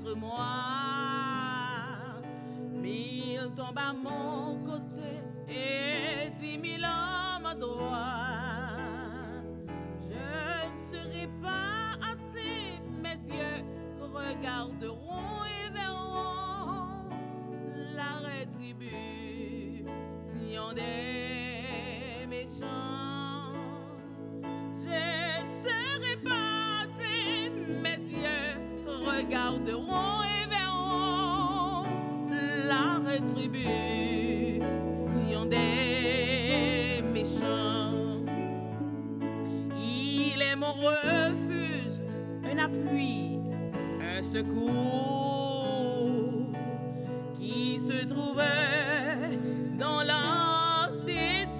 contre moi. 1000 tombent à mon côté et 10 000 à ma droite. Je ne serai pas hâté, mes yeux regarderont et verront la rétribution des méchants. Je ne serai pas hâté, mes yeux regarderont et verront la rétribution des méchants. Il est mon refuge, un appui, un secours qui se trouve dans la détresse.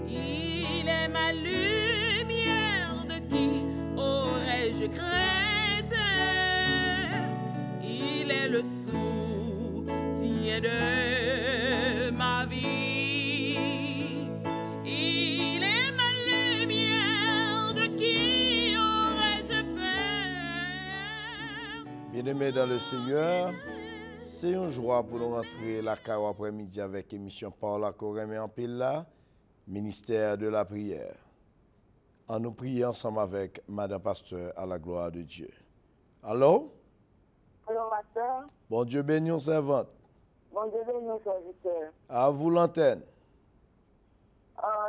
Il est ma lumière, de qui aurais-je crainte? Il est le soutien de ma vie. Il est ma lumière, de qui aurais-je peur? Bien-aimés dans le Seigneur, c'est une joie pour nous rentrer la carrière après-midi avec émission Par la Corème et en pile là, ministère de la prière. En nous priant ensemble avec Madame Pasteur à la gloire de Dieu. Allô? Allô, pasteur. Bon Dieu béni nos servantes. Bon Dieu béni nos serviteurs. À vous l'antenne.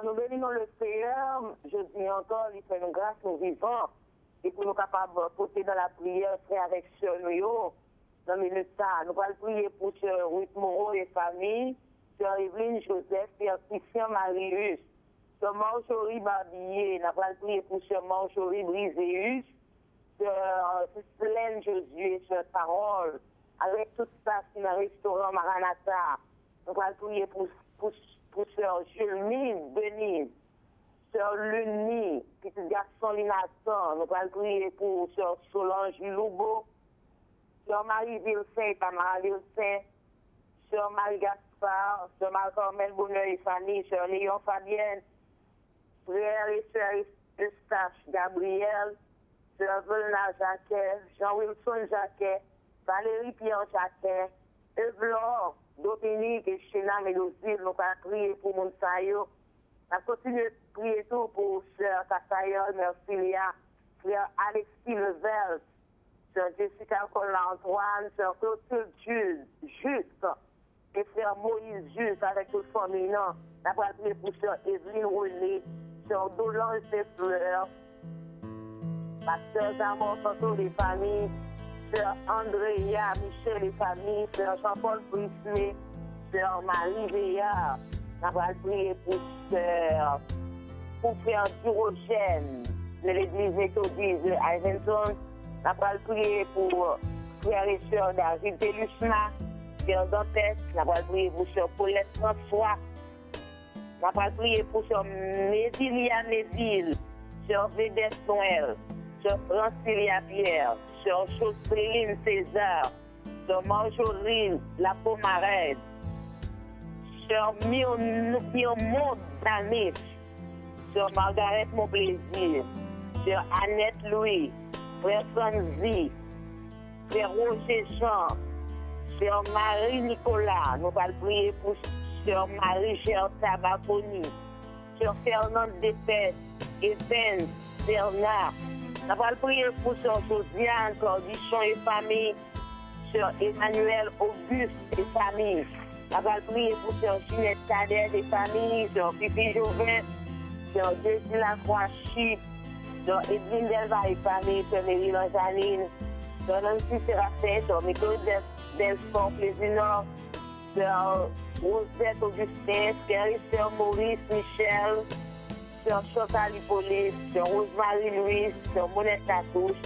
Nous bénissons le Seigneur. Je dis encore, il fait une grâce, nous vivons. Et pour nous capables de porter dans la prière, frère avec sœur nous, dans le milieu de ça. Nous allons prier pour sœur Ruth Moreau et famille, sœur Evelyne Joseph, sœur Christian Marius, sœur Marjorie Barbier. Nous allons prier pour sœur Marjorie Briséus, sœur Célène Josué, sœur Parole, avec tout ça qui est dans le restaurant Maranatha. Nous allons prier pour sœur Jules Denise, sœur Luni, petit garçon Linatan. Nous allons prier pour sœur Solange Loubo, sœur Marie Vilsaint, Tamara Vilsaint, sœur Marie Gaspard, sœur Marie-Carmel Bonheur et Fanny, sœur Léon Fabienne, frère et sœur Eustache Gabriel, sœur Velna Jacquet, Jean-Wilson Jacquet, Valérie Pierre Jacquet, Evelon, Dominique et Chena Médosile. Nous allons prier pour Mounsayo. On continue de prier tout pour sœur Kassayol, Mercilia, frère Alexis Level, sœur Jessica Colin-Antoine, sœur Clotilde Jules, Juste, et frère Moïse Juste avec toute famille. On va prier pour sœur Evelyne René, sœur Dolange Desfleurs, pasteur Damon Santo des familles, sœur Andrea Michel et familles, sœur Jean-Paul Brisset, sœur Marie Veillard. On va prier pour sœur, pour frère Durogène de l'église méthodiste de Iventon. On va prier pour frère et sœur David Delusma, sœur Dantès. On va prier pour sœur Paulette François. On va prier pour sœur Médilia Méville, sœur Védès Noël, sœur Francilia Pierre, sœur Jocelyne César, sœur Marjorie La Pomarède, sœur Miomond Danis, sœur Margaret Monplaisir, sœur Annette Louis, frère Franzi, frère Roger Jean, sœur Marie Nicolas. Nous allons prier pour sœur Marie Gerta Baconi, sœur Fernande Despès, Evans, Bernard. Nous allons prier pour sœur Josiane, Cordichon et famille, sœur Emmanuel Auguste et famille. Nous allons prier pour sœur Ginette Cadet et famille, sœur Fifi Jouvin, sœur Jessie Lacroix Chip, sœur Edwin Delva et famille, sœur Méry Lanjanine, sœur Nancy Séraphin, sœur Nicole Delsport Plésinor, sœur Rosette Augustin, sœur Maurice Michel, sœur Chantal Hippolyte, sœur Rosemary Louise, sœur Monette Latouche,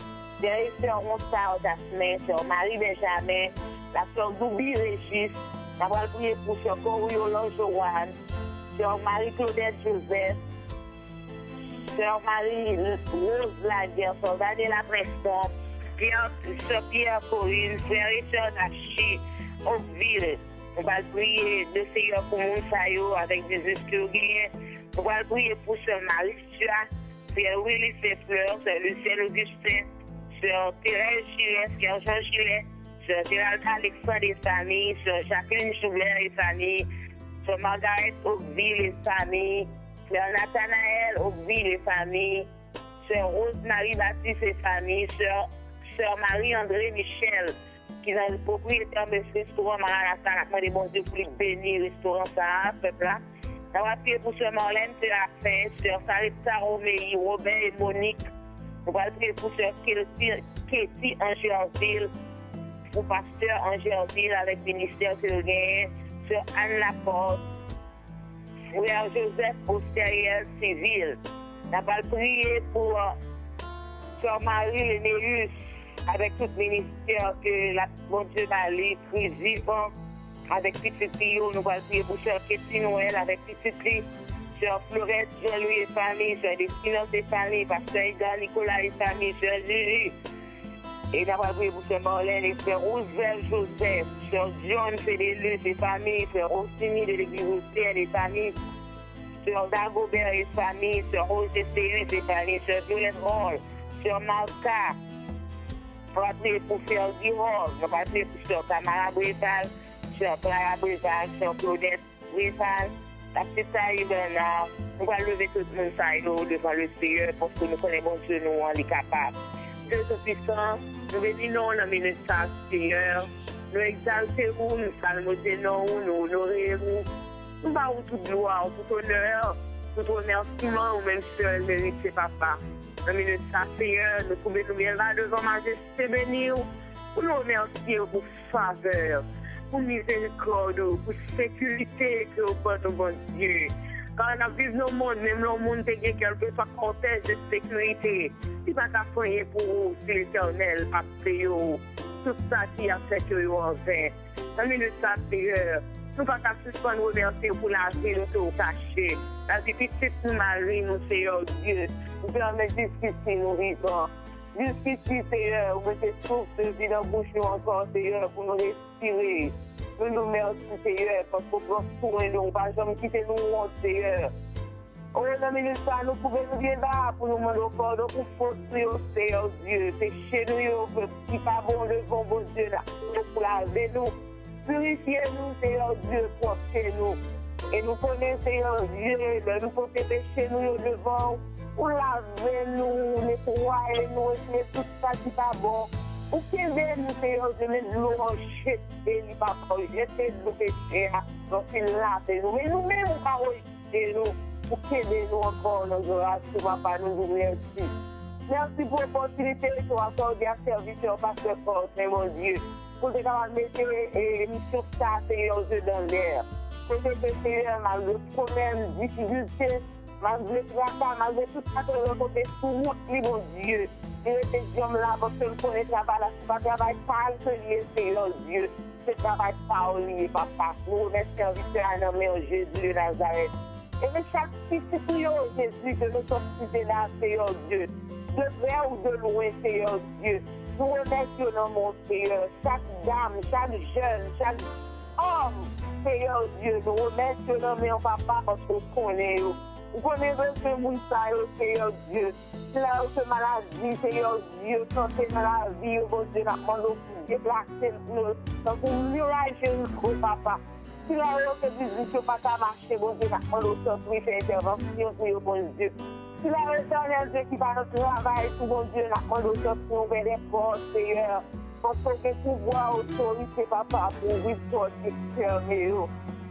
sœur Ronsard Jasmin, sœur Marie Benjamin, la sœur Doubi Régis. Nous allons prier pour sœur Coriolan Joanne, sœur Marie-Claudette Joseph, sœur Marie-Rose Laguerre, sœur Daniela Preston, sœur Pierre Corinne, frère et sœur Nachi, Oakville. Nous allons prier le Seigneur pour Mounsayo avec Jésus Christ. Nous allons prier pour sœur Marie Stua, frère Willy Sefleur, sœur Lucien Augustin, Sœur Thérèse Gillet, Sœur Jean Gillet, Sœur Gérald Alexandre et famille, Sœur Jacqueline Joubert et famille, Sœur Margaret Oakville et famille, Sœur Nathanaël Oakville et famille, Sœur Rose-Marie Baptiste et famille, Sœur Marie-André Michel, qui est le propriétaire de ce restaurant Maranatha, n'a pas de bon Dieu pour lui bénir le restaurant ça, peuple là. On va prier pour Sœur Marlène, Sœur Afin, Sœur Sarita Roméi, Robert et Monique. On va prier pour Sœur Katie Angérville, pour Pasteur Angérville avec le ministère Sylvain, Sœur Anne Laporte, Frère Joseph Austériel Civil. On va prier pour Sœur Marie Lénéus avec tout le ministère que la bon Dieu m'a lu, très vivant. Avec Petit Pio, nous allons prier pour Sœur Ketty Noël, avec Petit Pio, Sœur Florette, Jean-Louis et famille, Sœur Destinance et famille, Pasteur Edgar Nicolas et famille, Sœur Julie. Et nous allons prier pour Sœur Marlène et Sœur Roosevelt Joseph, Sœur John Fédélus et famille, Sœur Rossini de l'Église Routière et famille, Sœur Dagobert et famille, Sœur Roger Cérus et famille, Sœur Violette Hall, Sœur Marca. On va prier pour Sœur Guirol, on va prier pour Sœur Tamara Bretal, Sœur Clara Bretal, Sœur Claudette Bretal, la petite Taïe Bernard. On va lever tout le monde devant le Seigneur parce que nous connaissons Dieu, nous, on est capable. Dieu Tout-Puissant, nous bénissons dans le Seigneur. Nous exaltons, nous salmodions, nous honorons. Nous battons toute gloire, tout honneur, tout remerciement, ou même seul mérite, papa. Dans le Seigneur, nous pouvons nous bien là devant majesté bénie, pour nous remercier pour faveur, pour miséricorde, pour sécurité que vous portez, bon Dieu. Quand on vit dans le monde, même le monde qui a quelque soit cortège de sécurité, il va t'apprendre pour vous, c'est l'éternel, pas tout ça qui a fait que vous en vain. Dans le Seigneur, nous ne pouvons pas suspendre remercier pour la vie nous cachée. La vie petite nous marie, nous, Seigneur Dieu. Nous permettons jusqu'ici nous vivons. Jusqu'ici, Seigneur, vous mettez souffle de vie dans la bouche encore, Seigneur, pour nous respirer. Nous nous remercions, Seigneur, parce que vous prenez nous, pas jamais quitter nous, Seigneur. Oh, dans le ministère, nous pouvons nous bien là pour nous demander encore, pour forcer, Seigneur Dieu. Péché nous, qui n'est pas bon devant vos Dieu, là, pour laver nous. Purifiez-nous, Seigneur Dieu, portez-nous. Et nous connaissons, Seigneur Dieu, nous pouvons pécher nous devant, pour laver nous, nettoyer-nous, et tout ça qui n'est pas bon. Pour qu'aider nous, Seigneur Dieu, mais nous jeter, nous pas jeter nos péchés, donc il lave nous. Mais nous-mêmes, nous pas rejeter nous, pour qu'aider nous encore dans nos races, papa, nous vous remercie. Merci pour l'opportunité que vous accordez à serviteur, pasteur Force, mon Dieu. Pour que vous mettez l'émission ça, Seigneur Dieu, dans l'air. Pour que le Seigneur, malgré le problème, difficulté, malgré le travail, malgré tout ça, que vous côté sous route, mon Dieu. Et ces hommes-là, parce que vous connaissez le travail, c'est pas travail parolier, Seigneur Dieu. C'est travail parolier, papa. Nous remercions serviteur à nommer Jésus de Nazareth. Et mais chaque petit Jésus, que nous sommes cités là, Seigneur Dieu. De près ou de loin, Seigneur Dieu. Nous remercions, mon Seigneur, chaque dame, chaque jeune, chaque homme, Seigneur Dieu. Nous remercions, mon papa, parce qu'on connaît. Vous connaissez ce monde, Seigneur Dieu. Là où ce maladie, Seigneur Dieu, santé dans la vie, bon Dieu, nous demandons pour déplacer nous. Donc, pour mirager nous, papa. Si là où ce business ne peut pas marcher, bon Dieu, nous demandons pour faire intervention pour bon Dieu. Si la éternel Dieu qui va nous travailler, tout bon Dieu, nous demandons pour faire des forces, Seigneur. Parce que pouvoir, autorité, papa, pour vivre pour fermer.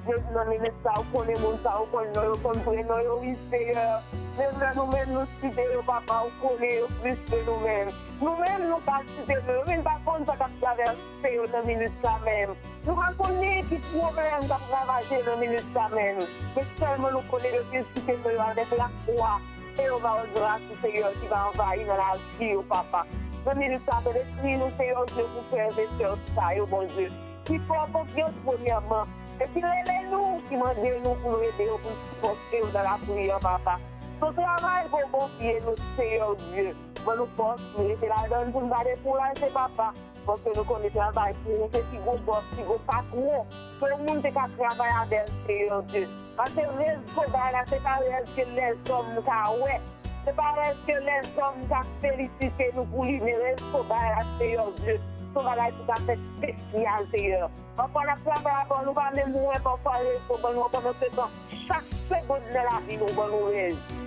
Dieu, nous ministère, vous connaissez mon ça, vous connaissez, vous comprenez, oui, Seigneur. Même nous-mêmes, nous citons, papa, vous connaissez plus que nous-mêmes. Nous-mêmes, nous pas citer, nous ne pas contre ça qui traverse dans le ministère même. Nous ne connaissons qui problème qui travaille dans le ministère même. Mais seulement nous connaissons le citer avec la foi. Et on va rendre Seigneur qui va envahir dans la vie, papa. Le ministère de l'esprit, nous, Seigneur Dieu, pour faire investir ça, bon Dieu. Qui faut confiance premièrement. Et puis, nous qui demandons pour nous aider, pour supporter dans la prière, papa. Son travail pour confier nous, Seigneur Dieu. Pour nous forcer, nous laisser la donne pour nous garder pour lancer, papa. Parce que nous connaissons le travail pour nous, c'est si gros boss, si gros patron. Tout le monde qui travaille avec Seigneur Dieu. Parce que les cobayes, c'est pas que les hommes nous ouais. C'est pas parce que les hommes ont félicité nous pour libérer Sauvage, Seigneur Dieu. Sauvage tout à fait spécial, Seigneur. Parfois, la plupart nous pas même moins, parfois, nous pendant ce temps. Chaque seconde de la vie, nous allons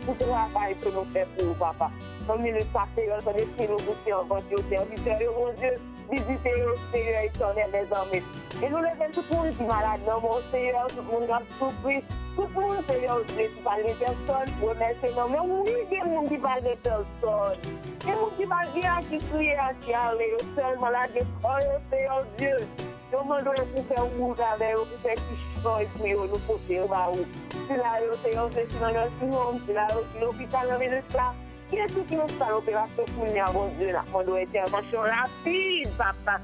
nous pour le travail que nous faisons pour nous, papa. Comme il est passé, on est pris nous aussi en votre serviteur, mon Dieu, visitez le Seigneur éternel, mes amis. Et nous levons tout le monde qui est malade, non, mon Seigneur, tout le monde a souffert. Tout le monde, Seigneur, qui parle de personnes, remercier, non, mais oui, il y a des gens qui parlent de personnes. Il y a des gens qui parlent bien, qui crient, qui allent, seulement là, des oh, Seigneur Dieu. Nous demandons pour faire un bout avec eux, pour faire qui choix et puis nous porter au bas. Si là, Seigneur, c'est dans notre home, si là, c'est l'hôpital, dans le plat. Qui est tout qui nous fait l'opération pour nous, mon Dieu, là, on doit intervention rapide, papa.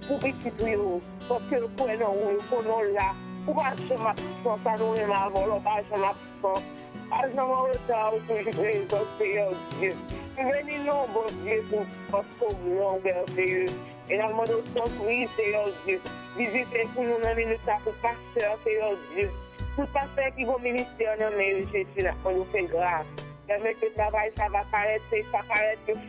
Pour petit tuyau, parce que le point non, nous prenons là. Pour pas que ma puissance, ça nous met avant, là, pas que ma puissance. Pas que mon retard, que je présente, Seigneur Dieu. Venez nous, bon Dieu, pour nous, merveilleux. Et dans le monde de oui, Seigneur Dieu. Visitez pour nous, dans le temps, pour pasteur, Seigneur Dieu. Tout pasteur qui va ministère, dans le Jésus, là, on nous fait grâce. Permettre que le travail, ça va paraître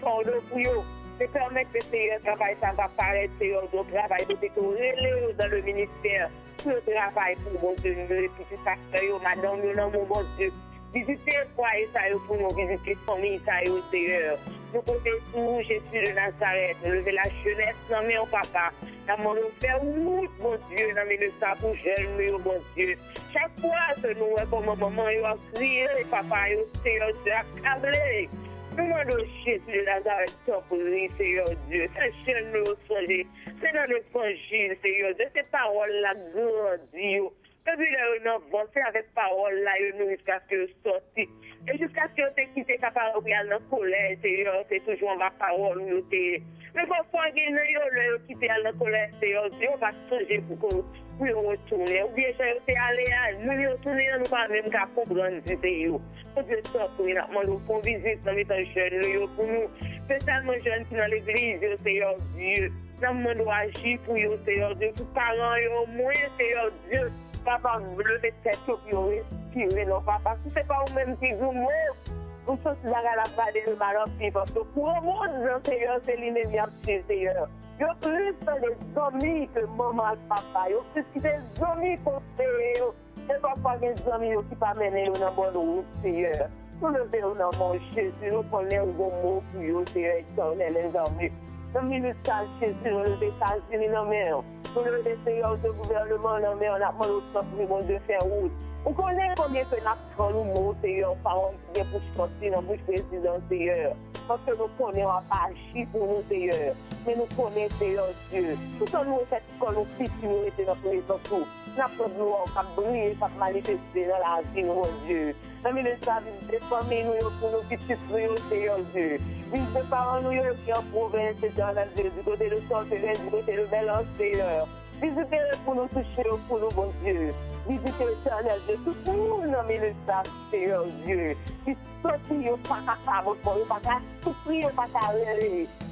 fort de pour eux. C'est permettre que le travail, ça va paraître au travail, de relais dans le ministère. Tout le travail pour mon Dieu, les petits pasteurs, madame, mon bon Dieu. Visitez le foyer, ça pour nous, visiter la famille, ça au Seigneur. Nous comptons sur Jésus de Nazareth, lever la jeunesse, non mais au papa. Nous allons faire route, mon Dieu, dans le sang pour jeune, mon Dieu. Chaque fois que nous, comme maman, ils ont crié, papa, ils ont Dieu, accablé. Nous demandons Jésus de Nazareth, pour lui, Seigneur Dieu. C'est chez nous, c'est dans l'évangile, Seigneur Dieu. Ces paroles-là grandioses. Depuis là, nous avons avec parole-là, nous jusqu'à ce que sorti. Et jusqu'à ce que tu quittes ta parole, dans le collège, Seigneur, c'est toujours ma parole, nous t'es. Mais parfois, nous quitter le collège, Seigneur Dieu, on va changer pour que nous retourner. Ou bien, je suis allé à nous retourner, nous pas même qu'à comprendre, Seigneur. Pour Dieu sortir, nous avons visite dans les jeunes, pour nous, spécialement jeunes qui dans l'église, Seigneur Dieu. Nous devons agir pour eux, Seigneur Dieu, pour parents, au moins, Seigneur Dieu. Papa, lever tête pour respirer, non, papa. Si ce n'est pas vous-même qui vous mettez, vous faites la balle de maladie, parce que pour le monde, Seigneur, c'est l'immédiat, Seigneur. Il y a plus des amis que maman, papa. Il y a plus des amis qu'on fait. Et parfois, des amis qui pas mener dans la bonne route, Seigneur. Nous levons dans mon Jésus, nous prenons un bon mot pour vous, Seigneur, éternel, les amis. Nous ministère Jésus, nous levons les États-Unis dans la mer. Nous levons les Seigneurs de gouvernement dans la mer, on a demandé au centre de faire route. On connaît combien que nous avons le mot, Seigneur, par qui est pour sortir dans le président, Seigneur. Parce que nous connaissons pas agir pour nous, Seigneur. Mais nous connaissons, Seigneur Dieu. Tout ce nous fait que nous puissions être dans les autres. Nous avons gloire, nous briller, nous manifester dans la vie, mon Dieu. Nous avons des familles, nous pour nos petits frères, Seigneur Dieu. Nous des parents, nous qui en province, éternel Dieu, du côté de Sortelès, du côté de Mélange, Seigneur. Visitez-les pour nous toucher, pour nous, bon Dieu. Visitez l'éternel Dieu. Tout le monde dans le ministère, Seigneur Dieu. Qui sortit, pas capable, pas capable, souffrir, pas capable.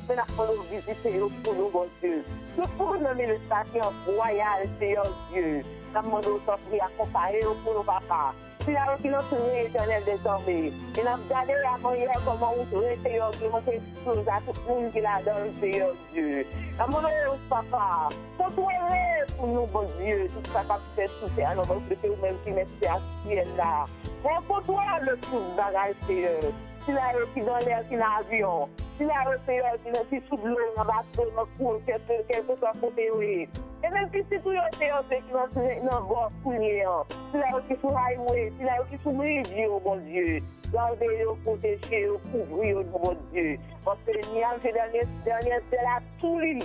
Mais nous allons visiter pour nous, bon Dieu. Tout le monde dans le ministère qui est royal, Seigneur Dieu. Nous allons s'offrir à accompagner pour nos papas. Si la route qui nous sourit, éternel désormais. Et nous avons gardé la manière comment vous sourit, Seigneur Dieu. Nous avons à tout le monde qui l'a donné, Seigneur Dieu. Nous avons papa. Contrôlez pour nous, bon Dieu. Tout ça va faire tout ça. Nous allons faire vous-même qui mettez à ciel là. Mais contrôlez le tout bagage, Seigneur. Si la route qui dans l'air, qui dans l'avion. Si la route, Seigneur, qui sous l'eau, dans la bateau, dans le cours, quelque soit côté, oui. Et même si c'est tout le Seigneur qui est dans le bord coulier, si la route qui est sur highway, si la route qui est sur midi, oh mon Dieu, gardez-le, protégez-le, couvrez-le, mon Dieu. Parce que le niage dernier, c'est là, tout le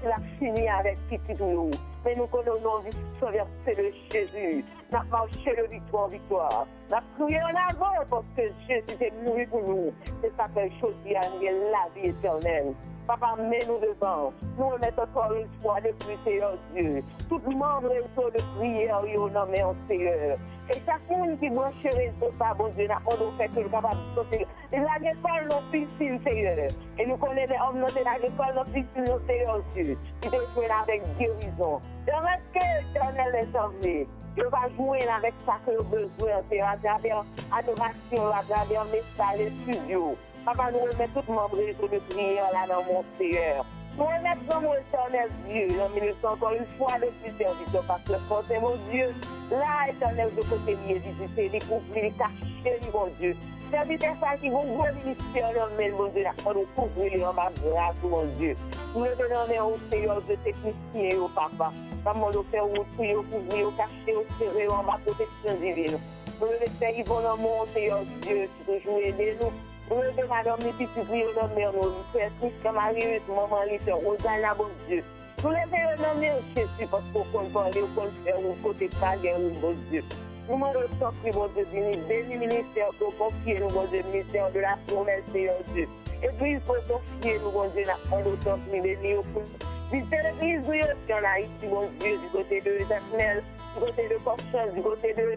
c'est la fini avec petit nous. Mais nous connaissons victoire de Jésus. Nous avons marché de victoire en victoire. Nous avons crié en avant parce que Jésus est mort pour nous. C'est ça que chose qui a la vie éternelle. Papa, mets-nous devant. Nous remettons encore une fois de plus, Seigneur Dieu. Tout le monde réseau de prière, nous nommons Seigneur. Et chaque monde qui branche réseau, ça, bon Dieu, on doit faire que le capable de sauter. Et l'école, nos piscines, Seigneur. Et nous connaissons les hommes, notre l'école, nos piscines, Seigneur Dieu. Qui te jouent avec guérison. Et reste que l'éternel est sauvé. Je vais jouer avec ça que nous besoin, Seigneur, à travers adoration, à travers message, les studios. Papa, nous remettons tout le monde réseau de prière là dans mon Seigneur. Nous remettons dans mon éternel Dieu, nous ministrons encore une fois de plus serviteur, parce que c'est mon Dieu, là, éternel, de côté lié, visiter, découvrir, cacher, mon Dieu. Serviteur, ça qui vont gros ministère, mon Dieu, là, pour nous couvrir en bas grâce, mon Dieu. Nous le donnons au Seigneur de technicien, au Papa. Comment nous faire outiller, couvrir, cacher, serrer en bas protection divine. Nous le faire, ils vont dans mon Seigneur Dieu, qui toujours aider nous. Nous le madame, les petits prières, nos mères, nos frères, Christ, Marie, maman, les soeurs, Rosanna, bon Dieu. Nous les faisons nommer Jésus, parce qu'on peut parler, on peut faire un côté carrière, bon Dieu. Nous demandons sortir, bon Dieu, béni ministère, pour confier nous, bon Dieu, ministère de la promesse, Seigneur Dieu. Église, pour confier nous, bon Dieu, la promesse, béni au fond. Visitez l'église, oui, qui en Haïti, bon Dieu, du côté de Jacmel, du côté de Corchon, du côté de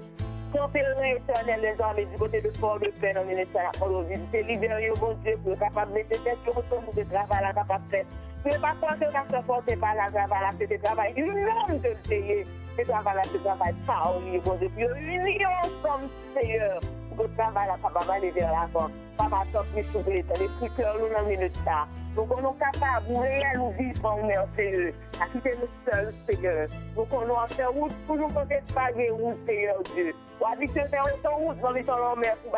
Conférer éternel les armées du côté de Fort-de-Paix dans le ministère de la visiter, libérer au bon Dieu pour être capable de mettre tête sur le travail capable de faire. Tu n'es pas pensé qu'à se porter par la travail, c'est le travail humain de le payer. Ce travail-là, c'est le travail par bon Dieu. Puis unir ensemble, Seigneur, pour que le travail là capable d'aller vers l'avant. Papa, sortir sur les critères, nous n'avons de ça. Donc, on est capable de réel ou vivre en Seigneur, à quitter nous seuls, Seigneur. Donc, on doit faire route, toujours côté de pager route, Seigneur Dieu. Pour habiter faire une route, nous mettons en mer pour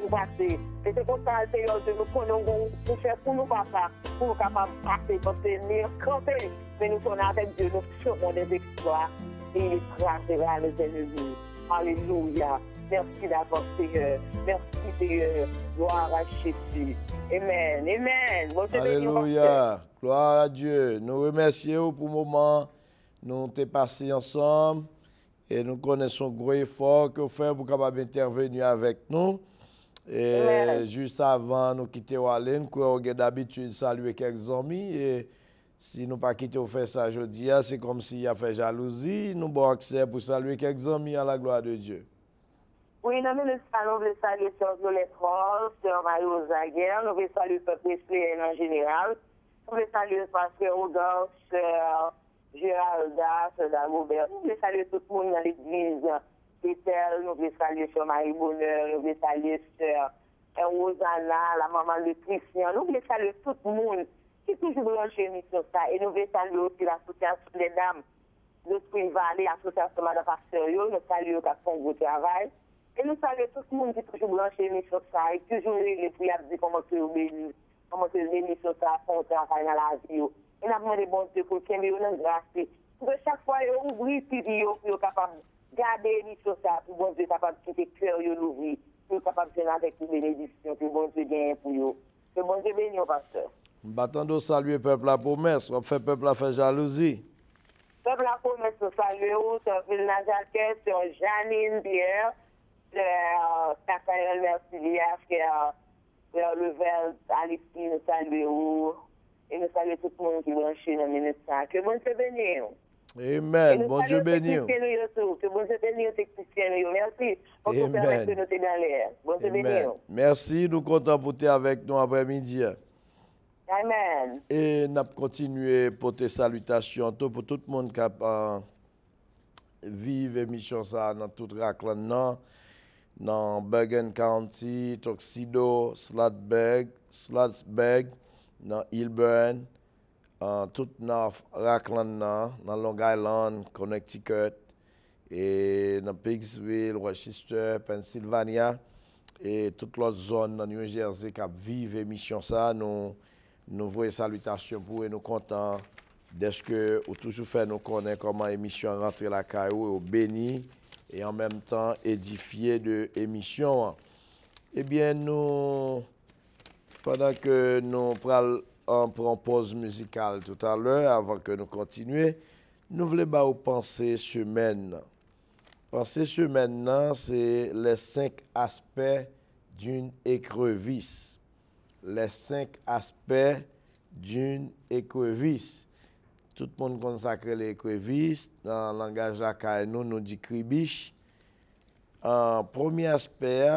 passer. Et c'est comme ça, Seigneur Dieu, nous prenons pour faire pour nous, papa, pour nous capables de passer, parce que nous sommes campés. Mais nous sommes avec Dieu, nous ferons des exploits et il écrasera les ennemis. Alléluia. Merci d'avoir, Seigneur. Merci, Seigneur. Gloire à Jésus. Amen. Amen. Alléluia. Gloire à Dieu. Nous remercions pour le moment. Nous t'es passé ensemble et nous connaissons le gros effort que vous faites pour capable intervenir avec nous. Et Amen. juste avant nous quitter Wallen, nous avons d'habitude saluer quelques amis. Et si nous pas quitter faire ça aujourd'hui, c'est comme s'il y a fait jalousie. Nous avons accès pour saluer quelques amis à la gloire de Dieu. Oui, nous voulons saluer Sœur Violette Rose, Sœur Mario Zaguer, nous voulons saluer le peuple israélien en général. Nous voulons saluer le pasteur Ogan, Sœur Géralda, Sœur Dagobert. Nous voulons saluer tout le monde dans l'église Bethel. Nous voulons saluer Sœur Marie Bonheur. Nous voulons saluer Sœur Rosanna, la maman de Christian. Nous voulons saluer tout le monde qui est toujours branché sur ça. Et nous voulons saluer aussi l'association des dames de Spring Valley, l'association Madame Pasteur. Nous saluons qui font un beau travail. Et nous saluons tout le monde qui est toujours branché sur ça. Et toujours les prières dire comment tu es béni, comment tu es béni sur ça, font un travail dans la vie. Et nous avons demandé bon Dieu pour qu'il y ait une grâce. Pour que chaque fois, ils ouvrent les vidéos pour être capable de garder l'émission ça, pour bon Dieu capable de quitter le cœur, l'ouvrir, pour capable de faire avec une bénédiction, pour bon Dieu gagne pour eux. Que bon Dieu bénisse, pasteur. Battant de saluer le peuple à promesse, on fait peuple à faire jalousie. Peuple à promesse, saluer sur Ville-Nazaret, sur Janine Pierre, sur Raphaël Mercilia, sur Level, Alexis, nous saluons. Et nous saluons tout le monde qui est branché dans le ministère. Que bon Dieu bénisse. Amen. Bon Dieu bénisse. Que bon Dieu bénisse, technicien. Merci pour tout permettre de nous dans l'air. Bon Dieu bénisse. Merci, nous comptons pour être avec nous après-midi. Amen. Et nous continuons à porter salutations pour tout le monde qui a vécu l'émission dans toute Rockland, dans Bergen County, Tuxedo, Slotsburg, dans Hillburn, tout dans Rockland, dans Long Island, Connecticut, et dans Pigsville, Rochester, Pennsylvania, et toute l'autre zone dans New Jersey qui vivent l'émission ça. Nous voyons salutations pour et nous contents d'être que vous toujours fait nous connaître comment l'émission rentre la caillou et béni et en même temps édifié de l'émission. Eh bien, nous, pendant que nous prenons pause musicale tout à l'heure, avant que nous continuions, nous voulons penser semaine. Penser semaine, c'est les 5 aspects d'une écrevisse. Les 5 aspects d'une écrevisse. Tout le monde consacre l'écrevisse. Dans le langage acadien, nous dit cribiche. Premier aspect,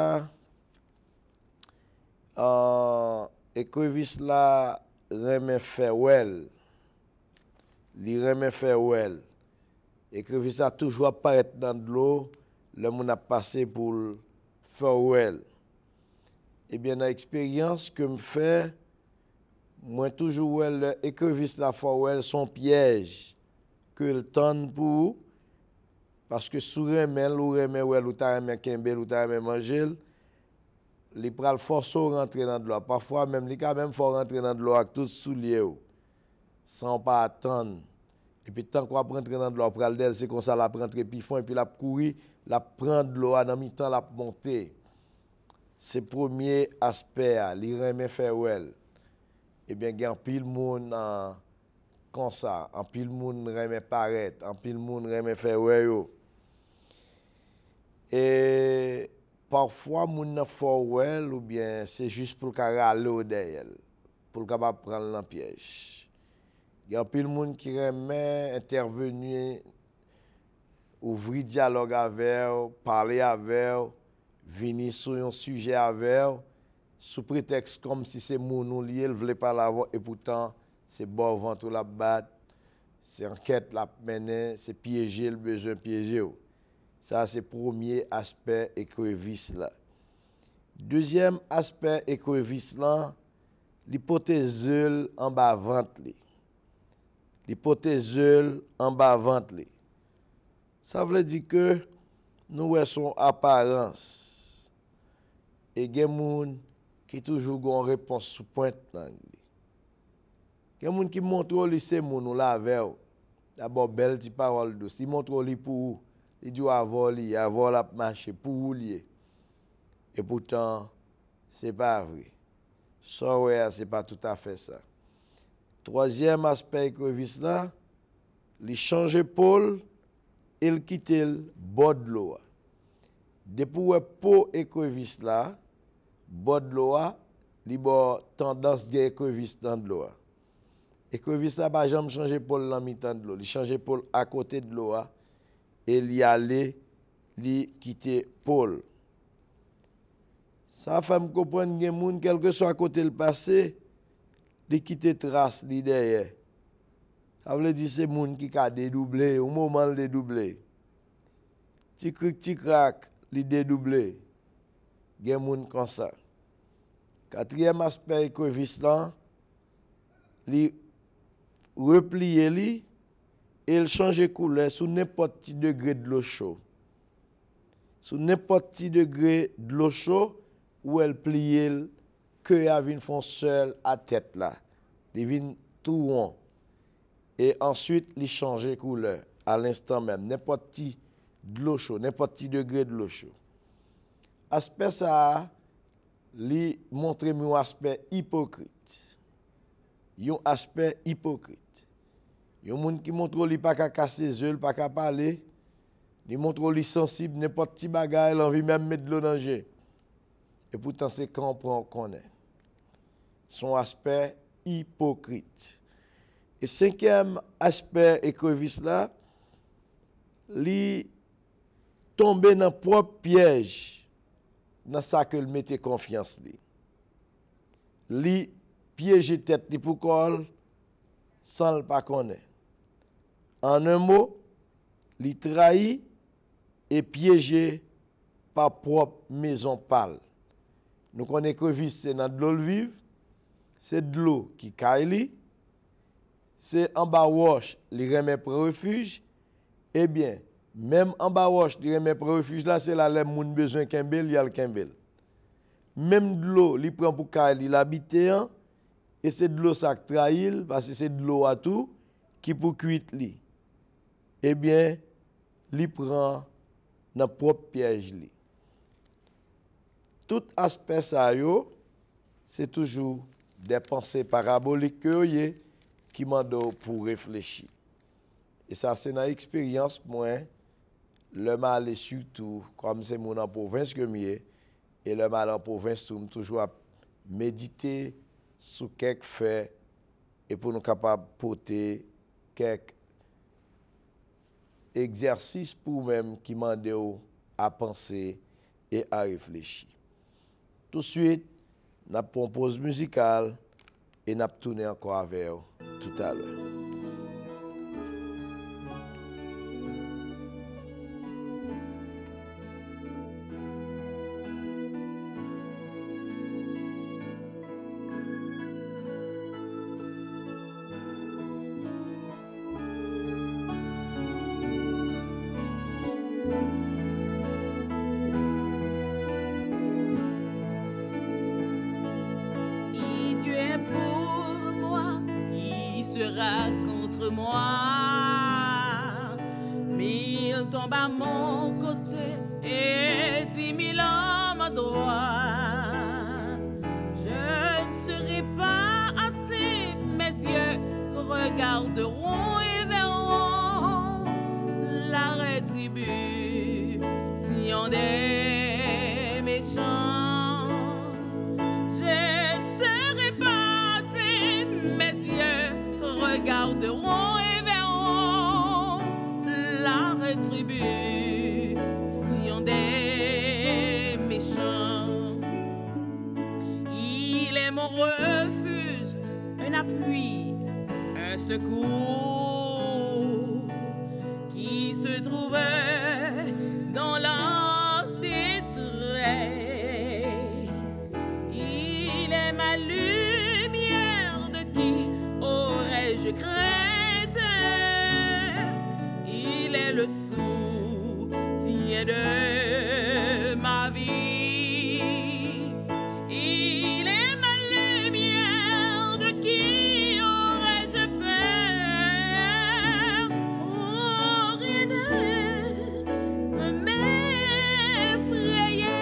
écrevisse là, remet farewell. Li remet farewell. Écrevisse a toujours apparaître dans de l'eau, le monde a passé pour le farewell. Eh bien, dans l'expérience que me fait, moi toujours l'écrevisse la farewell son piège que le temps pour parce que sous remel ou remet ou ta remet kembel ou ta remet manger, li pral force rentrer dans de l'eau. Parfois même li quand même faut rentrer dans de l'eau avec tout soulier sans pas attendre. Et puis tant qu'on va rentrer dans de l'eau pral d'elle, c'est comme ça la rentrer puis fond et puis la courir, la prendre de l'eau dans mi-temps la monter. C'est premier aspect, li remet farewell. Eh bien, il y a un pile monde comme ça, un pile monde remet paraître, un pile monde remet farewell. Et parfois, moun nan farewell ou bien c'est juste pour le râler derrière, pour le capable prendre le piège. Il y a pile monde qui remet intervenir, ouvrir dialogue avec, parler avec, venir sur un sujet avec, sous prétexte comme si c'est moun ou lié, il voulait pas l'avoir et pourtant c'est bon ventre la battre, c'est enquête la mener, c'est piéger le besoin piéger. Ça, c'est le premier aspect écrevisse là. Deuxième aspect écrevisse là, l'hypothèse en bas ventre. L'hypothèse en bas ventre. Ça veut dire que nous avons son apparence. Et il y a des gens qui toujours ont une réponse sous pointe. Il y a des gens qui montrent que c'est moun la veille. D'abord, belle petite parole douce. Ils montrent que pour il dit avoir la marché pour vous lier. Et pourtant, ce n'est pas vrai. Ça, ouais, ce n'est pas tout à fait ça. Troisième aspect écrevisse là, il change Paul et il quitte le bord de l'eau. Depuis pour écrevisse là, bord de l'eau, il y a tendance à écrevisse dans l'eau. Écrevisse là, pas jamais changer Paul dans mi-temps de l'eau. Il change Paul à côté de l'eau. Et il allait quitter Paul. Ça fait me comprendre que les gens, quel que soit à côté le passé, ils quittent trace derrière. Ça veut dire que c'est les gens qui ont dédoublé, au moment de dédoubler. Petit crack, ils dédoublé. Il y a des gens comme ça. Quatrième aspect écrevisse là, ils replient et il change de couleur sous n'importe quel degré de l'eau chaude. Sous n'importe quel degré de l'eau chaude, où elle plie, que elle vient font seul à tête là. Il vient tout rond. Et ensuite, il change de couleur à l'instant même. N'importe quel de l'eau chaude, n'importe quel degré de l'eau chaude. Aspect ça, il montre un aspect hypocrite. Un aspect hypocrite. Il y a des gens qui montrent qu'ils ne peuvent pas casser les yeux, pas parler. Ils montrent qu'ils sont sensibles, n'importe quel bagage, ils ont envie même de mettre de l'eau dans danger. Et pourtant, c'est quand on connaît. Son aspect hypocrite. Et cinquième aspect écrevisse là, il tombe dans le propre piège, dans ça que le mettait confiance. Il piège tête pour col sans le pas connaître. En un mot, il trahit et piégé par propre maison pâle. Nous connaissons que vis c'est dans de l'eau vive, c'est de l'eau qui caille, c'est en bas wash, il remet pour refuge. Eh bien, même en bas wash, il remet pour refuge là, c'est là les gens besoin kembel, il y a le kembel. Même de l'eau, il prend pour caille, il habite et c'est de l'eau ça trahit parce que c'est de l'eau à tout qui pour cuire li. Eh bien, il prend dans propre piège li. Tout aspect ça yo, c'est toujours des pensées paraboliques que qui m'ont pour réfléchir. Et ça c'est dans expérience moi le mal est surtout comme c'est mon en province que mieux et le mal en province tout toujours à méditer sur quelques faits et pour nous capables de porter quelques exercices pour nous-mêmes qui demandent à penser et à réfléchir. Tout de suite, nous avons une pause musicale et nous tourner encore avec vous tout à l'heure. Contre moi, 1000 tombent à mon côté et 10 000 à ma droite. Je ne serai pas hâté, mes yeux regarderont et verront la rétribution des méchants. Je ne serai pas hâté, mes yeux regarderont et verront la rétribution des méchants. Il est mon refuge, un appui, un secours qui se trouve dans la détresse. Il est ma lumière, de qui je crains. Il est le soutien de ma vie. Il est ma lumière, de qui aurais-je peur? Oh, rien ne peut m'effrayer.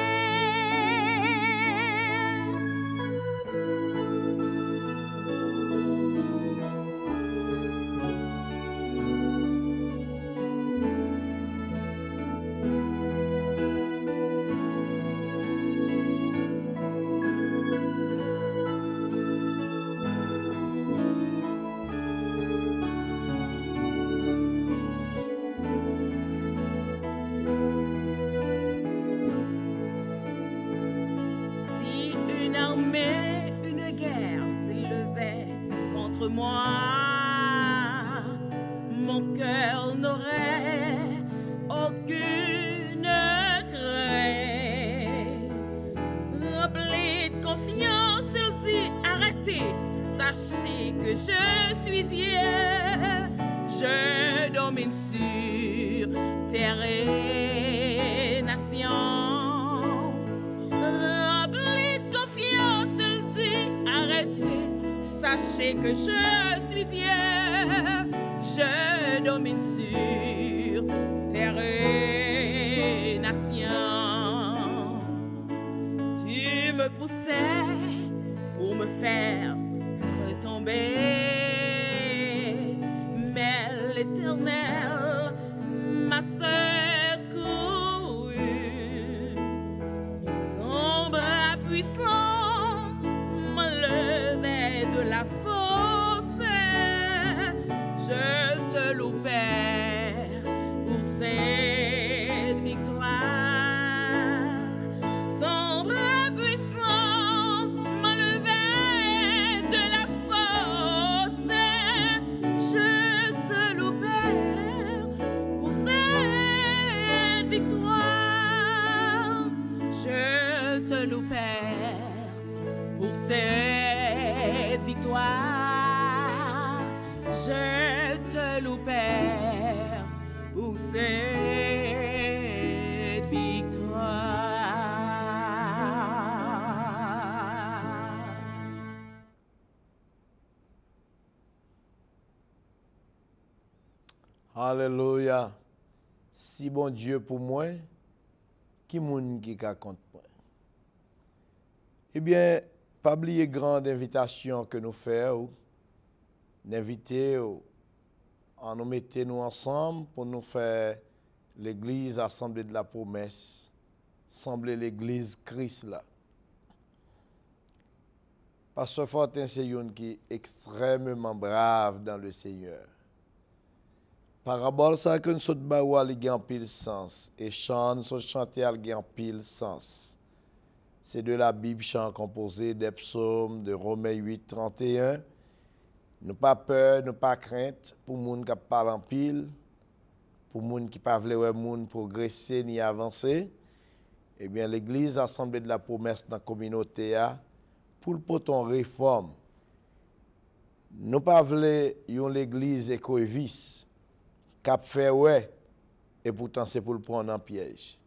Moi, mon cœur n'aurait aucune crainte. Rempli de confiance, il dit arrêtez, sachez que je suis Dieu. Je domine sur terre et nation. Rempli de confiance, il dit arrêtez, sachez que je suis Dieu, je domine sur terre et nation. Tu me poussais pour me faire retomber, mais l'Éternel m'a secouru. Son bras puissant m'enlevait de la fosse. Je te loue, Père, pour cette victoire. Son bras puissant m'enlevait de la fosse. Je te loue, Père, pour cette victoire. Je te loue, Père, pour cette victoire. Je te loue, Père, pour cette victoire. Alléluia. Si bon Dieu pour moi, qui moun qui ka contre moi? Eh bien, pas oublier grande invitation que nous faisons, d'inviter à nous mettre nous ensemble pour nous faire l'église assemblée de la promesse, sembler l'église Christ là. Pasteur Fortin, c'est une qui est extrêmement brave dans le Seigneur. Parabole ça que nous sommes baoua li gen pile sens et chant nous sommes chanter al gen pile sens. C'est de la Bible chant composé des psaumes de Romains 8 31. Nous pas peur, nous pas crainte pour moun qui parle en pile, pour moun qui pas vle wè moun progresser ni avancer. Eh bien l'église assemblée de la promesse dans la communauté a pour le poton réforme. Nous pas vle yon l'église écovis cap fait ouais et pourtant c'est pour le prendre en piège.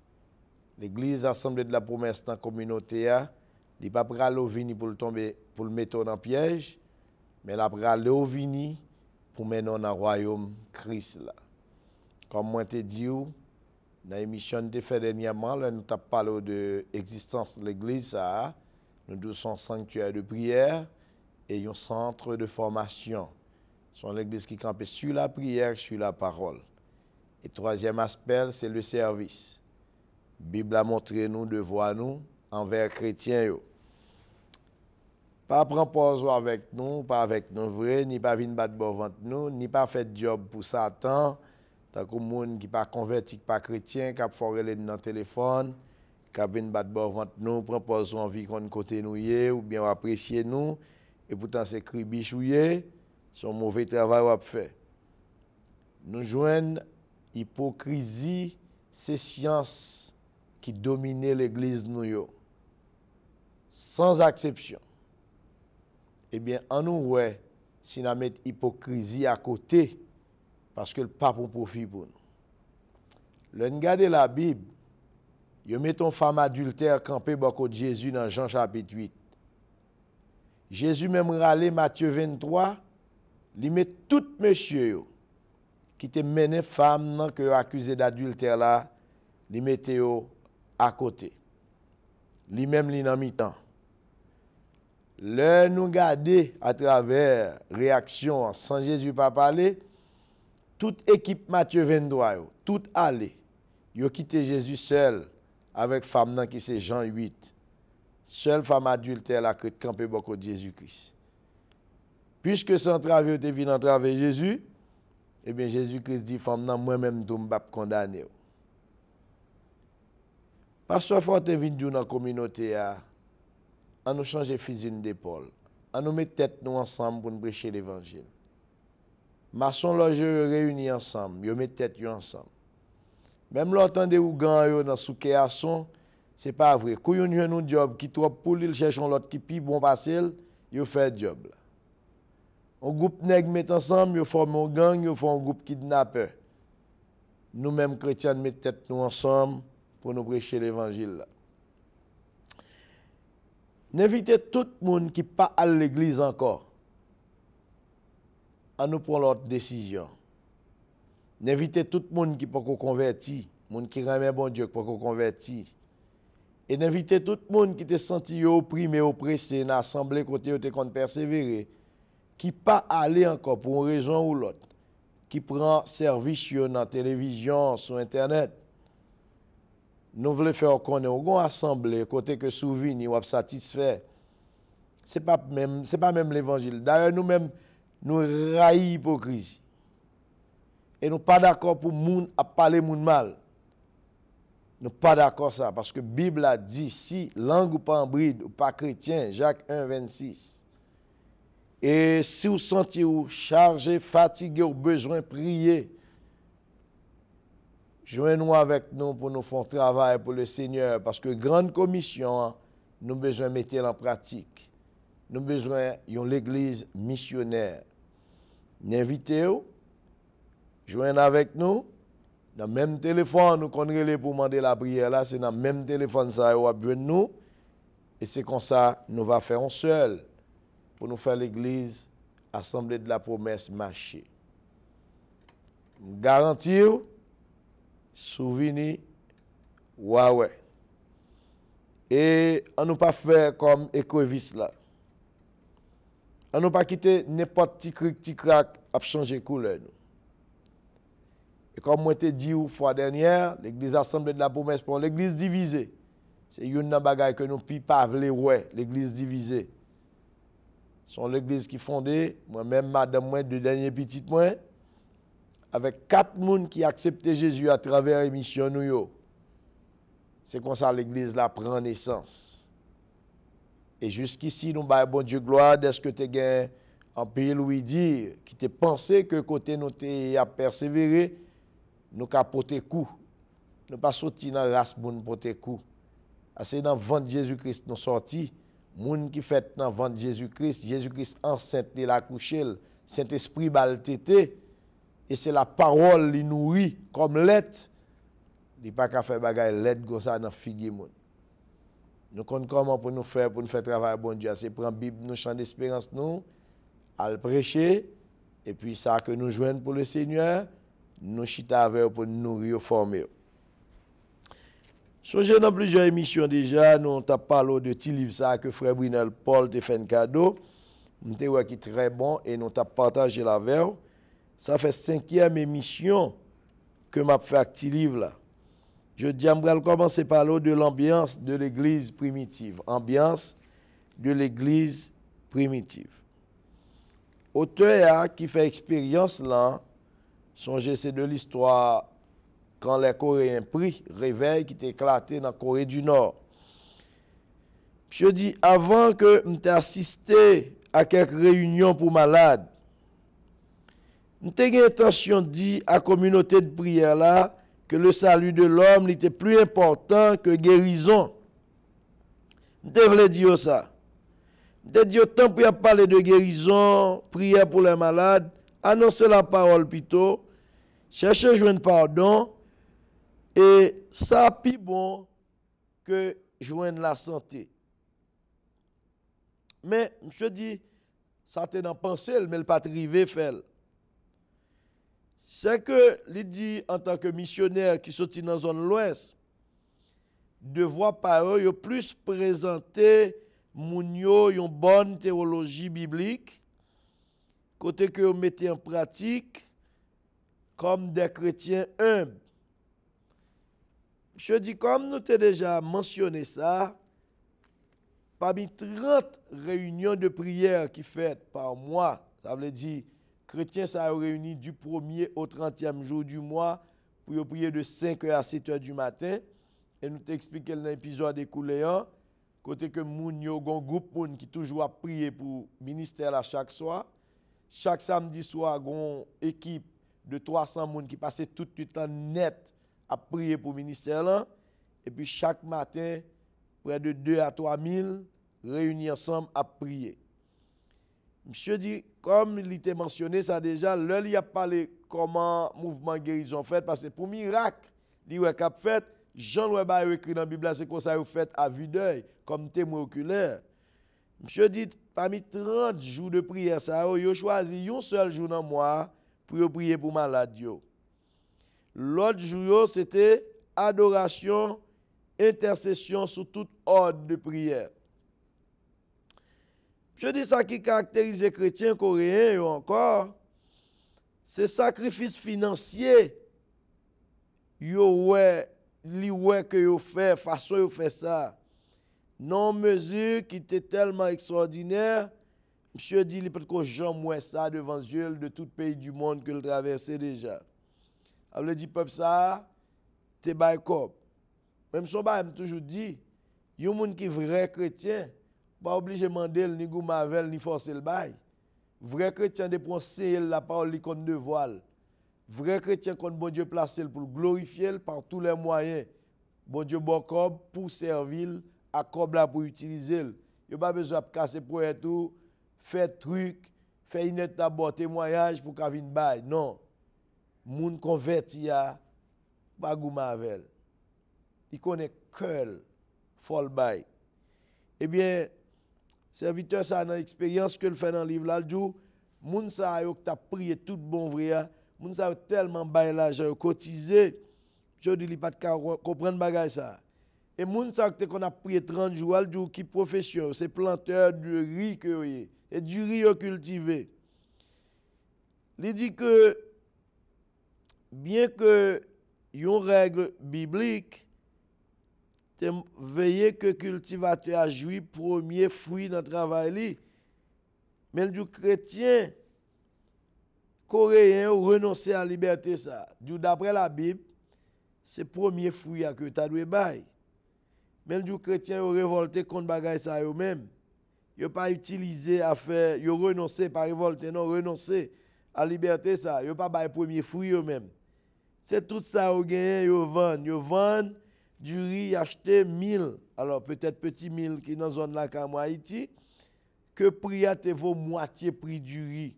L'église assemblée de la promesse dans la communauté a, il pas pral vini pour le tomber pour le mettre en piège, mais la pral vini pour mener dans le royaume Christ là. Comme moi te dit dans l'émission de fait dernièrement, là, nous avons parlé de l'existence de l'église ça, nous avons son sanctuaire de prière et un centre de formation. C'est l'église qui campe sur la prière, sur la parole. Et troisième aspect, c'est le service. La Bible a montré nous devoir nous envers chrétiens. Pas prendre pause avec nous, pas avec nous vrai, ni pas venir battre ventre nous, ni pas faire job pour Satan, tant que monde qui pas converti, pas chrétien, qui a foré dans téléphone, qui a venir battre ventre nous, prend pause envie qu'on côté nous ou bien apprécier nous, et pourtant c'est cribichouillé. Son mauvais travail à faire. Nous joignons hypocrisie, c'est science qui dominait l'église nous sans exception. Eh bien, en nous ouais, si nous mettons hypocrisie à côté, parce que le pape a profit pour nous. Le regarder la Bible, yo mettons femme adultère campée beaucoup de Jésus dans Jean chapitre 8. Jésus même râlé Matthieu 23. Li met tout monsieur qui te mené femme que accusé d'adultère là, li mette yo à côté. Li même li nan mi-temps. Le nous garder à travers réaction sans Jésus pas parler, toute équipe Matthieu 23 yo, tout allé. Yo quitté Jésus seul avec femme nan qui c'est Jean 8. Seule femme adultère là que camper beaucoup de Jésus-Christ. Puisque sans travail, tu viens entraver Jésus, eh bien Jésus-Christ dit, femme, moi-même, je ne vais pas condamner. Pasteur Fortin vient dans la communauté, on nous change fusil d'épaule, on nous met tête nous ensemble pour nous prêcher l'évangile. Maçon logeur réunis ensemble, ils mettent tête ensemble. Même l'autant de Ougan dans souké à son, c'est pas vrai. Quand on a un job qui trop pour il cherche l'autre qui pi bon passer, il fait job là. Un groupe nèg met ensemble, ils forment un gang, ils font un groupe kidnappeur. Nous-mêmes chrétiens mettons tête nous ensemble pour nous prêcher l'évangile. N'invitez tout le monde qui pas à l'église encore à nous prendre l'autre décision. N'invitez tout le monde qui pas converti, monde qui remet bon Dieu qui pas converti. Et n'invitez tout le monde qui te senti opprimé, oppressé dans l'assemblée côté te kon persévérer. Qui pas aller encore pour une raison ou l'autre, qui prend service sur la télévision, sur Internet. Nous voulons faire connaître une assemblée, côté que souveni ou satisfait. Ce n'est pas même l'évangile. D'ailleurs, nous-mêmes, nous raillons l'hypocrisie. Et nous ne sommes pas d'accord pour moun à parler moun mal. Nous ne sommes pas d'accord ça, parce que la Bible a dit, si langue ou pas en bride, ou pas chrétien, Jacques 1, 26. Et si vous sentez vous chargé, fatigué, ou besoin de prier, joignez-nous avec nous pour nous faire travail pour le Seigneur. Parce que grande commission, nous avons besoin de mettre en pratique. Nous avons besoin de l'église missionnaire. Invitez-vous, joignez avec nous. Dans le même téléphone, nous connaissons pour demander la prière là, c'est dans le même téléphone ça, vous avez nous. Et c'est comme ça, nous allons faire un seul. Pour nous faire l'église, assemblée de la promesse marcher. Garantir, souvenir, ouais. Et on ne pas faire comme écovis là. On ne pas quitter n'importe petit crack à changer couleur. Et comme moi te dit une fois dernière, l'église assemblée de la promesse pour l'église divisée. C'est une bagaille que nous ne pouvons pas ouais, l'église divisée. Sont l'église qui fondée, moi-même, madame, moi, deux derniers petits, moi, avec 4 personnes qui acceptaient Jésus à travers l'émission nous. C'est comme ça l'église là prend naissance. Et jusqu'ici, nous baillons bon Dieu gloire, est-ce que tu as un pays Louis dire, qui te pensé que côté nous à persévérer, nous avons porté coup. Nous pas sorti dans la race pour nous porter coup. C'est dans le ventre de Jésus-Christ nous sortis. Moun qui fait dans le ventre de Jésus-Christ, Jésus-Christ enceinte de la coucher, Saint-Esprit bal tété, et c'est la parole qui nourrit comme lait. Il n'y a pas qu'à faire bagaille lait comme ça dans figue moun. Nous comptons comment pour nous faire travail bon Dieu, c'est prendre Bible, nous chant d'espérance nous, à le prêcher, et puis ça que nous joignons pour le Seigneur, nous chita avec pour nous nourrir, former. Songez dans plusieurs émissions déjà, nous avons parlé de petit livre ça que frère Brunel Paul te fait un cadeau. Nous avons qui très bon et nous avons partagé la verre. Ça fait 5e émission que m'a fait un petit livre là. Je dis à commencer par parler de l'ambiance de l'église primitive. Ambiance de l'église primitive. Auteur qui fait expérience là, songez c'est de l'histoire quand les Coréens pris réveil qui était éclaté dans la Corée du Nord. Je dis, avant que je assisté à quelques réunions pour malades, j'ai intention de dire à la communauté de prière là que le salut de l'homme était plus important que guérison. Je voulais dire ça. Je dis autant pour parler de guérison, prière pour les malades, annoncer la parole plutôt, chercher à joindre pardon. Et ça, plus bon que joindre la santé. Mais, je dis, ça t'est dans pensée, mais le pas arrivé faire. C'est que, il dit, en tant que missionnaire qui sortit dans la zone l'ouest, devoir par eux, plus présenter mounio une bonne théologie biblique, côté que vous mettez en pratique comme des chrétiens humbles. Je dis, comme nous t'ai déjà mentionné ça, parmi 30 réunions de prière qui faites par mois, ça veut dire, chrétiens ça réunit du 1er au 30e jour du mois pour prier de 5h à 7h du matin. Et nous t'expliquons dans l'épisode écoulé, côté que moun yo gon groupe moun qui toujours a prier pour ministère là chaque soir. Chaque samedi soir, gon équipe de 300 moun qui passait tout le temps net à prier pour le ministère là. Et puis chaque matin, près de 2 à 3 000 réunis ensemble à prier. Monsieur dit, comme il était mentionné ça déjà, là il a parlé comment mouvement guérison fait, parce que pour miracle, il a fait, Jean-Louis Baye écrit dans la Bible, c'est comme ça vous fait à vue d'œil, comme témoin oculaire. Monsieur dit, parmi 30 jours de prière, ça, il a choisi un seul jour dans le mois pour prier pour malade. L'autre jour, c'était adoration, intercession sous tout ordre de prière. Je dis ça qui caractérise les chrétiens coréens encore, c'est sacrifice financier. Yo ouais, li ouais que yo fait, façon yo fait ça. Non mesure qui était tellement extraordinaire, monsieur dit il peut que jamais ça devant Dieu de tout pays du monde que le traversait déjà. Alors dit peuple ça, t'es bail cop. Même son bail toujours dit, yon moun qui vrai chrétien, pas obligé de demander ni gou mavel ni forcer le bail. Vrai chrétien de penser la parole li kon de voile. Vrai chrétien kon bon Dieu placé pour glorifier par tous les moyens. Bon Dieu bon cob pour servir à cob là pour utiliser. Yo pas besoin de casser pour tout, faire truc, faire une d'abord témoignage pour qu'a vinn bail. Non. Moun converti a pas gou mavel. Il connaît cœur fol bail. Eh bien, serviteur ça dans l'expérience que le fait dans le livre là le jour, moun sa yo t'a prié tout bon vrai, moun sa tellement bail l'argent cotisé, je dis li pas de comprendre bagay ça. Et moun sa qu'on a prié 30 jours le jour qui profession, c'est planteur de riz que y et du riz cultivé. Il dit que bien que yon règle biblique veillez que cultivateur a joui premier fruit dans le travail li. Mais du chrétien coréen renoncer à la liberté ça. D'après la Bible, c'est le premier fruit que tu dois bailler. Mais du chrétien révolté contre bagay ça eux-mêmes. Ils pas utilisé à faire, ils renoncé pas révolté non, renoncer à la liberté ça. Ils pas bailler premier fruit eux-mêmes. C'est tout ça au gain, ils vendent du riz acheté 1000. Alors peut-être petit 1000 qui dans zone là comme Haïti que prix a te vaut moitié prix du riz.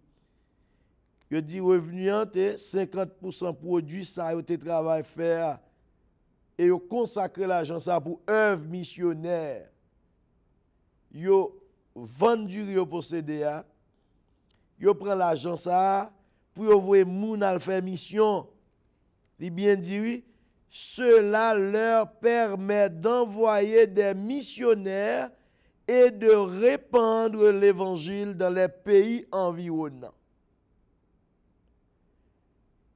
Je dis revenu te 50% produit ça yo te travail faire et yo consacrer l'argent ça pour œuvre missionnaire. Yo vend du riz au possédé a. Yo prend l'argent ça pour yo voyer moun al faire mission. Li bien dit oui, cela leur permet d'envoyer des missionnaires et de répandre l'évangile dans les pays environnants.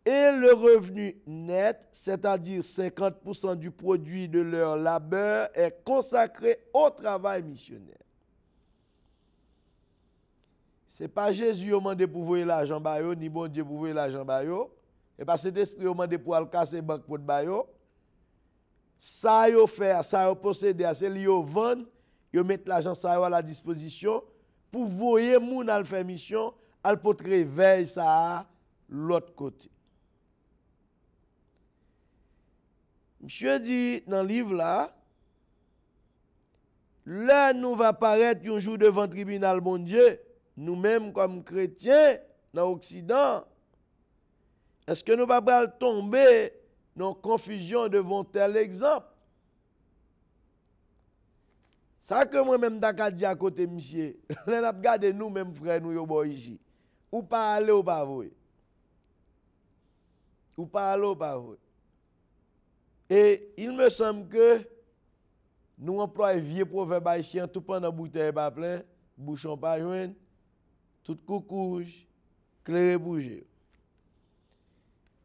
Et le revenu net, c'est-à-dire 50% du produit de leur labeur, est consacré au travail missionnaire. Ce n'est pas Jésus qui a demandé pour voyer l'argent, ni bon Dieu pour voyer l'argent. Et pas cet esprit qui a demandé pour aller casser la banque pour le ça yo fait, ça yo posséder, c'est li yo vendre, yo mettre l'argent ça à la disposition pour voyer moun al faire mission, al pot réveil ça l'autre côté. Monsieur dit dans le livre là, là nous va paraître un jour devant le tribunal bon Dieu, nous-mêmes comme chrétiens dans l'Occident. Est-ce que nous ne pas tomber dans confusion devant tel exemple? Ça que moi-même d'accord dit à côté monsieur, on a regardé nous-mêmes frères nous yo ici. Ou pas aller ou pas vrai. Ou pas aller ou pas vrai. Et il me semble que nous employons vieux proverbe haïtien tout pendant bouteille pas plein, bouchon pas joindre, tout coucouge, clair bouger.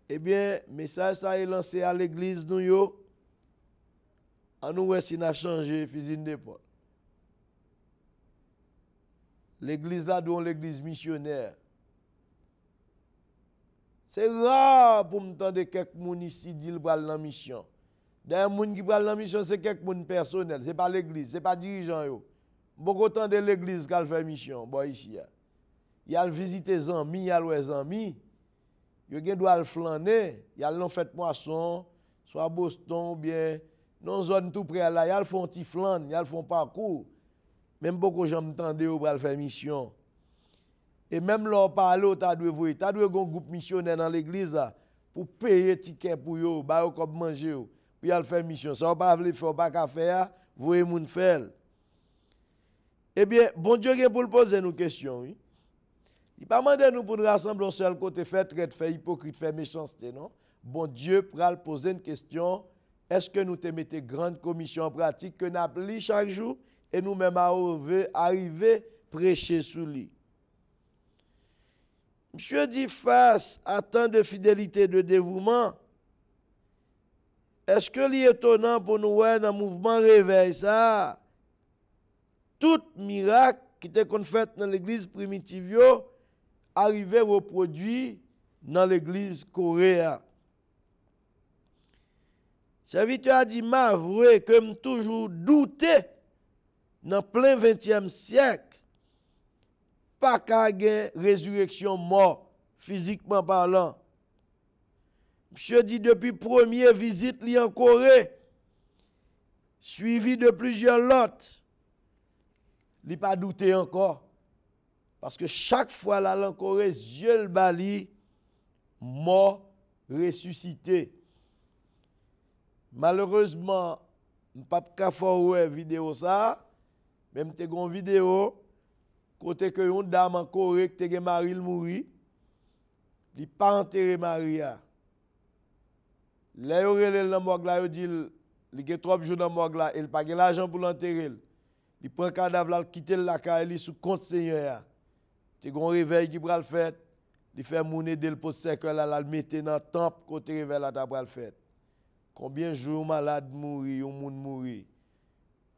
Eh bien, message ça est lancé à l'église nous yo. En nous voici n'a changé fusil d'épaule. L'église là dont l'église missionnaire. C'est rare pour m'entendre quelques moun ici dire pral dans mission. D'ailleurs moun qui pral dans mission c'est quelques moun personnel, c'est pas l'église, c'est pas dirigeant yo. Beaucoup temps de l'église qui fait mission, bon ici. Il a visiter les amis, il a les amis. Yo gen doit le flâner, y a l'on fait poisson, soit Boston ou bien non zone tout près là, y a le font petit flan, y a le font parcours. Même beaucoup gens m'entendent ou pour faire mission. Et même leur parler, tu dois voir, tu dois un groupe missionnaire dans l'église pour payer ticket pour yo, ba yo comme manger yo, puis y faire mission. Ça pas vle faire pas ka faire, voyez moun faire. Eh bien, bon Dieu gen pour le poser nous question, oui. Il pas demandé nous pour nous rassembler au seul côté, faire traite, faire hypocrite, faire méchanceté, non? Bon Dieu pourra poser une question. Est-ce que nous te mettons grande commission en pratique que nous appelons chaque jour et nous-mêmes arriver prêcher sous lui? Monsieur dit face à tant de fidélité et de dévouement, est-ce que c'est étonnant pour nous voir dans le mouvement réveil ça? Tout miracle qui était fait dans l'église primitive, arrivé reproduit dans l'église coréenne. Serviteur a dit, ma vrai, comme toujours douté, dans plein 20e siècle, pas qu'à gagner résurrection mort, physiquement parlant. Monsieur dit, depuis première visite li en Corée, suivi de plusieurs lots, il pas douté encore. Parce que chaque fois là en Corée, Dieu le bali, mort, ressuscité. Malheureusement, je ne peux pas faire vidéo ça, même si une vidéo, côté que une dame en Corée qui a mari mouri, il n'a pas enterré Maria. Là, il y a morgue là, il dit il y a 3 jours dans la morgue là, il n'a pas l'argent pour l'enterrer. Il prend le cadavre là, il quitte la caille sous compte Seigneur. C'est un réveil qui va le faire. Il fait monnaie de le poste cercle là, il mettre dans le temple côté réveil là, il va le faire. Combien de jours malade mourir, un monde mourir.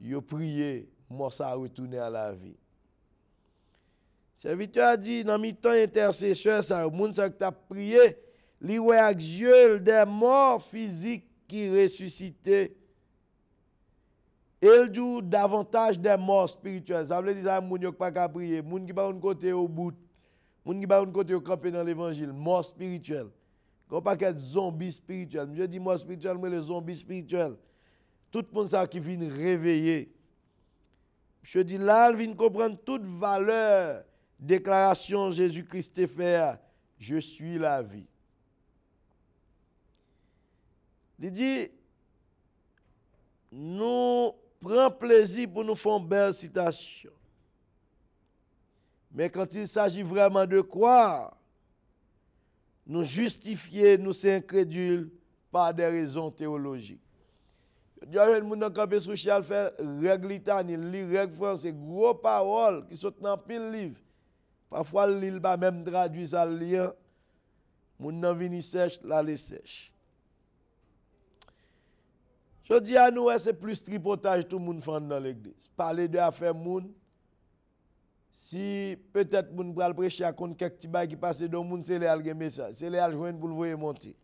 Il a prié, mort ça retourner à la vie. Serviteur a dit, dans mi-temps intercesseur, ça, le monde qui t'a prié, li wè ak yeux des morts physiques qui ressuscitaient. Il dit davantage des morts spirituels. Ça veut dire que moun yo pas ka prier, moun qui pas un côté au bout, moun qui pas un côté au campé dans l'évangile, mort spirituel. Qu'on pas qu'être zombie spirituel. Je dis mort spirituel, mais le zombie spirituel. Tout le monde ça qui vient réveiller. Je dis là, il vient comprendre toute valeur déclaration Jésus-Christ fait, je suis la vie. Il dit, nous prenons plaisir pour nous faire une belle citation. Mais quand il s'agit vraiment de croire, nous justifier, nous sommes incrédules par des raisons théologiques. Il y a un monde qui a social fait règle litanie, lit règle français, gros paroles qui sont dans pile livre. Parfois, il ne va même traduire ça le lien. Moun nan vini sèche, la les sèche. Je dis à nous, c'est plus tripotage tout le monde fait dans l'église. Parler de affaires moun. Si peut-être moun pral prêcher à contre quelques petits bails qui passent dans moun, c'est les algé message. C'est les al joindre pour le voir monter.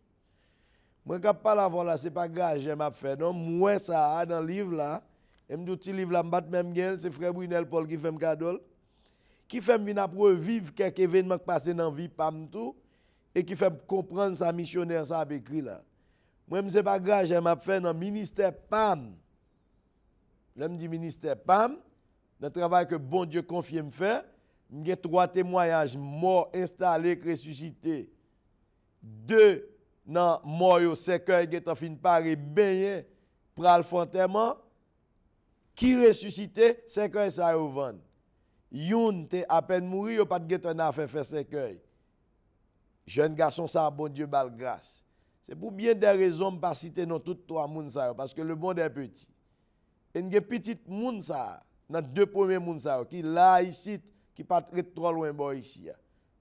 Moi, quand je parle avant là, c'est pas grave, j'aime à faire. Non, moi, ça, dans le livre là, et me dit, livre là, m'bat même gain, c'est frère Brunel Paul qui fait me cadeau. Qui fait me venir pour vivre quelques événements qui passent dans la vie, pam tout, et qui fait comprendre sa missionnaire, ça a écrit là. Moi, c'est pas grave, j'aime à faire dans le ministère PAM. Là, me dit ministère PAM, dans le travail que bon Dieu confie me faire, j'ai 3 témoignages morts, installés, ressuscités. 2 dans mort, cercueil qui est fin paré, baigné, pral fontairement, qui ressuscité, cercueil ça au vent. Youn te à peine mouri, yo pas de guetan à faire cercueil. Jeune garçon ça bon Dieu bal grâce. C'est pour bien des raisons pas citer non tout 3 moun ça parce que le monde est petit. Et une petite moun ça, dans 2 premiers moun ça qui là ici qui pas trop loin bon ici.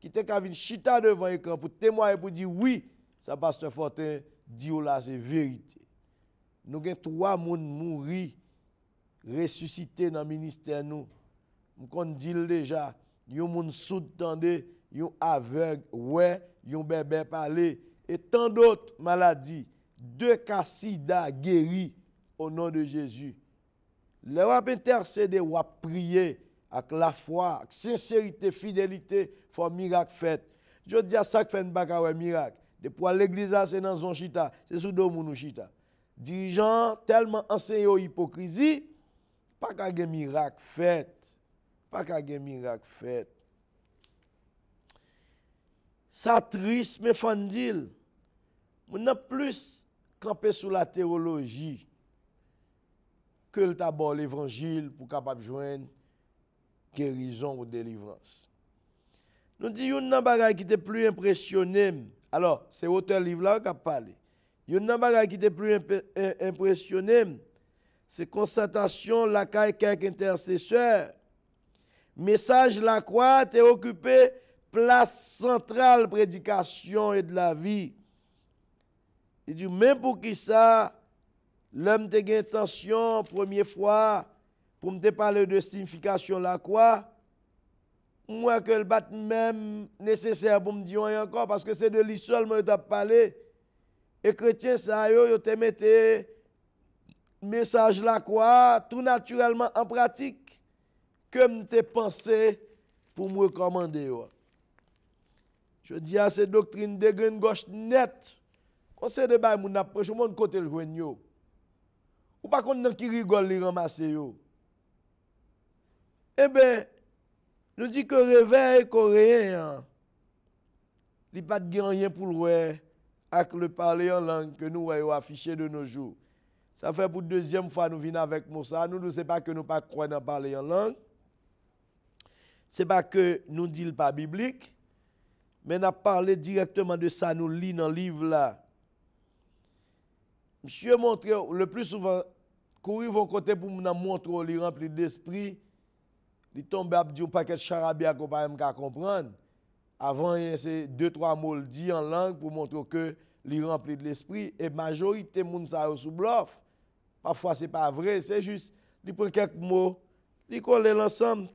Qui te ka vinn chita devant écran pour témoigner pour dire oui, ça pasteur Fortin dit là c'est vérité. Nous gen 3 moun mouri ressuscité dans ministère nous. On dit déjà, yon moun soud tande, yon aveugle, ouais, yon bébé parler, et tant d'autres maladies. 2 cas sida guéris au nom de Jésus. Le wap intercéder, wap prier avec la foi, avec sincérité, fidélité, faut miracle fait. Je dis à ça que fait un baka miracle. Depuis l'église, c'est dans son chita, c'est sous deux mounou chita. Dirigeants tellement enseignés hypocrisie, pas qu'à un miracle fait. Pas qu'à un miracle fait. Ça triste, mais fandil. On n'a plus campé sous la théologie que le d'abord l'évangile pour capable joindre guérison ou délivrance. Nous disons une bagage qui était plus impressionné. Alors, c'est auteur livre là qui a parlé. Une bagage qui était plus impressionné, c'est constatation la caille quelques intercesseurs. Message la croix t'est occupé place centrale prédication et de la vie. Il dit même pour qui ça l'homme te gen intention première fois pour me parler de signification la croix. Moi que le bat même nécessaire pour me dire encore parce que c'est de lui seulement que tu as parlé. Et chrétien ça yo te mette message la croix tout naturellement en pratique. Comme te pensé pour me recommander. Je dis à ces doctrines de graine gauche net. Conseil de bail moun approche mon côté le joindre yo. Ou pas qu'on qui rigole li ramasser yo. Eh ben nous dit que réveil coréen il pas de rien pour le avec le parler en langue que nous voyons affiché de nos jours. Ça fait pour deuxième fois nous venons avec Moussa, nous ne sais pas que nous pas croire dans parler en langue. C'est pas que nous disons pas biblique, mais nous parlé directement de ça, nous lisons dans le livre là. Monsieur montre le plus souvent, courir vos côté pour nous montrer, il rempli d'esprit, il tombe à dire un paquet de charabia qu'on ne peut pas comprendre. Avant, c'est 2-3 mots dit en langue pour montrer que il rempli de l'esprit. Et la majorité des gens sont sous bluff. Parfois, ce n'est pas vrai, c'est juste, il prend quelques mots, il colle l'ensemble,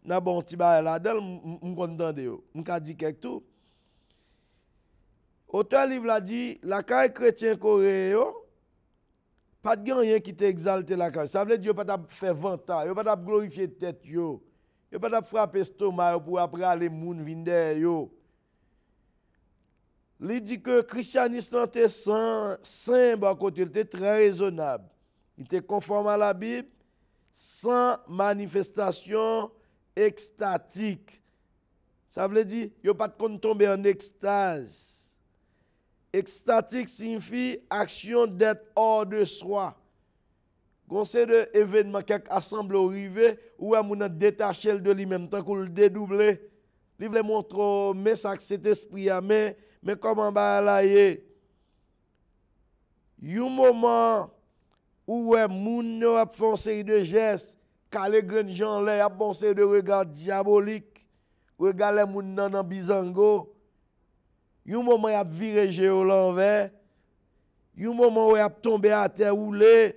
n'a bon petit bail là-dedans, m'entendez yo. M'ka dit quelque tout. Auteur livre l'a dit, la caille chrétien coréen, pas de rien qui t'exalte la caille. Ça veut dire pas de faire vanta, yo pas de glorifier tête yo. Yo pas de frapper stomac pour après aller moun vinn derrière yo. Il dit que le christianisme était simple à côté, il était très raisonnable. Il était conforme à la Bible, sans manifestation extatique. Ça veut dire qu'il n'y a pas de tomber en extase. Extatique signifie action d'être hors de soi. Quand c'est de événements qui assemblent au rivet, où on a détaché de lui-même, tant qu'on le dédouble, il veut montrer, mais ça cet esprit à mais comment va là y un moment où moun a fait une série de gestes, quand les grands gens là a bon série de regards diaboliques, regard les moun nan bizango. Un moment a viré géo l'envers, un moment où a tombé à terre roulé,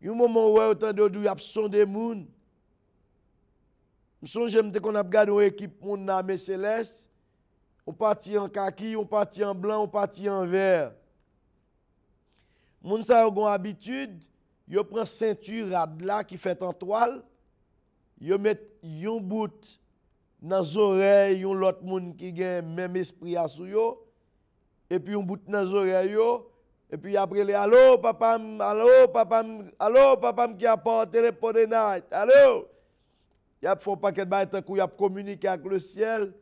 un moment où autant de a sondé moun. M'songe qu'on a regardé une équipe moun na mais céleste. On partit en kaki, on partit en blanc, on partit en vert. Moun sa yon habitude, yo prend ceinture rad là qui fait en toile, yo met yon bout dans les oreilles, yon l'autre moun qui gen même esprit à sou yo, et puis yon bout dans les oreilles yo, et puis après les allô papa qui a porté le pot de night, allô. Y a font paquet bail tant kou y a communiquer avec le ciel.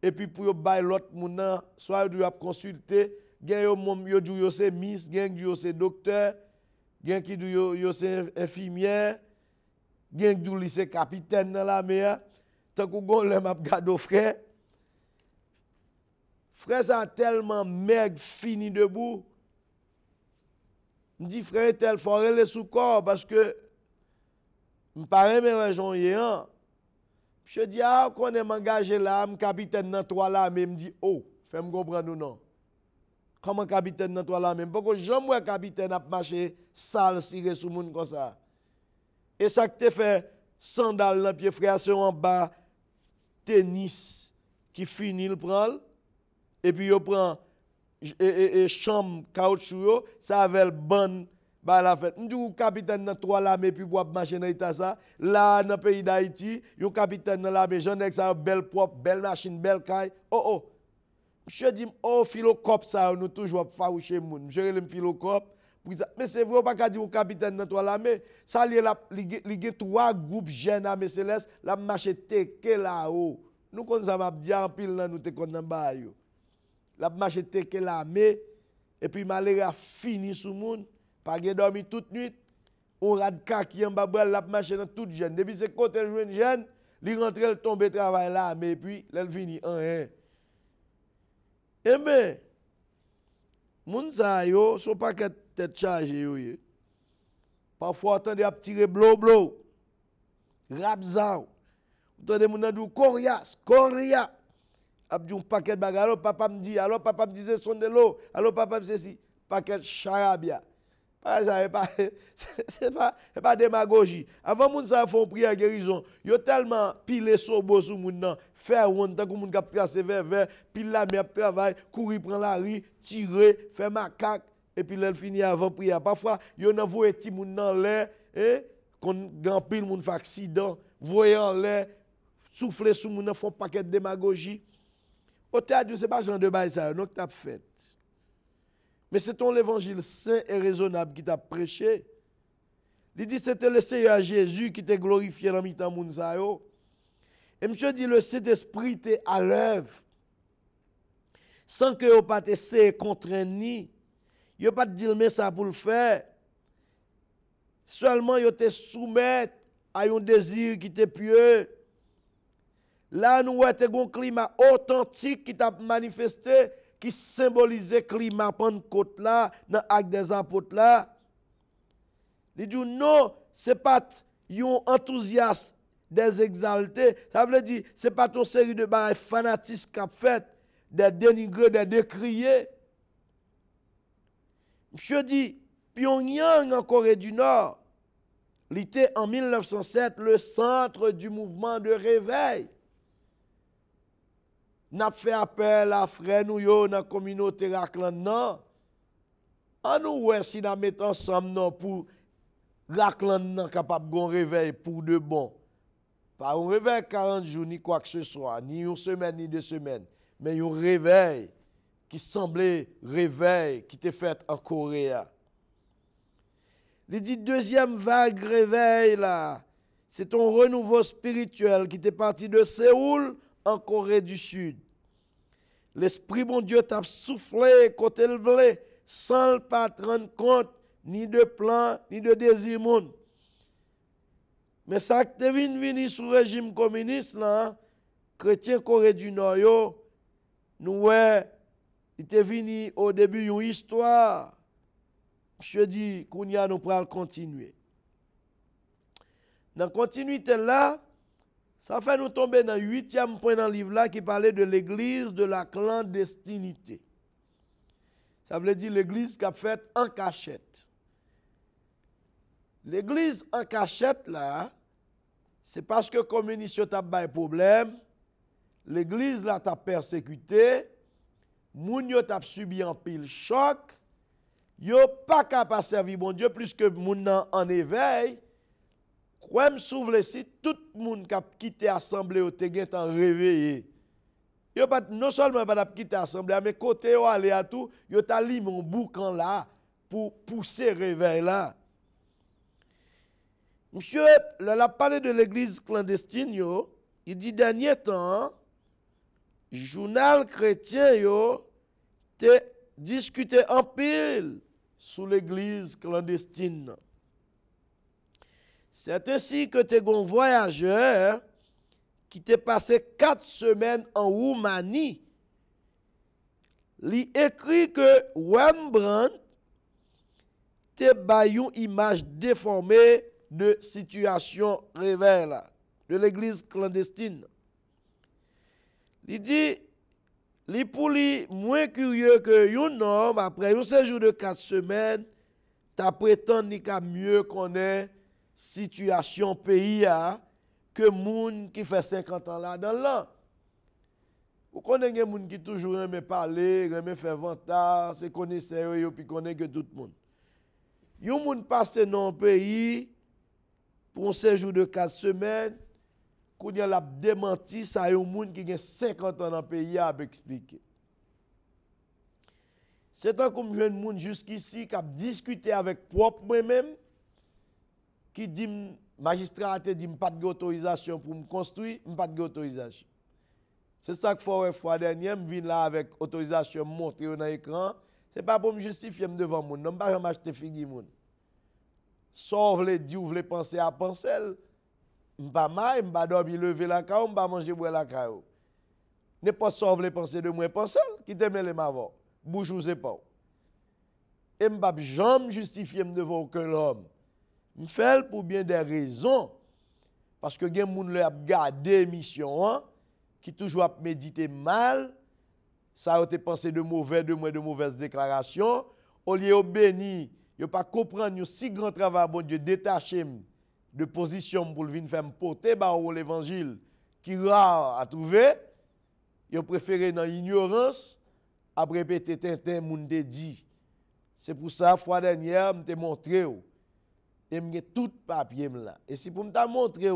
Et puis pour yo bay l'autre moun nan, soit yo a consulter, gen yo mom yo dou yo c'est miss, gen yo c'est docteur, gen ki dou yo c'est infirmière, gen dou li c'est capitaine dans la mer. Tant qu'on gon le m'a gado frère. Frère ça tellement meg fini debout. M'di frère tel forel le sous corps parce que m'pare me raison yéan. Je dis, ah, qu'on est engagé là, je capitaine dans toi là, mais me dit, oh, fais-moi comprendre ou non. Comment capitaine dans toi là, même? Pourquoi jamais capitaine a marché sale, siré sous monde comme ça. Et ça que tu fait, sandales dans pied frère, c'est en bas, tennis, qui finit le prend, et puis il prend, chambre, caoutchouc, ça avait le bon. Bah la fête, nous capitaine dans trois l'armée puis pour marcher dans l'état ça là dans le pays d'Haïti, un capitaine dans l'armée, j'en ai ça belle propre, belle machine, belle caille. Oh monsieur dit oh philocop ça nous toujours faroucher moun. Monsieur le philocop mais c'est vrai pas dire un capitaine dans trois l'armée, ça li a trois groupes jeunes armée céleste, la marcher teke là-haut. Nous connaissons ça m'a dit en pile là nous te connaissons ba yo. La marcher teke l'armée et puis malheur a fini sous moun. Pas de dormi toute nuit, on rade kaki en babel, la marche dans toute jeune. Depuis ce côté jeune jeune, il rentre, il tombe travail là, mais puis il finit en un. Eh bien, moun sa yo, son pas que tête chargée yo. Parfois attendez à tirer blo, rabzao. Attendez moun nan dou coriace. Abdou un paquet de bagarre, alors papa me dit c'est son de l'eau, alors papa me dit ceci, paquet charabia. C'est pas démagogie. Avant moun sa font prière guérison, yo tellement pile sobo sous moun nan, faire honte tant que moun k'ap tracer vers pile la mer travail, courir prendre la rue, tirer, faire macaque et puis elle finit avant prière. Parfois yo nan voye ti moun nan l'air kon grand pile moun fa accident, voye en l'air, souffler sous moun nan font paquet de démagogie. Au théâtre c'est pas genre de bail ça, non que t'as fait. Mais c'est ton évangile saint et raisonnable qui t'a prêché. Il dit c'était le Seigneur Jésus qui t'a glorifié dans mi-temps moun sa yo. Et monsieur dit le Saint-Esprit t'est à l'œuvre. Sans que vous pas t'essayer contraindre ni. Vous pas te dire mais ça pour le faire. Seulement vous te soumettre à un désir qui t'est pieux. Là nous avons un climat authentique qui t'a manifesté, qui symbolisait le climat Pentecôte là, dans l'acte des apôtres là. Il dit non, ce n'est pas un enthousiasme des exaltés. Ça veut dire, ce n'est pas une série de fanatismes qu'a fait, des dénigrés, des décriés. Monsieur dit, Pyongyang en Corée du Nord, il était en 1907 le centre du mouvement de réveil. N'a fait appel à frères nous yo dans la communauté Raklan non. En nous ouais si nous mettons ensemble non pour Raklan non capable de réveil pour de bon. Pas un réveil 40 jours ni quoi que ce soit, ni une semaine ni 2 semaines, mais un réveil qui semblait réveil qui était fait en Corée. Il dit deuxième vague réveil là, c'est un renouveau spirituel qui était parti de Séoul en Corée du Sud. L'Esprit bon Dieu t'a soufflé côté le voulait, sans le pas rendre compte ni de plan ni de désir monde. Mais ça qui est venu sous le régime communiste là, chrétien Corée du Nord yo, nous ouais, il était venu au début une histoire. Monsieur dit qu'on y a nous pourrons continuer. Dans la continuité là, ça fait nous tomber dans le 8e point dans le livre là qui parlait de l'église de la clandestinité. Ça veut dire l'église qui a fait en cachette. L'église en cachette là, c'est parce que le communiste a pas de problème, l'église là t'a persécuté, moun yo t'a subi un pile choc, yo pas capable servir bon Dieu plus que moun en éveil. Quand s'ouvre le site, tout le monde qui a quitté l'assemblée ou te gen tan réveillé. Yo pas non seulement pas quitté l'assemblée, mais côté yo aller à tout, yo t'a li mon boucan là pour pousser réveil là. Monsieur, là, a parlé de l'église clandestine, yo, il dit dernier temps, journal chrétien, yo, te discuté en pile sous l'église clandestine. C'est ainsi que tu es un voyageur qui t'est passé 4 semaines en Roumanie. Il écrit que Rembrandt te baille une image déformée de situation révèle de l'église clandestine. Il dit, il pour lui moins curieux que un homme, après un séjour de 4 semaines, tu prétends ni qu'à mieux connaître situation pays que moun qui fait 50 ans là dans l'an. Vous connaissez des gens qui toujours aiment parler, aiment faire vantage, se connaissent et puis connaissent que tout le monde. Yon moun passe dans un pays pour un séjour de 4 semaines, qu'on y a la démenti, ça y a un moun qui a 50 ans dans le pays à expliquer. C'est un comme jeune moun jusqu'ici qui a discuté avec propre moi-même, qui dit magistrat a dit pas d'autorisation pour me construire, pas d'autorisation. C'est ça que faut fois dernière me vinn là avec autorisation montrer dans l'écran, c'est pas pour me justifier devant moun, non pas jamais acheter figi moun. Sauf les dit ou vle penser à penser, m'pa mal, m'pa dormir lever la caille, m'pa manger boire la caille. Ne pas sauve les pensées de moi penser qui te mêle m'avant, bouche ou c'est pas. Et m'pa jamais justifier devant aucun homme. M'fait pour bien des raisons parce que gen moun le a gardé mission qui toujours a médité mal, ça a été pensé de mauvais de moi de mauvaises déclarations, au lieu de béni, yo pas comprendre un si grand travail bon Dieu détaché de position pour venir faire porter ba l'évangile qui rare à trouver, yo préféré dans ignorance après répéter tintin moun te dit. C'est pour ça fois dernière m'te montré et m'ai tout papier là. Et si pour me montrer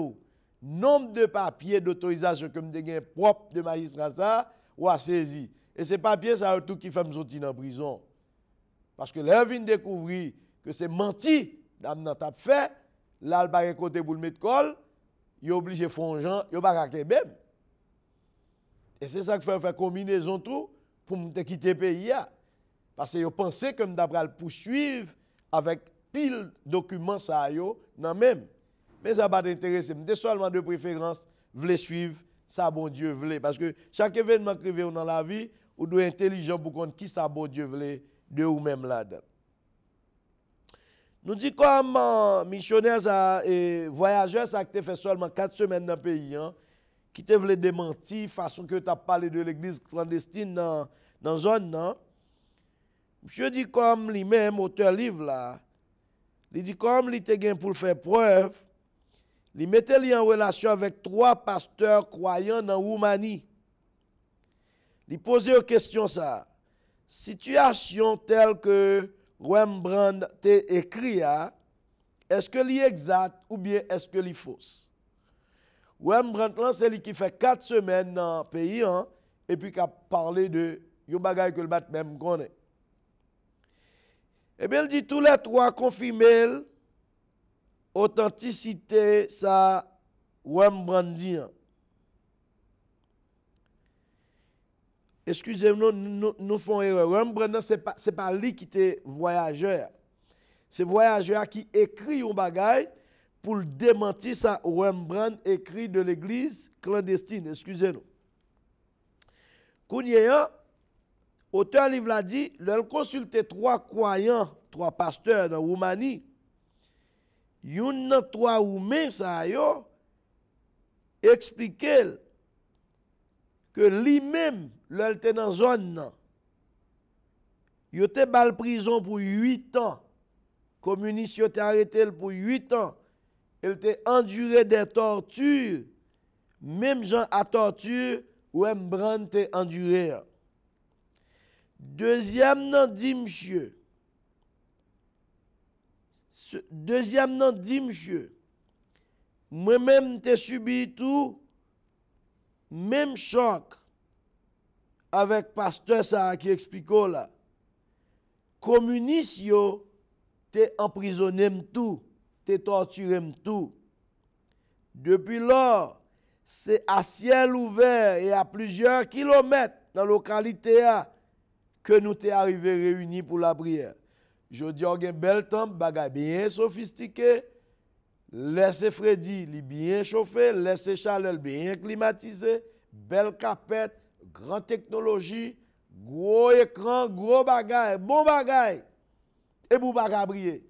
nombre de papiers d'autorisation que me gain propre de magistrat ça ou a saisi. Et ces papiers ça tout qui fait me sortir en prison. Parce que là vient découvrir que c'est menti dans t'a fait, là le pas côté pour le mettre colle, il obligé fongeant, il pas ka même. Et c'est ça que fait faire combinaison tout pour me quitter le pays parce que yo pensait que me d'après le poursuivre avec pile documents ça yo non même. Mais ça pas d'intérêt, c'est seulement de préférence voulez suivre ça bon Dieu voulait parce que chaque événement qui vient dans la vie, ou doit intelligent pour connaître qui ça bon Dieu voulait de ou même là-dedans. Nous dit comme missionnaires et voyageurs ça qui fait seulement 4 semaines dans le pays qui te voulait démentir façon que tu as parlé de l'église clandestine dans zone non. Monsieur dit comme lui-même auteur livre là Il dit comme il était pour faire preuve, il mettait lui en relation avec 3 pasteurs croyants dans Roumanie. Il posait une question ça. Situation telle que Rembrandt t'a écrit, est-ce que c'est exact ou bien est-ce que c'est fausse? Rembrandt, c'est lui qui fait 4 semaines dans le pays et puis qui a parlé de yon bagay que le bat même connaît. Eh bien, il dit tous les 3 confirment l'authenticité ça Rembrandt dit. Excusez-nous, nous faisons erreur. Rembrandt, ce n'est pas lui qui était voyageur. C'est voyageur qui écrit un bagay pour démentir ça. Rembrandt écrit de l'église clandestine. Excusez-nous. Kounyeya, auteur livre l'a dit, il a consulté 3 croyants, 3 pasteurs dans Roumanie. Yon nan 3 roumains ça yo expliqué que lui-même, l'il était dans la zone, il était bal prison pour 8 ans. Communiste était arrêté pour 8 ans. Il était enduré des tortures. Même gens à torture, Rembrandt était enduré. Deuxième nan dit monsieur. Deuxième nan dit monsieur. Moi-même t'ai subi tout. Même choc avec pasteur ça qui explique là. Communiste yo t'es emprisonné tout, t'es torturé tout. Depuis lors, c'est à ciel ouvert et à plusieurs kilomètres dans la localité que nous t'es arrivé réunis pour la prière. Je dis on a un bel temple, bagay bien sophistiqué. Laissez Freddy bien chauffé, laissez Charles bien climatisé, belle capette, grande technologie, gros écran, gros bagay, bon bagay. Et pour bagay briller.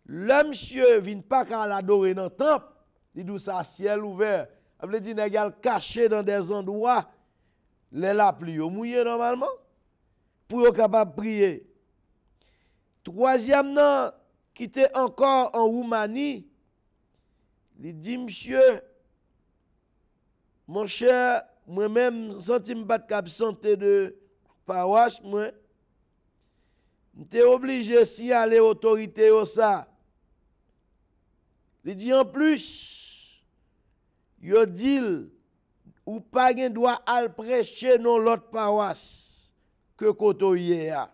Le monsieur vient pas qu'à l'adorer dans le temple, il dit ça ciel ouvert. Ça veut dire qu'il est caché dans des endroits, les la pluie mouillé normalement, pour être capable de prier. Troisièmement, qui était encore en Roumanie, il dit, monsieur, mon cher, moi-même, senti pas de santé de paroisse, moi, j'étais obligé si aller autorité au ça. Il dit en plus, il dit, ou pas gen droit à prêcher dans l'autre paroisse que kotoye a.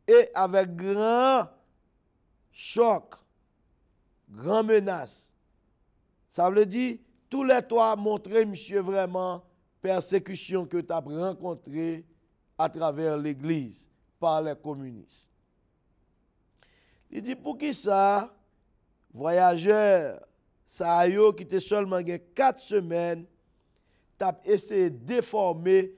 Et avec grand choc, grand menace. Ça veut dire, tous les 3 montrer, monsieur, vraiment, persécution que tu as rencontrée à travers l'église par les communistes. Il dit, pour qui ça, voyageurs, ça yo qui était seulement 4 semaines, tu as essayé de déformer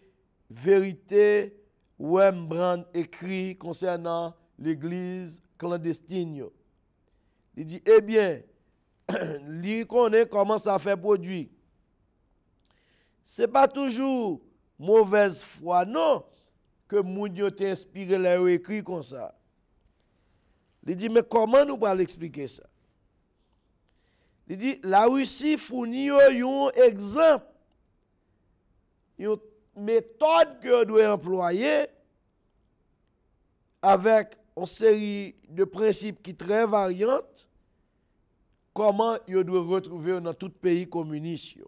vérité Rembrandt écrit concernant l'église clandestine. Il dit, eh bien, lui connaît comment ça fait produit. Ce n'est pas toujours mauvaise foi, non, que moun yo te inspiré les écrits comme ça. Il dit, mais comment nous allons expliquer ça? Il dit, la Russie fournit un exemple, une méthode que doit employer avec une série de principes qui sont très variantes, comment il doit retrouver dans tout pays communiste.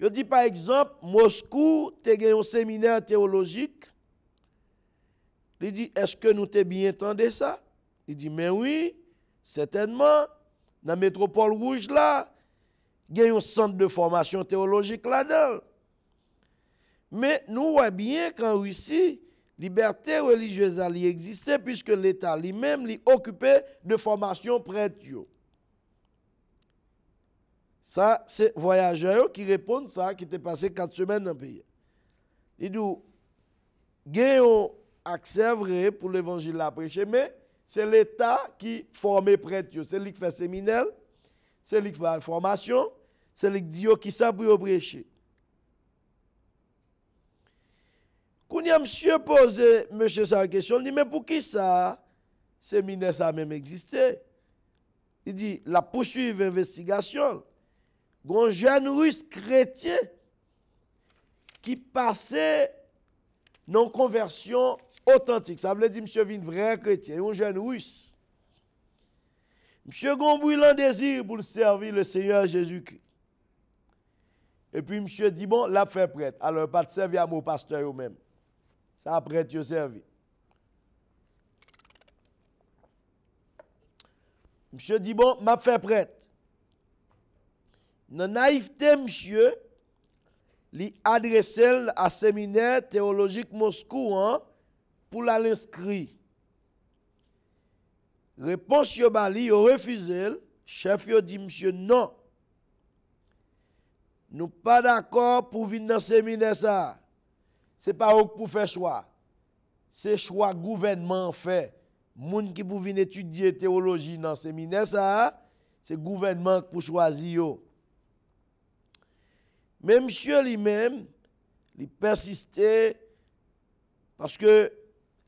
Il dit par exemple, Moscou a un séminaire théologique. Il dit, est-ce que nous t'es bien entendu ça? Il dit, mais oui, certainement. Dans la métropole rouge là, il y a un centre de formation théologique là-dedans. Mais nous voyons bien qu'en Russie, liberté religieuse existait puisque l'État lui-même occupait de formation prêtre. Ça, c'est voyageurs qui répondent ça, qui étaient passés 4 semaines dans le pays. Ils disent, il y a un accès vrai pour l'évangile à prêcher, mais c'est l'État qui forme prêtre. C'est lui qui fait séminaire, c'est lui qui fait la formation, c'est lui qui dit qui ça pour prêcher. Quand Quand y a monsieur posé monsieur sa question, il dit mais pour qui ça séminaire ça même existé? Il dit la poursuivre investigation. Un jeune russe chrétien qui passait non conversion authentique. Ça veut dire monsieur vient vrai chrétien, un jeune russe. Monsieur Gombril en désir pour servir le Seigneur Jésus-Christ. Et puis monsieur dit bon, l'a fait prêtre. Alors pas de servir à mon pasteur eux-même. Ça prêtre yo servi. Monsieur dit bon, m'a fait prêtre. Dans naïveté monsieur, li adresse à séminaire théologique Moscou pour l'inscrire. Réponse yo bali, yo refusé, chef yo dit monsieur non. Nous pas d'accord pour venir dans séminaire ça. C'est pas eux pour faire choix. C'est choix gouvernement fait. Moun qui pour venir étudier théologie dans séminaire ça, c'est gouvernement pour choisir yo. Mais monsieur lui-même, il persistait parce que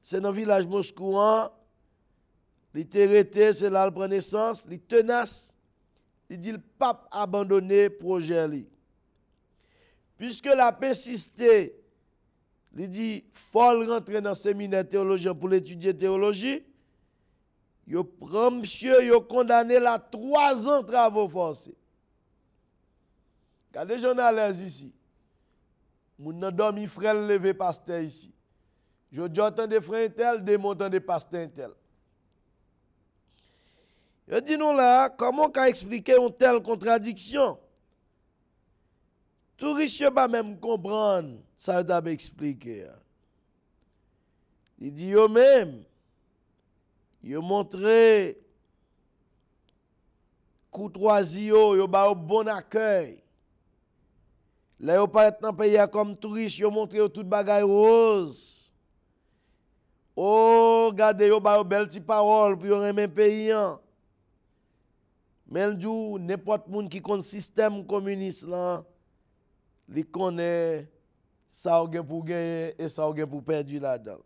c'est dans le village moscouan, il était arrêté, c'est là le prend naissance, il tenace, il dit le pape abandonné le projet. Puisque la persisté, il dit faut rentrer dans le séminaire théologien pour étudier théologie, il prend monsieur, il condamné à 3 ans de travaux forcés. Il y a des journalistes ici. Moun nan dormi frère levé pasteur ici. Je j'entends des frères tel, des montants des pasteurs tel. Je dis nous là, comment qu'a expliquer une telle contradiction? Tout riche pas même comprendre ça t'a expliqué. Il dit yo même yo montré courtoisie yo ba bon accueil. Là, vous pas dans le pays comme touriste, vous montrez tout bagay rose. Oh, regardez, vous avez belle petite parole pour un même pays. Mais n'importe qui connaît le système communiste, il connaît ça pour gagner et ça pour perdre là-dedans.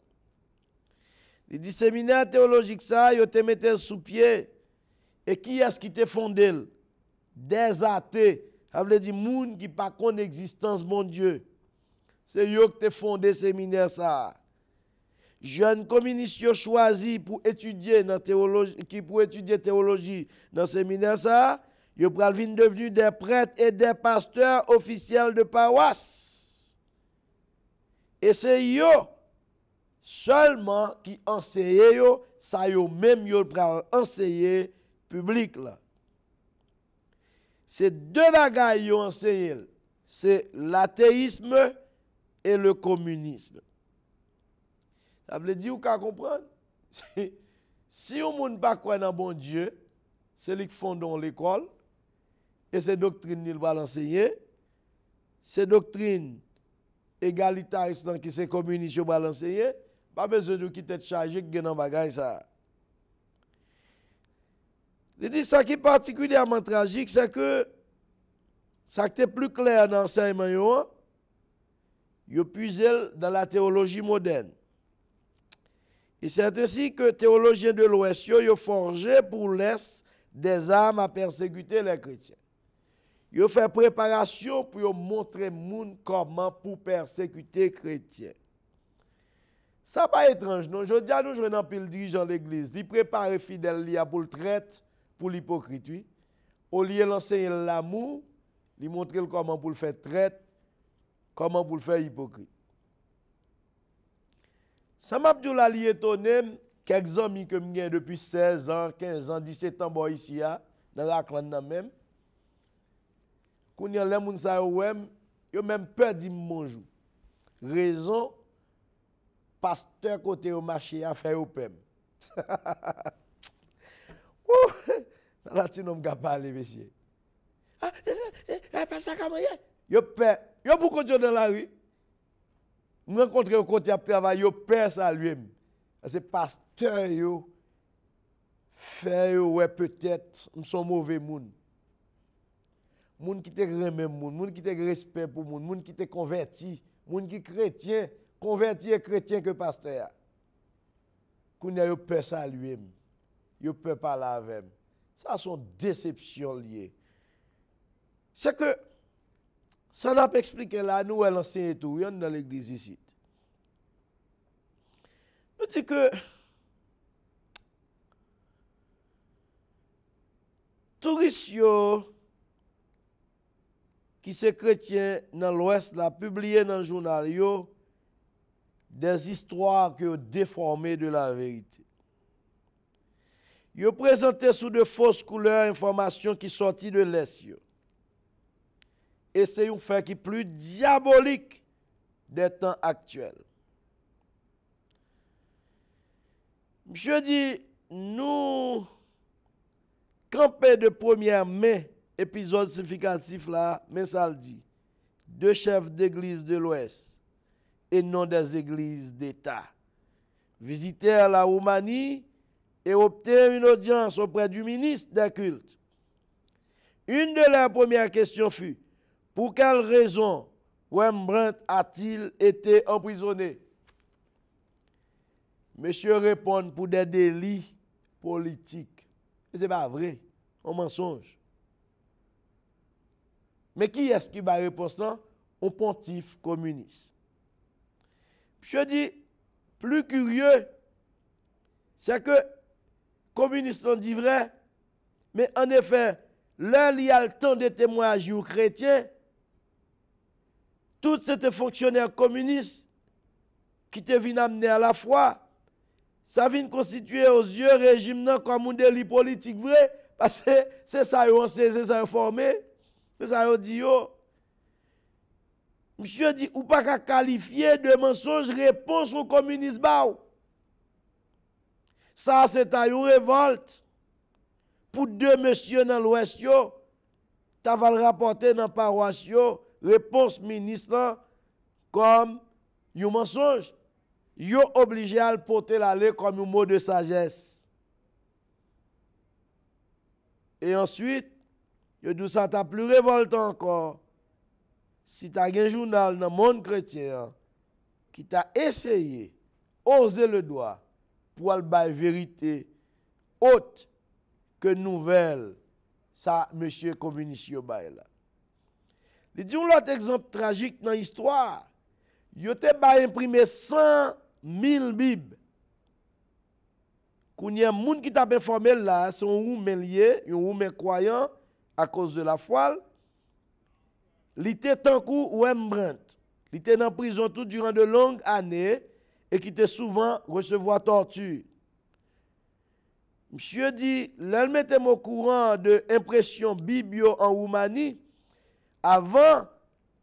Il dit séminaire théologique, ça, vous te mettez sous pied. Et qui est-ce qui te fondé? Des athées. Ça veut dire moun qui pas connaît l'existence mon Dieu. C'est eux qui ont fondé séminaire ça. Jeunes communistes choisi pour étudier dans théologie théologie dans séminaire ça, ils ont devenu des prêtres et des pasteurs officiels de paroisse. Et c'est eux seulement qui enseignent ça yo même yo pral enseigner public là. C'est 2 bagailles qui ont enseigné. C'est l'athéisme et le communisme. Ça veut dire qu'on comprendre. Si on ne pas croire dans bon Dieu, c'est lui qui fonde l'école. Et ces doctrines, il va l'enseigner. Ces doctrines égalitaristes qui sont communistes, il va l'enseigner. Pas besoin de quitter de charger qui dans bagaille ça. Il dit ça qui est particulièrement tragique, c'est que ça qui est plus clair dans l'enseignement, il puise dans la théologie moderne. Et c'est ainsi que les théologiens de l'Ouest ont forgé pour l'Est des armes à persécuter les chrétiens. Ils ont fait préparation pour montrer au monde comment pour persécuter les chrétiens. Ça n'est pas étrange, non? Je dis à nous, je suis un pile dirigeant de l'Église. Ils préparent les fidèles pour le traite, pour l'hypocrite, oui. Au lieu d'enseigner l'amour, ils montrent comment pour le faire traite, comment pour le faire hypocrite. Ça m'a dit là, étonné, quelques amis que j'ai depuis 16 ans, 15 ans, 17 ans, ici, dans la clan même. Quand il y a les gens qui ont même peur de manger. Raison, pasteur côté au marché a fait au PEM. Là, tu n'as pas parlé, monsieur. Ah, pas ça comment yo peur. Yo pour continuer dans la rue. Nous rencontrer au côté de travail, yo peur ça lui-même. C'est pasteur yo fait ouais peut-être nous sommes mauvais monde. Monde qui te remet monde, monde qui te respect pour monde, monde qui te converti, monde qui chrétien, converti et chrétien que pasteur. Qu'on a peur saluer, yo peut parler avec. Ça sont déceptions liées. C'est que ça n'a pas expliqué là, nous elle enseigne tout, il y a dans l'église ici. Nous dit que touristes qui sont chrétiens dans l'Ouest l'a publié dans le journal des histoires qui ont déformé de la vérité. Ils ont présenté sous de fausses couleurs informations qui sortent de l'Est. Et c'est un fait qui est plus diabolique des temps actuels. Je dis, nous, campé de 1er mai, épisode significatif là, mais ça le dit, 2 chefs d'église de l'Ouest et non des églises d'État visitèrent la Roumanie et obtinrent une audience auprès du ministre des cultes. Une de leurs premières questions fut, pour quelle raison Rembrandt a-t-il été emprisonné? Monsieur répond pour des délits politiques. Ce n'est pas vrai, un mensonge. Mais qui est-ce qui va répondre là? Au pontife communiste. Je dis, plus curieux, c'est que communistes ont dit vrai, mais en effet, là, il y a le temps de témoignages aux chrétiens, tous ces fonctionnaires communistes qui te viennent amener à la foi, ça vient constituer aux yeux régime comme un délit politique vrai, parce que c'est ça qu'ils ont saisi, c'est ça qu'ils ont formé, c'est ça qu'ils ont dit. Monsieur dit, ou pas qu'à qualifier de mensonge réponse au communisme. Ça, c'est une révolte. Pour 2 messieurs dans l'Ouest, tu vas le rapporter dans la paroisse, réponse ministre comme un mensonge. Yo obligé à le porter l'aller comme un mot de sagesse. Et ensuite, yo dit ça t'a plus révoltant encore. Si tu as un journal dans le monde chrétien qui t'a essayé, osé le doigt, pour aller la vérité haute que nouvelle, ça, monsieur communiste, yo bail là. Il dit un autre exemple tragique dans l'histoire. Yo te ba imprimé 100 000 Bibles. Quand il y a un monde qui t'a informé là, c'est un Roumain lié, un Roumain croyant à cause de la foi. Il était tant coup Rembrandt. Il était en prison tout durant de longues années et qui était souvent recevoir torture. Monsieur dit, l'elle mettait au courant de impression biblio en Roumanie avant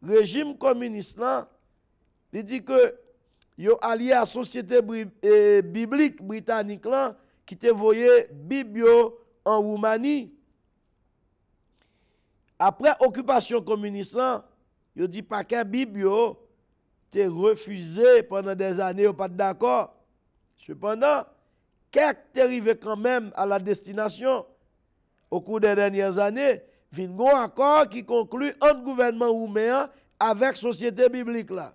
le régime communiste là. Il dit que yo allié à la société biblique britannique là qui te voyé biblio en Roumanie. Après l'occupation communiste, il dit pas qu'un Bible te refusé pendant des années, ou pas d'accord. Cependant, quelques t'est arrivé quand même à la destination au cours des dernières années, il y a un accord qui conclut entre le gouvernement roumain avec la société biblique là.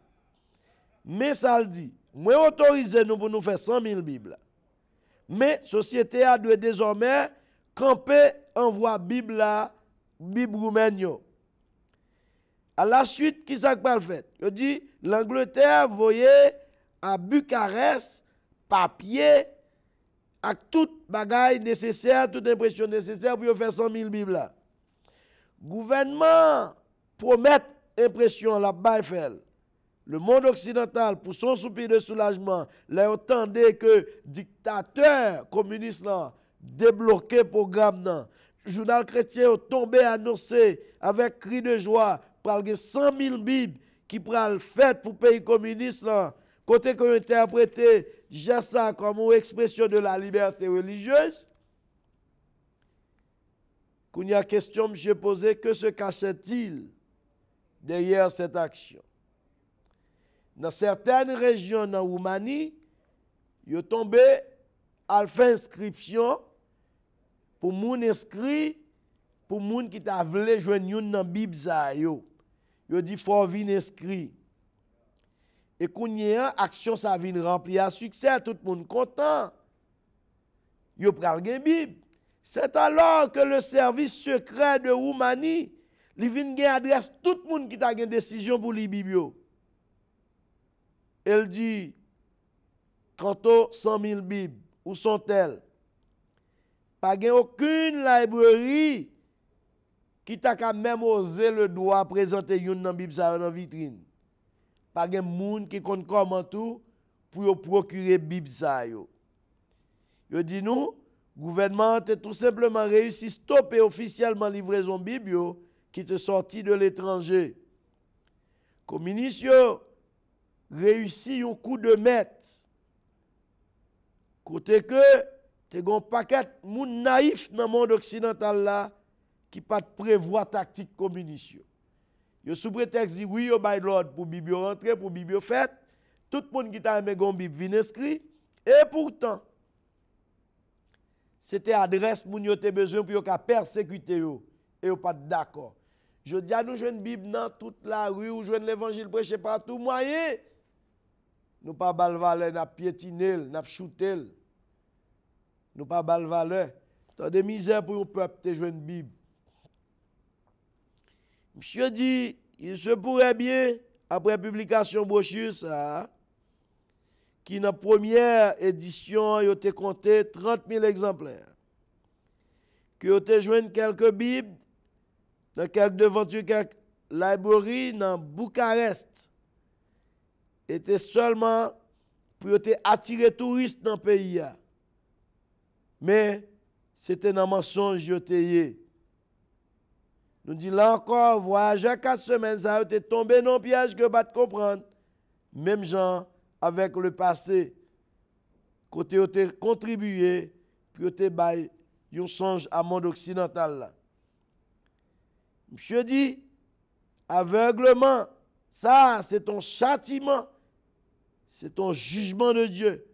Mais ça le dit, moi autorisé nous pour nous faire 100 000 Bibles. Mais la société a doit désormais camper envoie Bible là. Bible roumaine. À la suite, qui s'est fait? Il dit, l'Angleterre voyait à Bucarest papier avec toute bagaille nécessaire, toute impression nécessaire pour faire 100 000 Bibles. Le gouvernement promet impression la Baïfel. Le monde occidental, pour son soupir de soulagement, l'a entendu que dictateur communiste débloqué le programme. Le journal chrétien est tombé annoncé avec cri de joie pour 100 000 Bibles qui prennent fait pour le pays communiste. Côté qu'on interprété ça comme une expression de la liberté religieuse. Quand il y a question, monsieur posé, que se cachait-il derrière cette action? Dans certaines régions en Roumanie, il est tombé à faire inscription pour moun inscrit, pour moun qui t'a voulu joindre dans la Bible. Il dit faut venir inscrit. Et qu'on y a action ça vient remplir à succès, tout le monde content. Yo pral gen Bible. C'est alors que le service secret de Roumanie, li vinn gen adresse tout le monde qui t'a gen décision pour li Bible. Elle dit, quant aux 100 000 Bibles, où sont-elles? Pas gen aucune librairie qui t'a même osé le droit présenter une dans Bible ça dans vitrine. Pas gen moun qui compte comment tout pour procurer Bible ça yo. Yo dit nous, gouvernement a tout simplement réussi à stopper officiellement livraison Bible yo, qui est sorti de l'étranger. Communiste yo réussi un coup de maître. Côté que te gon paquet moun naïf dans le monde occidental là qui pas prévoir tactique communiste. Yo sous prétexte dit oui yo bay l'ordre pour Bible rentrer pour Bible fait, tout le monde qui t'a aimé gon Bible vinn inscrit et pourtant c'était adresse moun yo te besoin pour yo ka persécuter yo et yo pas d'accord. Je dis à nous joindre Bible dans toute la rue ou joindre l'évangile prêché partout moyen. Nous pas bal valeur n'a piétiner, n'a shooter. Nous pas bal valeur. Tant de misère pour un peuple te joindre Bible. Monsieur dit, il se pourrait bien, après publication brochure, ça, qui dans la première édition, il a compté 30 000 exemplaires. Que il a joint quelques Bibles, dans quelques devantures, quelques librairies, dans Bucarest. Était seulement pour attirer les touristes dans le pays. Mais c'était un mensonge. Nous disons là encore, voyageur 4 semaines, ça a été tombé dans le piège que pas comprendre. Même gens avec le passé, côté ont contribué, puis ont bail un songe à monde occidental là. Monsieur dit, aveuglement, ça c'est ton châtiment, c'est ton jugement de Dieu.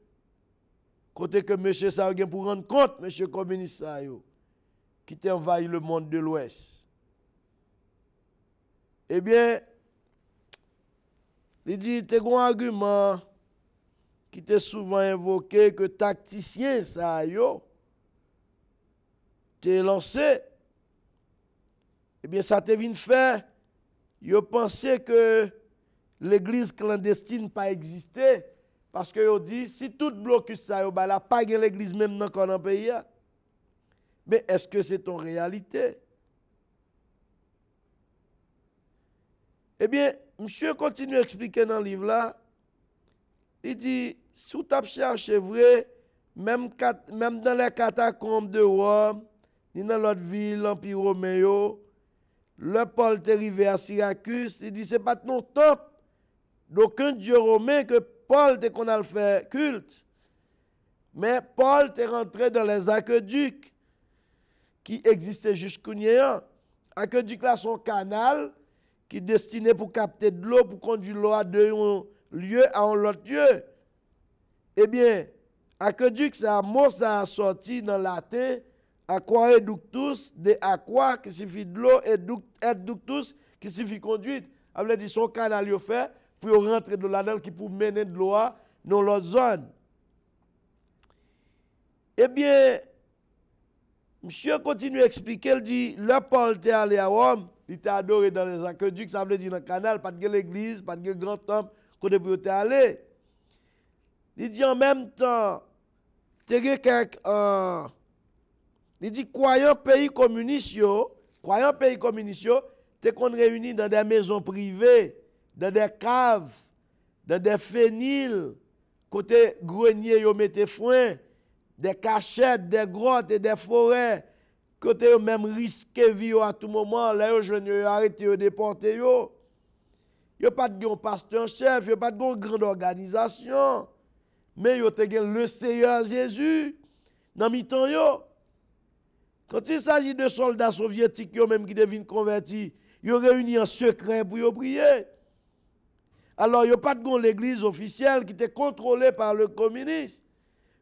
Côté que monsieur ça pour rendre compte, monsieur communiste ça qui t'a envahi le monde de l'Ouest. Eh bien, il dit, t'es un argument qui t'est souvent invoqué que tacticien, ça yo, t'es lancé. Eh bien, ça te vient faire. Yo pensé que l'église clandestine pas existé parce que yo dit, si tout blocus ça yo, bah la pas l'église même dans le pays. Mais est-ce que c'est ton réalité? Eh bien, monsieur continue à expliquer dans le livre là. Il dit, si vous avez cherché vrai, même dans les catacombes de Rome, ni dans l'autre ville, l'Empire romain, le Paul est arrivé à Syracuse, il dit, ce n'est pas ton temple d'aucun dieu romain que Paul qu'on a fait culte. Mais Paul est rentré dans les aqueducs qui existaient jusqu'au néant. Aqueduc là, son canal qui est destiné pour capter de l'eau, pour conduire l'eau à d'un lieu à un autre lieu. Eh bien, aqueduc, c'est un mot ça a sorti dans le latin, aquaeductus, de aqua qui signifie de l'eau, et ductus qui signifie conduite. Ça veut dire son canal il fait pour rentrer de là-dedans qui pour mener de l'eau dans l'autre zone. Eh bien, monsieur continue à expliquer, il dit, le Paul est allé à Rome, il était adoré dans les aqueducs, ça veut dire dans le canal, pas de l'église, pas de grand temple, qu'on est pour y aller. Il dit en même temps, il dit, croyant pays communiste, t'es qu'on réunit dans des maisons privées, dans des caves, dans des féniles, côté grenier, yo mettez foin, des cachettes, des grottes et des forêts, côté yo même risqué vie à tout moment, là yo jeunes yo arrêté yo déporté yo. Yo pas de pasteur chef, yo pas de grande organisation, mais yo te gen le Seigneur Jésus dans mi-temps yo. Quand il s'agit de soldats soviétiques yo même qui deviennent convertis, yo réunis en secret pour yo prier. Alors yo pas de l'église officielle qui était contrôlée par le communiste.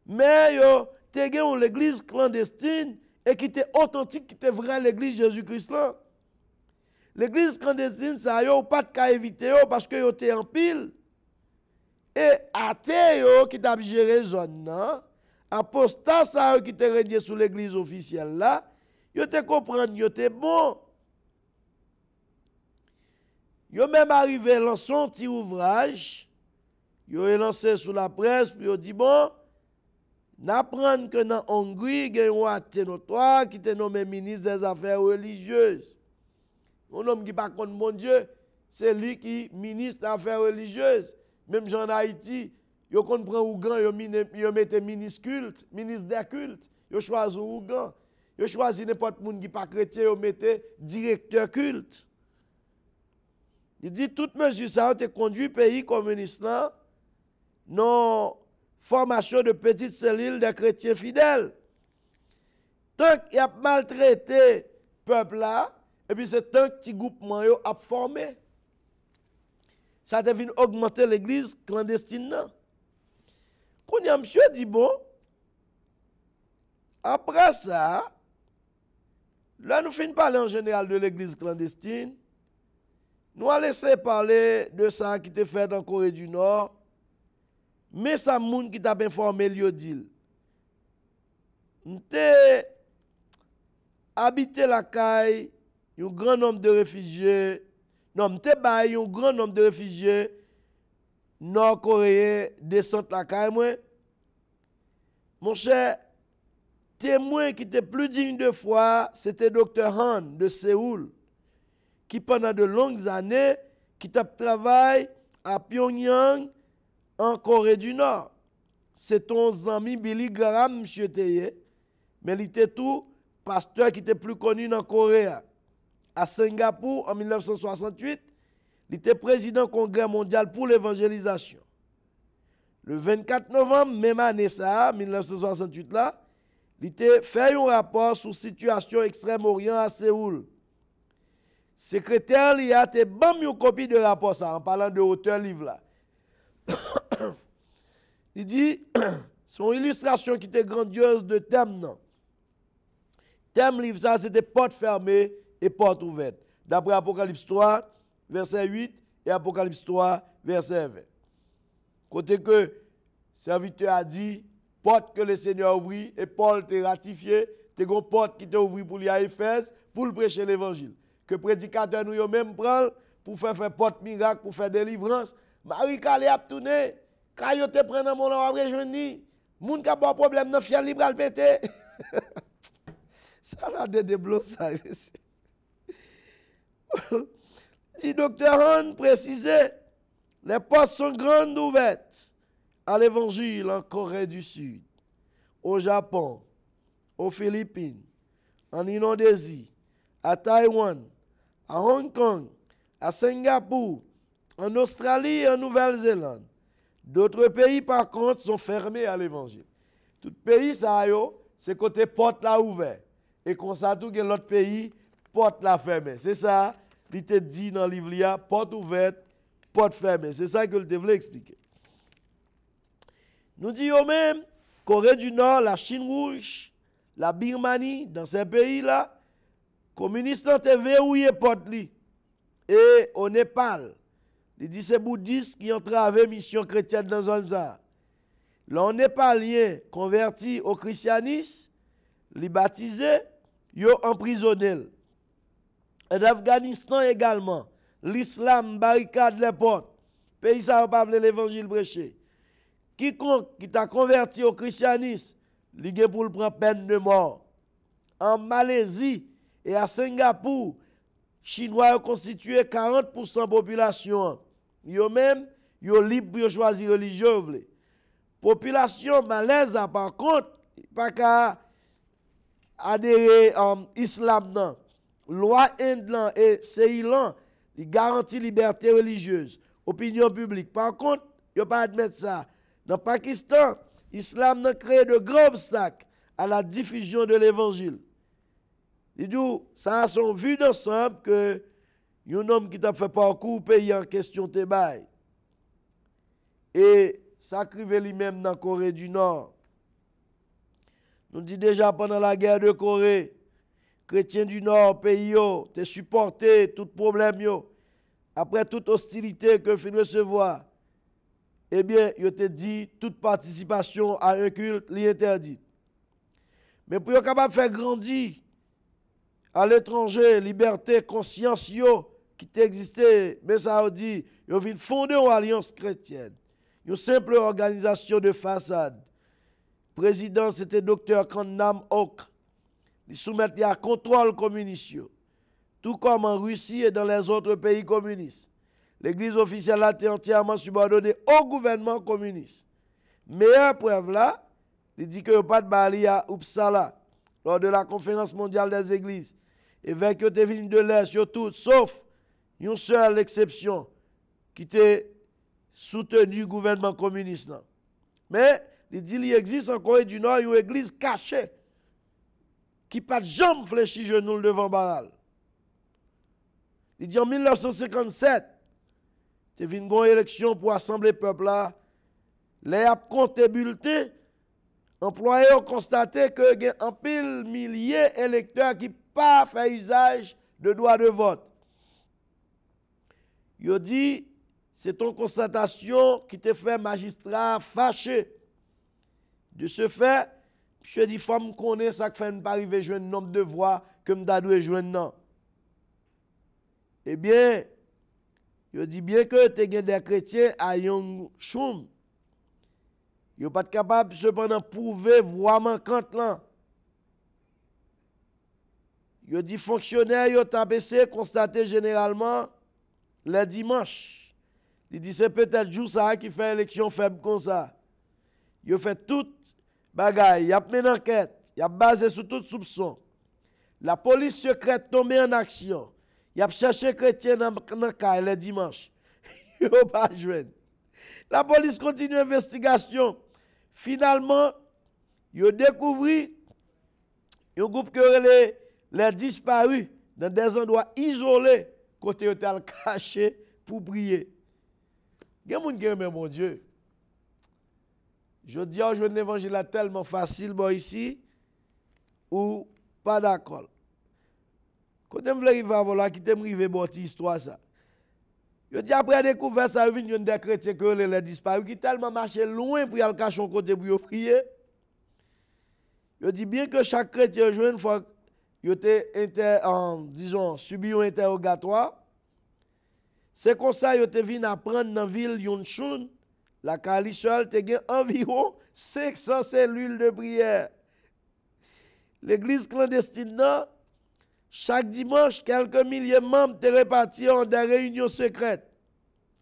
Mais yo te gen l'église clandestine et qui était authentique, qui était vraie l'église Jésus-Christ là. L'église clandestine, ça yo pas de cas éviter parce que yo te en pile. Et athée qui t'a géré zone nan, apostat ça qui te régné sous l'église officielle là, yo te comprendre, yo te bon. Yo même arrivé à lancer un petit ouvrage, yo est lancé sous la presse, puis yo dit bon, n'apprendre que dans Hongrie, il y a un athée notoire qui était nommé ministre des Affaires religieuses. Un homme qui pas contre mon Dieu, c'est lui qui ministre des Affaires religieuses. Même en Haïti, yo comprend Ougan, yo mette ministre culte, ministre des cultes. Yo choisi Ougan. Yo choisi n'importe monde qui pas chrétien, yo mette directeur culte. Il dit toute mesure ça ont conduit le pays communiste là non formation de petites cellules de chrétiens fidèles. Tant qu'il a maltraité le peuple là, et puis c'est tant que petit groupement a formé. Ça devient augmenter l'église clandestine. Quand y a monsieur dit bon, après ça, là nous finissons parler en général de l'église clandestine. Nous allons laisser parler de ça qui était fait en Corée du Nord. Mais ça, moun qui t'a informé, lui dit. Nous habité la caille, un grand nombre de réfugiés. Non, nous un grand nombre de réfugiés nord-coréens descendent la caille. Mon cher, témoin qui était plus digne de foi, c'était Dr. Han de Séoul, qui pendant de longues années, qui travaille à Pyongyang, en Corée du Nord. C'est ton ami Billy Graham, monsieur Teye, mais il était tout pasteur qui était plus connu en Corée. À Singapour, en 1968, il était président du Congrès mondial pour l'évangélisation. Le 24 novembre, même année ça, 1968 là, il a fait un rapport sur la situation Extrême-Orient à Séoul. Secrétaire, il a été bon une copie de rapport ça, en parlant de auteur livre là. Il dit, son illustration qui était grandiose de thème, non. Thème livre ça, c'était porte fermée et porte ouverte. D'après Apocalypse 3, verset 8 et Apocalypse 3, verset 20. Côté que serviteur a dit, porte que le Seigneur ouvrit et Paul t'a ratifié, t'es une porte qui t'a ouvert pour aller à Éphèse pour le prêcher l'évangile. Que prédicateur nous même prend pour faire porte miracle, pour faire délivrance. Marie Calé a tourné. Quand yo te prend dans mon nom après jeudi, moun ka pas problème dans fiel libre al pété. Ça là de déblo ça. Si docteur Han précisait, les portes sont grandes ouvertes à l'évangile en Corée du Sud, au Japon, aux Philippines, en Indonésie, à Taïwan, à Hong Kong, à Singapour, en Australie et en Nouvelle-Zélande. D'autres pays, par contre, sont fermés à l'évangile. Tout pays, ça c'est côté porte là ouvert. Et qu'on sait tout que l'autre pays, porte là fermée. C'est ça, il te dit dans le livre, porte ouverte, porte fermée. C'est ça que je voulais expliquer. Nous disons même, Corée du Nord, la Chine rouge, la Birmanie, dans ces pays-là, les communistes ont verrouillé porte li. Et au Népal, il dit c'est bouddhistes qui ont travaillé mission chrétienne dans zone ça. Les Népaliens convertis au christianisme, les baptisés, ils ont emprisonné. En Afghanistan également, l'islam barricade les portes. Pays ça n'a pas voulu l'évangile prêché. Quiconque qui t'a converti au christianisme, il est pour le prendre peine de mort. En Malaisie et à Singapour, Chinois ont constitué 40% de la population. Yo même, yo libre pour choisir religion. Population malaise, par contre, pas qu'à adhérer à l'islam. Non. Loi Inde et Ceylan, il garantit liberté religieuse, opinion publique. Par contre, il ne pas admettre ça. Dans le Pakistan, l'islam a créé de grands obstacles à la diffusion de l'évangile. Il dit, ça a son vue d'ensemble que un homme qui t'a fait parcours pays en question te bail. Et ça crivé lui-même dans la Corée du Nord. Nous dit déjà pendant la guerre de Corée, chrétiens du Nord, pays yo, te supporté tout problème yo. Après toute hostilité que fin recevoir, eh bien, il te dit toute participation à un culte est interdite. Mais pour être capable de faire grandir à l'étranger, liberté, conscience, qui existait, mais ça a dit, ils ont fondé une alliance chrétienne, une simple organisation de façade. Président, c'était Dr. Kandam Ok. Ils soumettent à contrôle communiste, tout comme en Russie et dans les autres pays communistes. L'église officielle a été entièrement subordonnée au gouvernement communiste. Meilleure preuve là, il dit que le pas de Bali à Uppsala, lors de la conférence mondiale des églises, évêque était venu de l'Est sur tout, sauf une seule exception qui était soutenu le gouvernement communiste. Là. Mais il dit qu'il existe en Corée du Nord une église cachée qui pas de jamais fléchi genou devant Baral. Il dit en 1957, il y a une élection pour assembler le peuple là. Les compté bulletins, employés ont constaté que y a un pile milliers d'électeurs qui n'ont pas fait usage de droit de vote. Il a dit, c'est une constatation qui te fait magistrat fâché. De ce fait, je dis, il faut me connaître ça qui fait ne pas arriver à jouer un nombre de voix que je dois jouer non. Eh bien, il dit bien que tu as des chrétiens à Yong Choum. Ils ne sont pas capables cependant de prouver voix manquante là. Il dit fonctionnaires, ils ont constaté généralement les dimanches. Il dit c'est peut-être jour ça qui fait élection faible comme ça. Il a fait toute bagaille, il a mené une enquête, il a basé sur tout soupçon. La police secrète tombée en action. Il a cherché chrétien dans le cas les dimanches. Il n'a pas joué. La police continue l'investigation. Finalement, il a découvert un groupe que les disparus dans des endroits isolés, côté hôtel caché pour prier. Il y a des gens qui aiment mon Dieu. Je dis, je veux l'évangile tellement facile bon, ici, ou pas d'accord. Quand je veux arriver à voilà, qui t'aime arriver à cette histoire, ça. Je dis, après découvert ça, il y a des chrétiens qui les disparus, qui tellement marché loin pour y aller cacher un côté pour prier. Je dis bien que chaque chrétien, une fois qu'il a disons, subi un interrogatoire, c'est comme ça qu'il est venu apprendre dans la ville Yonchun, la coalition a environ 500 cellules de prière. L'église clandestine, chaque dimanche, quelques milliers de membres étaient répartis en des réunions secrètes.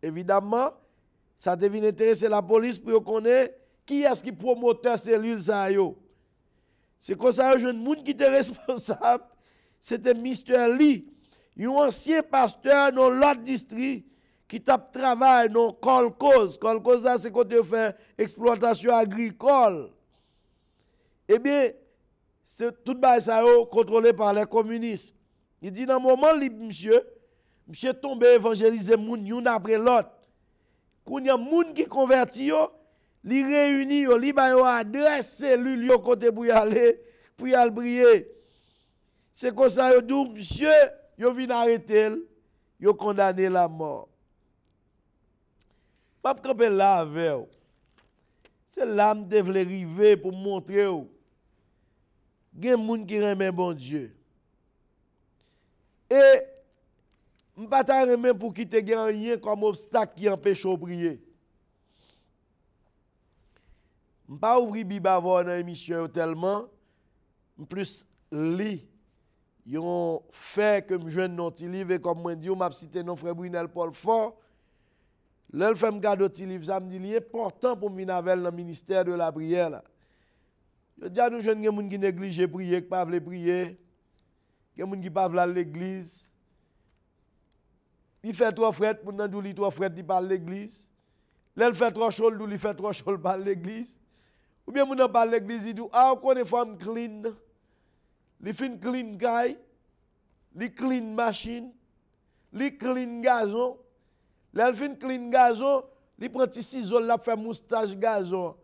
Évidemment, ça devait intéresser la police pour connaître qui est-ce qui promoteur cellule ça yo. C'est comme ça que jeune monde qui était responsable, c'était Mr. Lee, un ancien pasteur dans l'autre district qui tape travail dans Kolkhoz. Kolkhoz, c'est quand on fait exploitation agricole. Eh bien, c'est tout ça contrôlé par les communistes. Il dit dans un moment libre, monsieur tombé évangéliser moun yon après l'autre. Quand il y a moun qui converti yo, li réuni yo, li ba yo adresse cellule yo côté pour y aller briller. C'est comme ça yo dit monsieur, yo vinn arrêter, yo condamné la mort. Pas camper là avec. C'est l'âme devait arriver pour montrer ou. Il y a des gens qui aiment bon Dieu. Et je ne peux pas aimer pour quitter rien comme obstacle qui empêche de prier. Je ne peux pas ouvrir la Bible avant dans l'émission tellement. Plus lire. Ils ont fait que je joigne notre livre et comme moi dit, je m'a cité nos frère Brunel Paul Fort. Là, je fais me garder notre livre, ça me dit c'est important pour me venir avec le ministère de la prière là. Je dis à nous jeunes gens qui négligent prier, qui ne peuvent pas prier, qui ne peuvent pas aller à l'église. Il fait trop fret, pour nous dire trop fret, il parle à l'église. Là, il fait trop chaud, il fait trop chaud, il parle à l'église. Ou bien, il parle à l'église, il dit, ah, on connaît femme clean. Il fait une clean guy, il clean machine, il clean gazon. Là, il fait une clean gazon, il prend petit ciseau, il fait moustache gazon.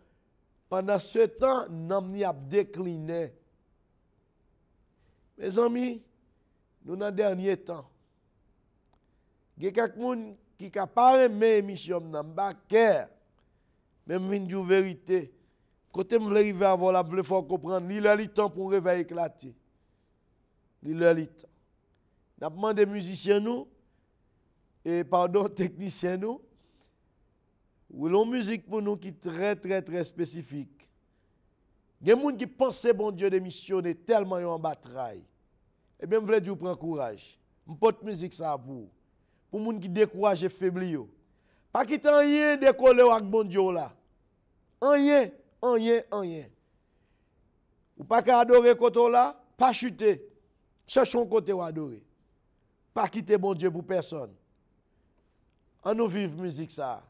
Pendant ce temps, l'homme a décliné. Mes amis, nous dans le dernier temps, il y a quelqu'un qui n'a pas aimé l'émission, n'a pas cœur. Même vinn dire vérité. Côté me arriver avant la vle faut comprendre, li le temps pour réveil éclater. Li le temps. N'a demandé musiciens nous et pardon techniciens nous. Ou l'on musique pour nous qui est très spécifique. Il y a des gens qui pensent bon Dieu de missionner tellement en bataille. Eh bien, je veux dire, prends courage. Je porte musique ça pour les gens qui découragent et faiblis. Pas quitter rien décoller avec bon Dieu là. Rien. Ou pas qu'à adorer côté là, pas chuter. Cherchons côté où adorer. Pas quitter bon Dieu pour personne. On nous vive musique ça.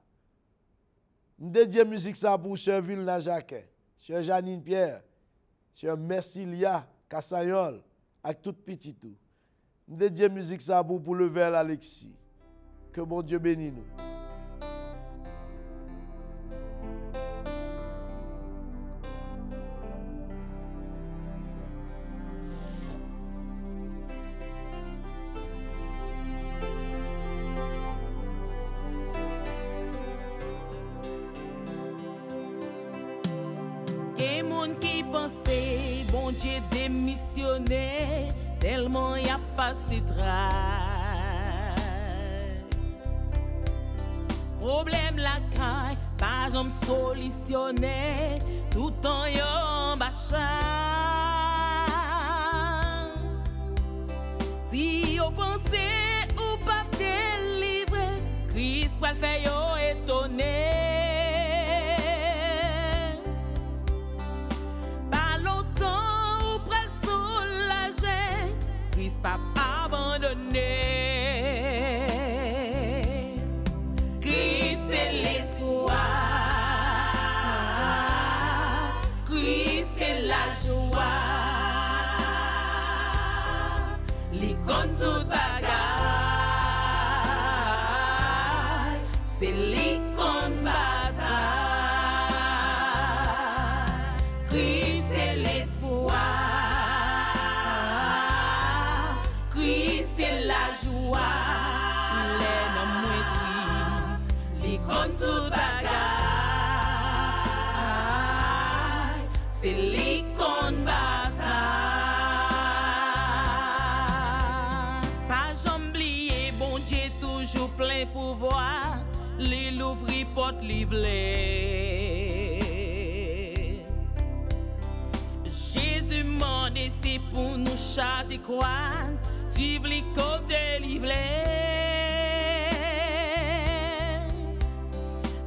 Nous dédions musique ça pour Sœur Vilna Jacques, Sœur Janine Pierre, Sœur Mercilia Cassayol, avec tout petit tout. Nous dédions musique ça pour le vers Alexis. Que bon Dieu bénisse nous. Bon Dieu démissionné, tellement y a passé travail. Problème la caille, pas j'en solutionné, tout en yon bachan. Si yo pensez ou pas délivrer, Christ va le faire yo étonné. Pas abandonné. Christ c'est l'espoir, Christ c'est la joie, l'icône toute bagaille, c'est l'icône bataille. Christ c'est l'espoir, c'est la joie, les noms moins tristes, l'icône tout bagaille, c'est l'icône bataille. Pas j'oublier, bon Dieu toujours plein pouvoir, les l'ouvrir porte livrer. Jésus m'a c'est pour nous charger quoi? Suivre les côtés livrés.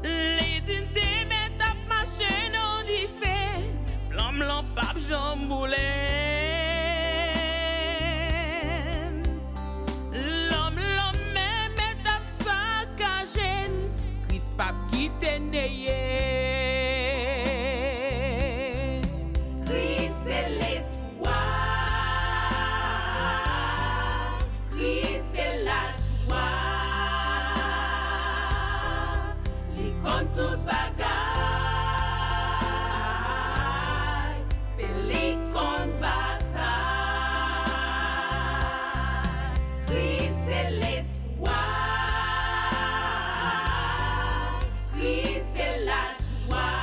Les tintés mettent à marcher non du fait. Flamme lampable jamboulé. L'homme met à saccager. Christ pas quitter neyé. Christ c'est l'espoir. Toute bagaille, c'est l'icône bataille. Christ c'est l'espoir, Christ c'est la joie,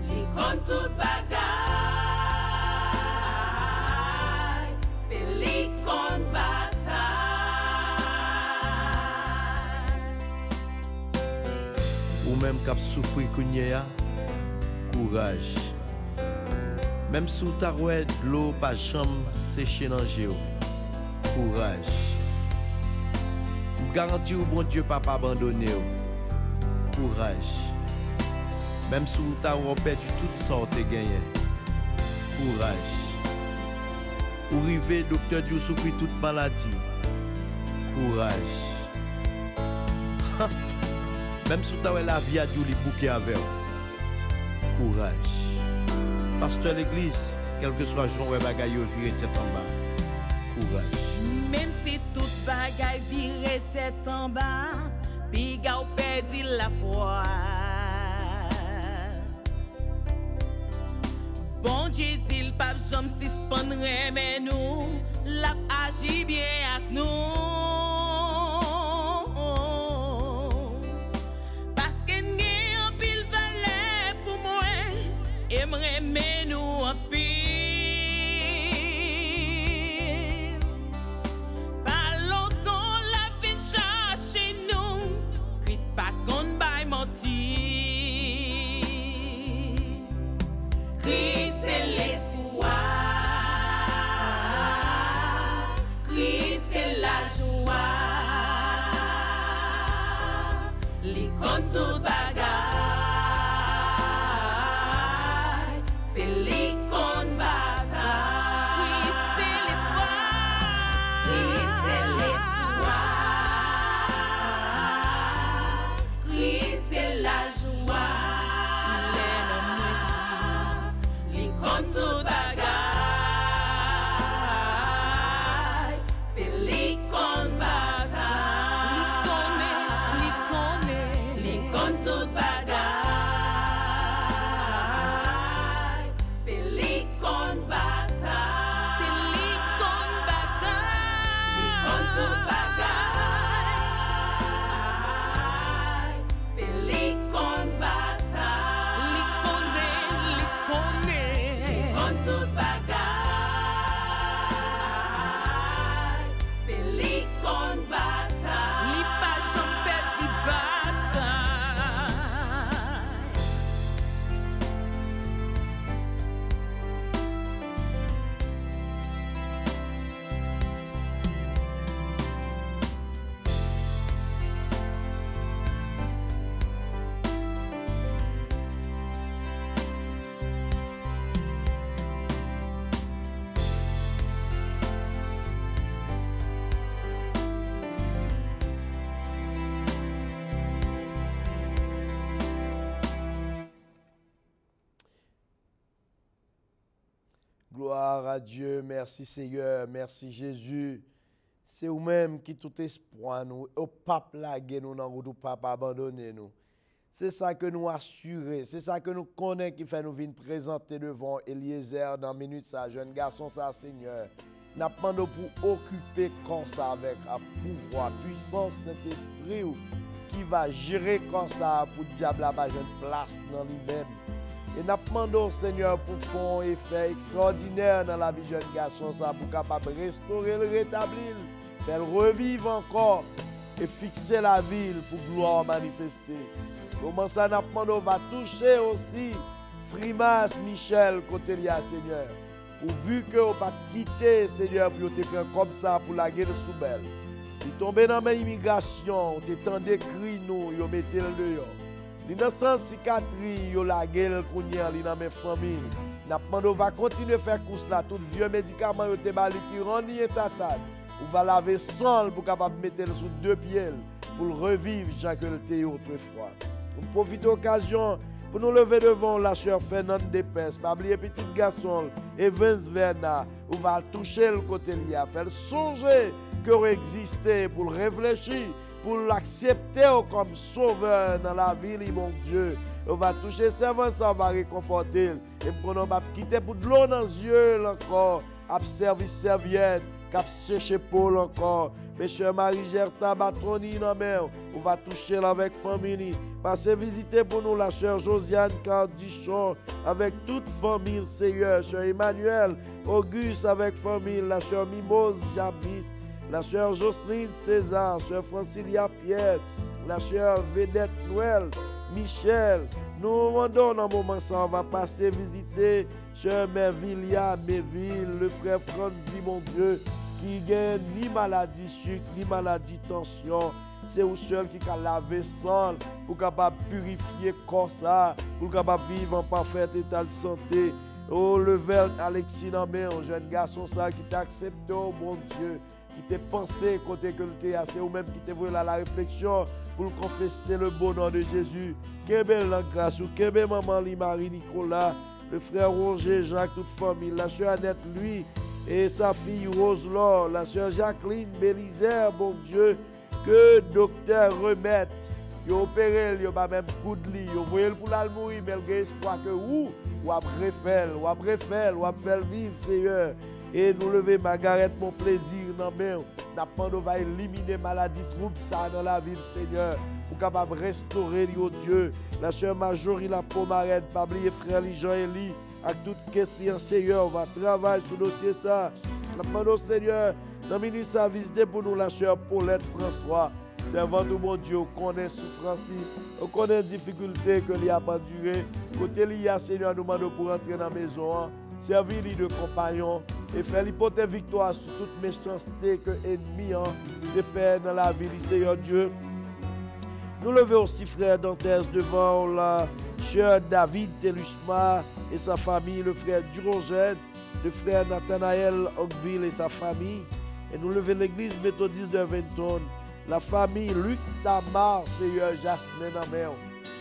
l'icône toute bagaille, c'est l'icône ou même cap souffrir kounya, courage. Même sous ta rouette, l'eau pas chambre sécher dans géo. Courage. Garantir au bon Dieu pas abandonner. Courage. Même sous ta rouette perdu toute sorte de gagner. Courage. Ou river docteur Dieu souffrir toute maladie. Courage. Même si tu as la vie à Dieu, les bouquets avec. Courage. Pasteur l'église, quel que soit le jour où bagaille virer tête en bas. Courage. Même si toute bagaille virer tête en bas, piga ou perdu la foi. Bon Dieu dit le pape j'aime suspendre mais nous, l'a agi bien avec nous. mais nous en pile. Pas longtemps la vie chercher nous, Christ pas qu'on by menti. Christ c'est l'espoir, Christ c'est la joie, li compte tout bagaille, c'est li compte bataille. Christ c'est l'espoir, Christ c'est l'espoir, Christ c'est la joie, les noms li compte tout bagaille, c'est li compte bataille. Li compte tout bagaille, c'est li compte bataille. C'est li compte bataille. Li compte tout bagaille, c'est li compte bataille. Li compte tout bagaille, c'est li compte bataille. Li pas jamais perdu bataille. Gloire à Dieu, merci Seigneur, merci Jésus. C'est vous-même qui tout espoir nous, au pape laguer nous, non, ou pape abandonner nous. C'est ça que nous assurer, c'est ça que nous connaissons qui fait nous venir présenter devant Eliezer dans minute ça, jeune garçon ça Seigneur. N'a pas pour occuper comme ça avec un pouvoir, puissance, Saint-Esprit qui va gérer comme ça pour le diable avoir une place dans lui-même. Et nous demandons, Seigneur, pour faire un effet extraordinaire dans la vie de jeune garçon, ça, pour capable restaurer, le rétablir, faire revivre encore et fixer la ville pour gloire manifester. Comment ça, nous demandons, va toucher aussi Frimas Michel, côté lié, Seigneur. Pourvu que vous ne pas quitter, Seigneur, pour te faire comme ça pour la guerre sous belle. Si tomber dans l'immigration, vous t'en décrit nous, vous mettez le dehors. L'innocence cicatrice, yo la gueule kounyan li nan mes familles. N'a demandé va continuer à faire course là tout vieux médicaments yo te bali qui rend ni étatade. On va laver sol pour capable mettre sous deux pieds pour revivre Jean que le était autrefois. On profite de l'occasion pour nous lever devant la sœur Fernande Depes, pas oublier petit garçon Evans Verna, on va toucher le côté lié, faire songer que existait pour réfléchir, pour l'accepter comme sauveur dans la vie, mon Dieu. On va toucher servant, ça va réconforter. Et pour nous pas quitter pour de l'eau dans les yeux encore, à servir serviette, à sécher Paul encore. Monsieur Marie-Gerta Batroni dans mer, on va toucher avec famille. Passez visiter pour nous la sœur Josiane Cardichon avec toute famille, Seigneur. Sœur Emmanuel Auguste avec famille, la sœur Mimose Jabis, la sœur Jocelyne César, sœur Francilia Pierre, la sœur Vedette Noël, Michel. Nous demandons dans un moment ça, on va passer visiter sœur Mervilia Méville, le frère Franzi, mon Dieu, qui gagne ni maladie sucre, ni maladie tension. C'est vous seul qui a lavé sol pour capable purifier corps ça, pour capable vivre en parfait état de santé. Oh, le verre Alexis Nambé, un jeune garçon ça qui t'a accepté, oh mon Dieu, qui t'a pensé côté que tu es assez, ou même qui t'a voulu la réflexion pour confesser le bon nom de Jésus. Quelle belle la grâce, ou quelle belle maman Marie Nicolas, le frère Roger, Jacques, toute famille, la sœur Annette, lui, et sa fille Rose Laure, la sœur Jacqueline Bélizer, bon Dieu, que docteur remette, il opéré, il pas même coup de lit, il voyait pour la mourir, mais il a espoir que ou après faire vivre, Seigneur. Et nous lever Margaret, mon plaisir, non mais nous va éliminer maladie, trouble ça dans la ville, Seigneur, pour capable restaurer, oh Dieu. La sœur Marjorie, la Pomarette, pas oublier frère Jean-Élie, avec toute question, Seigneur, on va travailler sur le dossier ça. Nous demandons, Seigneur, dans le ministère à visiter pour nous la sœur Paulette François. Servant de mon Dieu, on connaît souffrance, on connaît difficulté que l'y a pas duré. Côté l'y a, Seigneur, nous demandons pour entrer dans la maison, servir de compagnon et faire l'hypothèse victoire sur toute méchanceté que l'ennemi a fait dans la vie, Seigneur Dieu. Nous levons aussi frère Dantes devant la sœur David Telusma et sa famille, le frère Durogène, le frère Nathanaël Oakville et sa famille. Et nous levons l'église méthodiste de Venton, la famille Luc Tamar, Seigneur Jasmin Amer.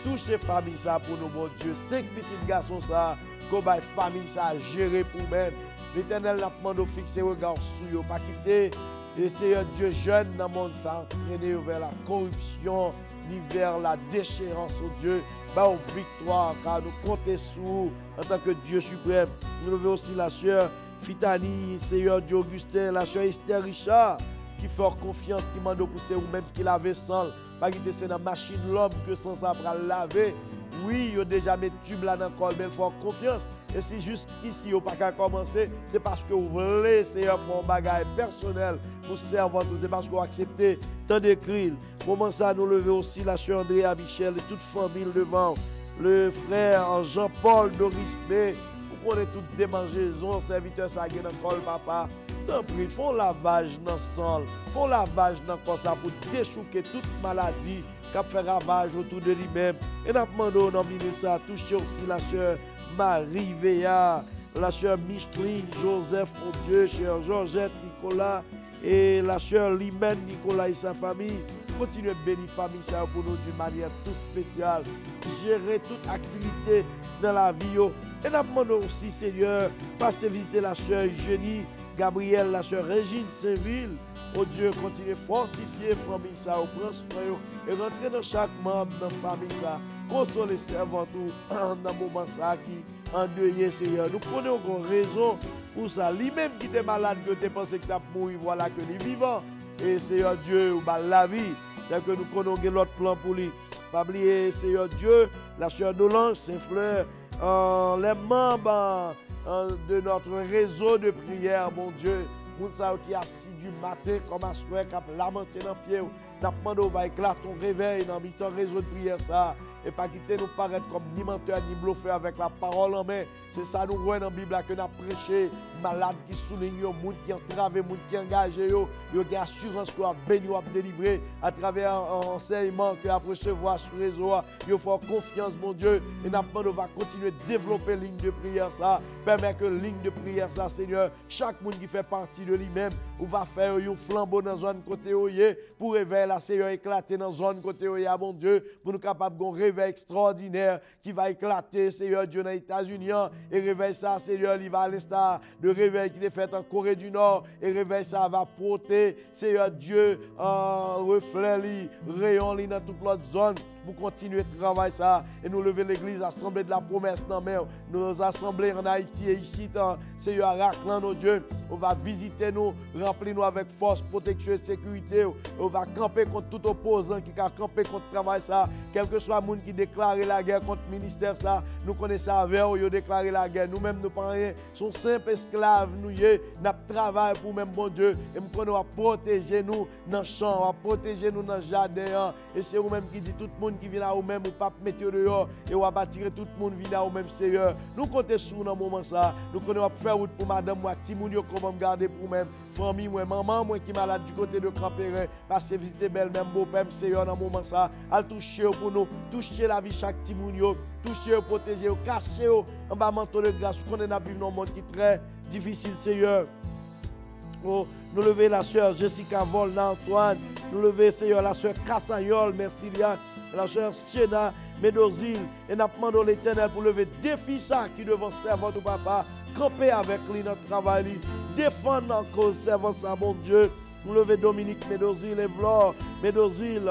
Touchez famille ça pour nous, mon Dieu. 5 petits garçons ça, comme la famille ça a géré pour même. L'Éternel n'a pas demandé de fixer le regard sur eux, pas quitter. Et Seigneur Dieu jeune dans le monde, ça entraîné vers la corruption, ni vers la déchéance, oh Dieu. Bah, aux victoires, car nous comptons sur vous en tant que Dieu suprême. Nous levons aussi la sœur Fitani, Seigneur Dieu Augustin, la sœur Esther Richard, qui fait confiance, qui m'a poussé ou même qui lave sans. Pas quitter c'est dans la machine l'homme que sans ça pour laver. Oui, il a déjà mis tube là dans le col, mais il faut confiance. Et si juste ici, vous n'avez pas commencer, c'est parce que vous voulez, Seigneur, pour un bagage personnel, pour servir tous, c'est parce que vous acceptez tant d'écrire. Comment ça, nous levons aussi la sœur Andrea Michel et toute famille devant. Le frère Jean-Paul Doris B. Vous connaissez toutes des mangeaisons, serviteurs sagués dans le col, papa. Tant pis, font lavage dans le sol, font lavage dans le corps pour déchouquer toute maladie qui fait ravage autour de lui-même. Et nous demandons dans le ministère, toucher aussi la sœur Marie Veillard, la sœur Micheline, Joseph, mon Dieu, sœur Georgette, Nicolas, et la sœur Limène, Nicolas et sa famille. Continuez à bénir la famille ça pour nous d'une manière toute spéciale. Gérer toute activité dans la vie. Et nous demandons aussi, Seigneur, passer visiter la sœur Eugénie, Gabriel, la sœur Régine Saint-Ville. Oh Dieu, continuez à fortifier la famille ça, prendre soin et rentrer dans chaque membre de la famille ça. Consoler les servants dans le moment ça qui endeuillé, Seigneur. Nous prenons encore raison pour ça. Lui-même qui était malade, que tu pensais que tu as mouru, voilà que lui vivant. Et Seigneur Dieu, ou la vie, c'est que nous connaissons l'autre plan pour lui. Pas oublier, Seigneur Dieu, la sœur Dolange, Saint-Fleur, les membres de notre réseau de prière, mon Dieu. Pour ça qui est assis du matin comme un soir, qui a lamenté dans le pied. Nous demandons va éclater ton réveil dans le réseau de prière ça. Et pas quitter nous paraître comme ni menteur ni bluffeur avec la parole en main. C'est ça nous voyons dans la Bible que nous avons prêché. Malade qui souligne, les gens qui entravé, les gens qui engagé, ils ont assurance pour bénir ou délivrer à travers un enseignement que vous recevoir sur le réseau. Il faut confiance, mon Dieu. Et nous va continuer de développer la ligne de prière ça. Permet que la ligne de prière ça, Seigneur, chaque monde qui fait partie de lui-même, ou va faire un flambeau dans la zone côté pour réveiller la Seigneur éclater dans la zone côté mon Dieu, pour nous capables de réveil extraordinaire qui va éclater, Seigneur Dieu, dans les États-Unis. Et réveil ça, Seigneur, il va à l'instar de réveil qui est fait en Corée du Nord. Et réveil ça va porter, Seigneur Dieu, un reflet, rayon dans toute l'autre zone. Pour continuer de travailler ça et nous lever l'église, assemblée de la promesse dans mer, nos assemblées en Haïti et ici, Seigneur, à Raclan, nos Dieu, on va visiter nous, remplir nous avec force, protection et sécurité, on va camper contre tout opposant qui a campé contre le travail ça, quel que soit le monde qui déclare la guerre contre le ministère ça, nous connaissons avec eux, ils ont déclaré la guerre, nous-mêmes nous pas rien, sont simples esclaves, nous travaillons pour même bon Dieu, et nous prenons à protéger nous dans le champ, à protéger nous dans le jardin, et c'est vous-même qui dit tout le monde qui vient à vous-même, ou pas mettre dehors, et on va attirer tout le monde vient à vous-même, Seigneur. Nous comptons sur dans moment ça. Nous connaissons faire route pour madame, moi, Timounio, comment me garder pour même, famille, moi, maman, moi qui est malade du côté de Campérin, passer visiter belle, même beau-père, Seigneur, dans moment ça. À toucher pour nous, toucher la vie chaque Timounio, toucher, protéger, cacher, en bas manteau de grâce, qu'on est dans un monde qui est très difficile, Seigneur. Oh, nous lever la sœur Jessica Volna Antoine, nous lever, Seigneur, la sœur Cassayol, merci Liane. La sœur Siena Médozil, et nous demandons l'Éternel pour lever défi ça qui devant servir de papa, camper avec lui notre travail, défendre en cause servant ça, mon Dieu. Nous lever Dominique Médozil, Evlore Médozil,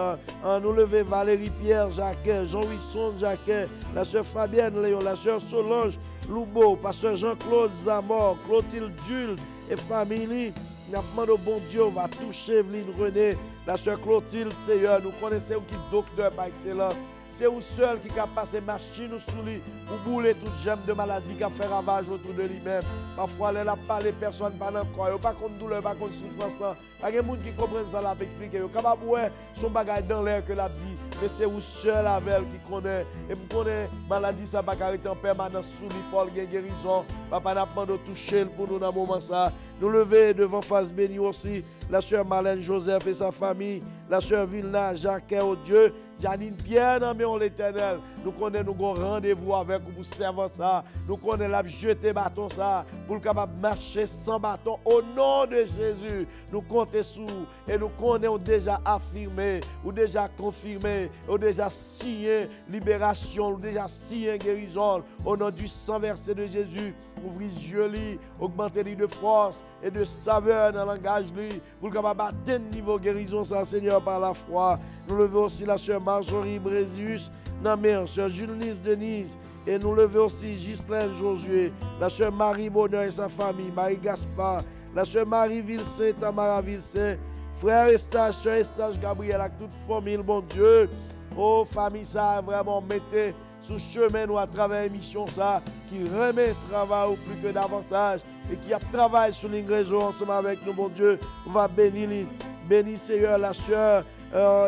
nous lever Valérie Pierre Jacquet, Jean-Wisson Jacquet, la sœur Fabienne Léon, la sœur Solange Loubeau, pasteur Jean-Claude Zamor, Clotilde Jules et famille. Nous demandons, bon Dieu, on va toucher Evelyne René, la sœur Clotilde, Seigneur, nous connaissons qui est docteur par excellence. C'est vous seul qui a passé machine sous lui pour bouler toute gemme de maladie qui a fait ravage autour de lui-même. Parfois, elle n'a pas les personnes pas encore, pas contre douleur, pas contre souffrance. Pas de monde qui comprend ça, l'a expliqué. Capable de son bagage dans l'air que l'a dit. Mais c'est vous seul avec qui connaît. Et vous connaissez maladie, ça va arrêter en permanence sous lui, folle guérison. Papa n'a pas de toucher pour nous dans ce moment ça. Nous lever devant face bénie aussi. La sœur Marlène Joseph et sa famille. La sœur Vilna, Jacques, oh Dieu. Janine Pierre, non mais on l'Éternel. Nous connaissons nous rendez-vous avec vous pour servir ça. Nous connaissons la jeter bâton ça. Pour le capable marcher sans bâton. Au nom de Jésus, nous comptons sous. Et nous connaissons déjà affirmé, ou déjà confirmé, ou déjà signé libération, ou déjà signé guérison. Au nom du sang versé de Jésus. Ouvrez les yeux, augmentez les de force et de saveur dans le langage. Pour le capable atteindre niveau guérison, ça, Seigneur, par la foi. Nous levons aussi la sœur Marjorie Brézius, la mère, sœur Julie Denise, et nous levons aussi Ghislaine Josué, la sœur Marie Bonheur et sa famille, Marie Gaspard, la sœur Marie Vilsaint, Tamara Vilsaint, frère Estage, sœur Estage Gabriel, avec toute famille, bon Dieu. Oh, famille, ça, vraiment, mettez sous chemin nous à travers l'émission, ça, qui remet travail au plus que davantage, et qui a travaillé sur l'ingrédient ensemble avec nous, bon Dieu. On va bénir, bénir Seigneur, la sœur.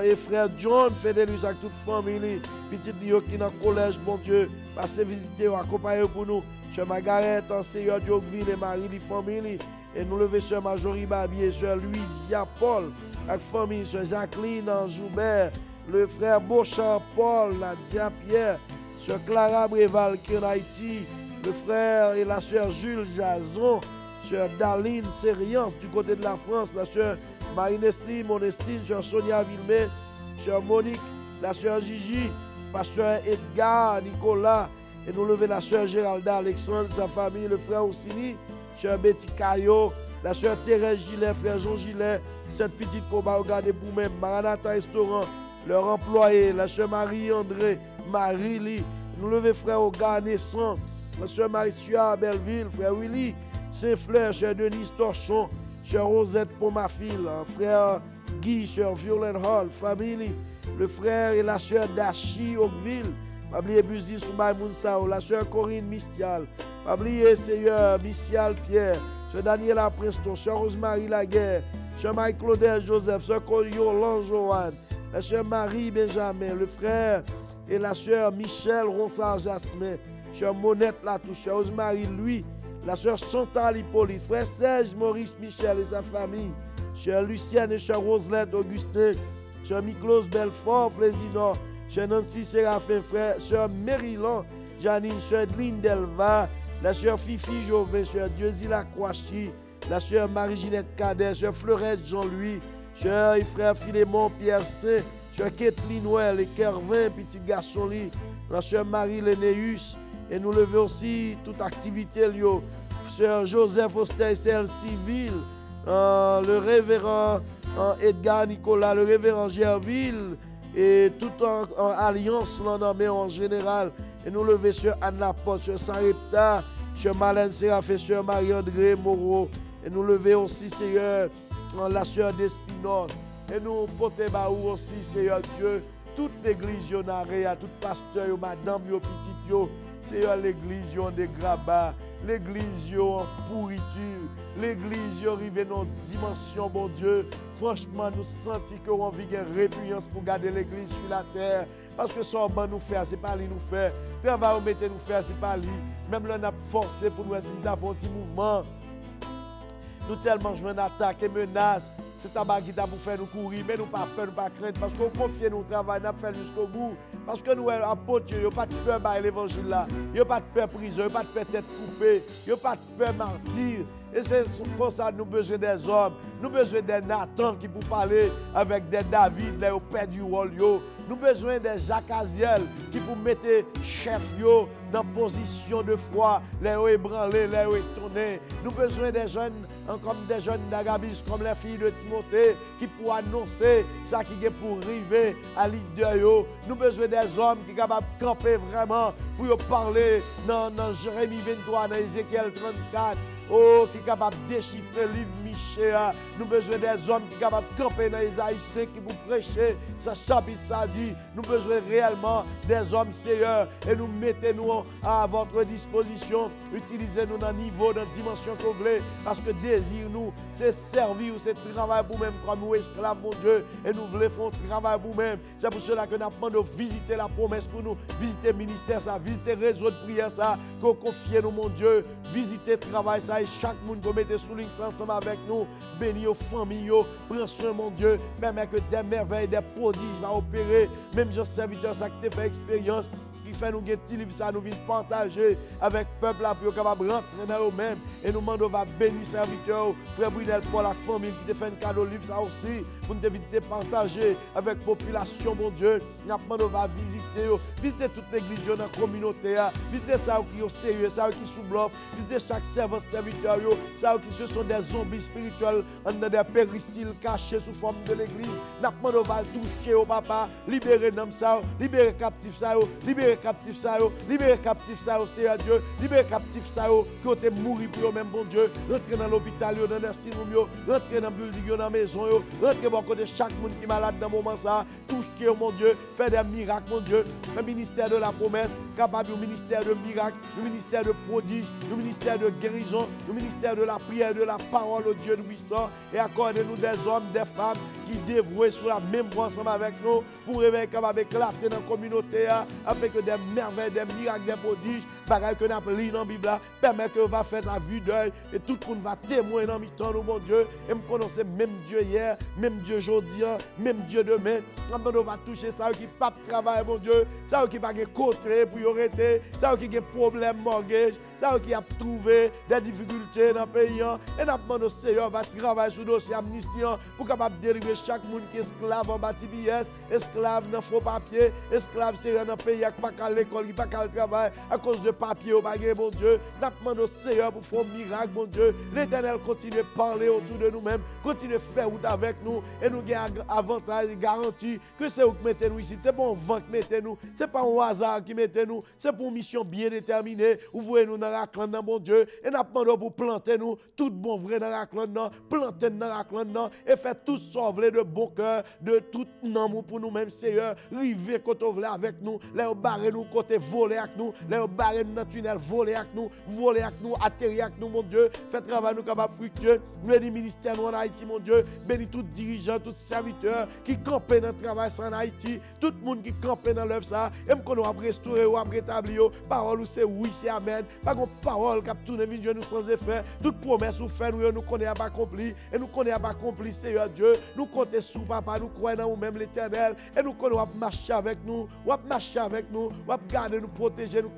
Et frère John, Fédélus avec toute famille, petit Dio qui est dans le collège, bon Dieu, passez visiter, accompagner pour nous. Sœur Margaret, Seigneur Diogville et Marie, les familles. Et nous levons Sœur Marjorie Barbier, Sœur Louisia Paul, avec famille, Sœur Jacqueline Joubert, le frère Beauchamp Paul, Nadia Pierre, Sœur Clara Bréval qui est en Haïti, le frère et la Sœur Jules Jason, Sœur Daline Sériance du côté de la France, la Sœur Marie-Nestlé, Monestine, Sœur Sonia Villemé, Sœur Monique, la Sœur Gigi, Pasteur Edgar, Nicolas, et nous levons la Sœur Géralda Alexandre, sa famille, le frère Ossini, Sœur Betty Caillot, la Sœur Thérèse Gillet, frère Jean Gillet, cette petite combat, regardez pour même, Maranatha Restaurant, leur employé, la Sœur Marie-André, Marie-Lie, nous levons frère Oga Naissant, la Sœur Marie-Sua Belleville, frère Willy, Saint-Fleur, Sœur Denise Torchon, Sœur Rosette Pomafil, frère Guy, Sœur Violette Hall, famille, le frère et la sœur Dachi Oakville, pas oublier Buzi Soumaï Mounsao, la sœur Corinne Mistial, pas oublier Seigneur Mistial Pierre, Sœur Daniela Preston, Sœur Rosemary Laguerre, Sœur Marie-Claudel Joseph, Sœur Yolande Joanne, la sœur Marie Benjamin, le frère et la sœur Michel Ronsard Jasmin, Sœur Monette Latouche, Sœur Rosemary Louis, la sœur Chantal Hippolyte, frère Serge Maurice Michel et sa famille, sœur Lucienne et sœur Roselette Augustin, sœur Miklos Belfort Flésinor, sœur Nancy Séraphin, frère, sœur Maryland Janine, sœur Edline Delva, la sœur Fifi Jovet, sœur Dieuzy Lacroachi, la sœur Marie-Ginette Cadet, sœur Fleurette Jean-Louis, sœur et frère Philémon Pierre Saint, sœur Kathleen Noël et Kervin, petit garçon, la sœur Marie Lénéus. Et nous levons aussi toute activité, Sœur Joseph Oster Civil, le révérend Edgar Nicolas, le révérend Gerville, et toute en alliance en général. Et nous levons Sœur Anne Laporte, Sœur Sarepta, Sœur Marlène Séraphin, Sœur Marie-André Moreau. Et nous levons aussi, Seigneur, la Sœur d'Espinosse. Et nous portons aussi, Seigneur Dieu, toute l'église, à tout pasteur, madame, petit, Seigneur, l'église des grabats, l'église en pourriture, l'église arrive dans une dimension, bon Dieu. Franchement, nous sentons qu'on a envie de répugnance pour garder l'église sur la terre. Parce que ça, nous fait, c'est pas lui nous fait. Travail, nous nous fait, c'est pas lui. Même là, on a forcé pour nous essayer d'avoir un petit mouvement. Nous tellement jouons une attaque et menace. C'est tabac qui t'a pour faire nous courir, mais nous pas peur, nous pas craindre, parce qu'on confie nos travail, nous fait jusqu'au bout. Parce que nous, apôtres, il n'y a pas de peur par l'évangile là. Il n'y a pas de peur prison, il n'y a pas de peur tête coupée, il n'y a pas de peur martyr. Et c'est pour ça que nous avons besoin des hommes, nous avons besoin des Nathan qui pour parler avec des David, les pères du rôle. Nous avons besoin des Jacques Aziel qui pour mettre chef dans position de foi, les ébranlés, les étonnés. Nous avons besoin des jeunes, comme des jeunes d'Agabis, comme les filles de Timothée, qui pour annoncer ça qui est pour arriver à leader. Nous avons besoin des hommes qui sont capables de camper vraiment pour parler dans Jérémie 23, dans Ézéchiel 34. Oh, qui est capable de déchiffrer le livre Michéa. Nous avons besoin des hommes qui sont capables de camper dans Isaïe 5 qui vous prêcher. Ça chapitre, ça dit. Nous avons besoin réellement des hommes, Seigneur, et nous mettez-nous à votre disposition. Utilisez-nous dans le niveau, dans la dimension que vous voulez, parce que désir nous, c'est servir, c'est travailler pour nous-mêmes comme nous esclaves, mon Dieu, et nous voulons faire un travail pour nous-mêmes. C'est pour cela que nous demandons de visiter la promesse pour nous, visiter le ministère, ça, visiter le réseau de prière, ça, que confiez nous, mon Dieu, visiter le travail, ça, et chaque monde que mettez sous ligne ensemble avec nous, bénis aux familles, prends soin, mon Dieu, permet que des merveilles, des prodiges vont opérer, même les serviteurs, ça qui fait expérience, qui fait nous gagner livre ça nous vient partager avec le peuple là pour capable rentrer dans eux-mêmes et nous demandons va bénir serviteurs frère Brunel pour la famille qui te fait un cadeau livre ça aussi pour nous éviter partager avec la population mon Dieu nous demandons va visiter toute l'église dans la communauté visiter ça qui est sérieux ça qui sous bluff visiter chaque servant serviteur ça qui ce sont des zombies spirituels dans des péristyles cachés sous forme de l'église nous demandons va toucher au papa libérer l'homme ça libérer captif ça libérer captif ça, libérer captif ça, Seigneur Dieu, libérer captif ça, qui ont mourir pour eux-mêmes, bon Dieu, rentrer dans l'hôpital, dans l'institut, rentrer dans le building, dans la maison, rentrer bon côté chaque monde qui est malade dans ce moment ça, toucher, mon Dieu, faire des miracles, mon Dieu, le ministère de la promesse, capable du ministère de miracles, le ministère de prodiges, le ministère de guérison, le ministère de la prière, de la parole, au Dieu puissant, et accordez-nous des hommes, des femmes qui dévoués sur la même voie ensemble avec nous, pour réveiller capable éclater dans la communauté, avec des merveilles, des miracles, des prodiges, bagaille que nous avons lu dans la Bible, permet que va faire la vue d'œil et tout le monde va témoigner dans le temps, mon Dieu, et me prononcer même Dieu hier, même Dieu aujourd'hui, même Dieu demain. On va toucher ça qui pas travail, mon Dieu, ça qui pas de côté pour y arrêter, ça qui a des problèmes mortgage, ça qui a trouvé des difficultés dans le pays, et nous demandons au Seigneur va travailler sur le dossier amnistie pour capable délivrer chaque monde qui est esclave en bâti pièce, esclave dans faux papier, esclave c'est dans le pays qui pas à l'école, qui pas à le travail à cause de papier au baguette, mon Dieu. Nous demandons au Seigneur pour faire un miracle, mon Dieu. L'Éternel continue à parler autour de nous-mêmes, continue à faire route avec nous et nous avons avantage et garantie que c'est vous qui mettez nous ici. C'est pas un vent qui mettez nous, c'est pas un hasard qui mettez nous, c'est pour une mission bien déterminée. Vous voyez nous dans la clan, mon Dieu, et nous demandons pour planter nous tout bon vrai dans la clan, planter dans la clan et faire tout sauver de bon cœur, de tout amour pour nous-mêmes, Seigneur. River côté avec nous, les barrer nous côté voler avec nous, les barrer nous dans le tunnel, voler avec nous, atterrir avec nous, mon Dieu. Fait travail nous capable fructueux. Bénis ministère nous en Haïti, mon Dieu. Bénis tout dirigeant, tout serviteur qui campent dans le travail en Haïti, tout le monde qui campe dans l'œuvre ça, et qu'on va restaurer ou rétablir. Parole c'est oui, c'est amen. Pas une parole qui a tourné vie nous sans effet. Toute promesse ou fait nous connaissons pas accompli et nous connaissons pas accompli, Seigneur Dieu. Nous comptons sur papa, nous croyons dans nous-mêmes l'Éternel et nous connaissons marcher avec nous, ou marcher avec nous, ou garder nous, protéger nous,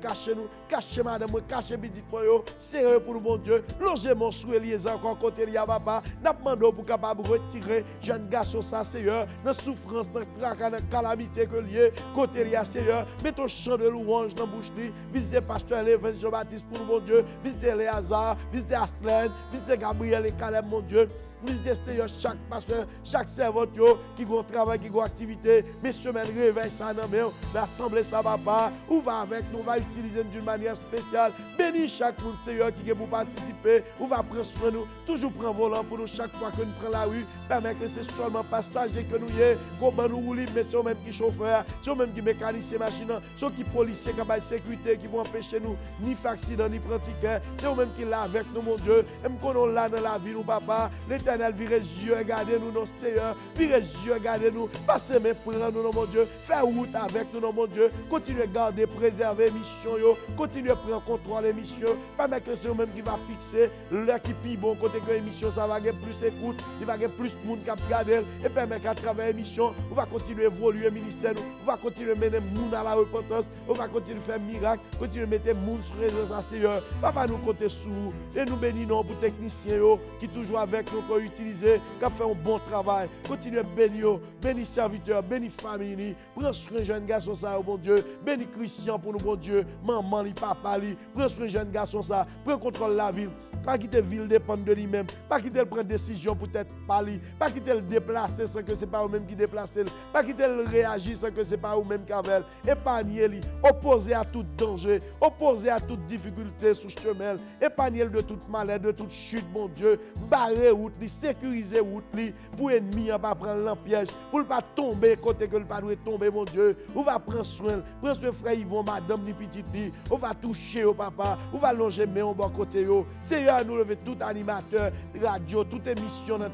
cacher madame, cacher petit pour eux, sérieux pour nous, bon Dieu. Logement sous Eliezer encore côté lié papa, n'a demandé pour capable retirer jeune garçon ça, Seigneur, dans souffrance, dans tracas, dans calamité que lié côté lié, Seigneur. Mets ton chant de louange dans bouche li, visitez pasteur Lévin Jean-Baptiste pour nous, bon Dieu, visitez Léazar, visitez Astlen, visitez Gabriel et Caleb, mon Dieu. Visitez Seigneur chaque pasteur, chaque servante qui a un travail, qui a une activité. Mes semaines réveillent ça dans main, l'assemblée ça papa, ou va avec nous, va utiliser d'une manière spéciale. Bénis chaque monde Seigneur qui est pour participer, ou va prendre soin de nous, toujours prendre volant pour nous chaque fois que nous prenons la rue. Permet que c'est seulement passager que nous y est, qu'on nous roule, mais c'est eux-mêmes qui chauffeurs, c'est eux-mêmes qui mécaniciens machines, c'est eux qui policiers, qui ont sécurité, qui vont empêcher nous ni faire accident, ni pratiquer. C'est eux-mêmes qui là avec nous, mon Dieu. Et nous sommes là dans la vie, nous papa. L'Éternel, virez les yeux, regardez-nous, nos Seigneur. Virez les yeux, regardez-nous. Passez mes pour nous, mon Dieu. Faites route avec nous, mon Dieu. Continuez à garder, préserver les missions. Continuez à prendre contrôle des missions. Permet que c'est eux-mêmes qui va fixer l'équipe bon côté que l'émission, ça va avoir plus écoute, il va avoir plus de monde qui regarder. Et permet qu'à travers l'émission, on va continuer à évoluer le ministère. On va continuer à mener les gens à la repentance. On va continuer à faire miracle. Continuer à mettre les gens sur les réseaux, Seigneur. Papa, nous compter sur vous. Et nous bénissons pour les techniciens qui toujours avec nous, qui utilisent, qui ont fait un bon travail. Continuez à bénir, bénir serviteurs, bénir famille. Prends soin de jeunes garçons, ça, bon Dieu. Bénir Christian pour nous, bon Dieu. Maman, papa, prends soin de jeunes garçons, ça. Prends contrôle de la ville. Pas quitter ville dépendre de lui-même. Pas quitter prendre décision pour être pas lui. Pas quitter le déplacer sans que c'est pas eux-mêmes qui déplacent. Pas quitter le réagir sans que c'est pas eux-mêmes qui avec. Épargner lui. Opposé à tout danger. Opposé à toute difficulté sur chemin. Épargner de toute maladie, de toute chute, mon Dieu. Barrer route lui, sécuriser route lui. Pour ennemi, on va prendre l'empiège. Pour ne pas tomber côté que le pas doit tomber, mon Dieu. On va prendre soin. Prends soin frère Yvon, madame, ni petite fille. On va toucher au papa. On va longer mais on va côté yo. Seigneur, nous lever tout animateur, radio, toute émission dans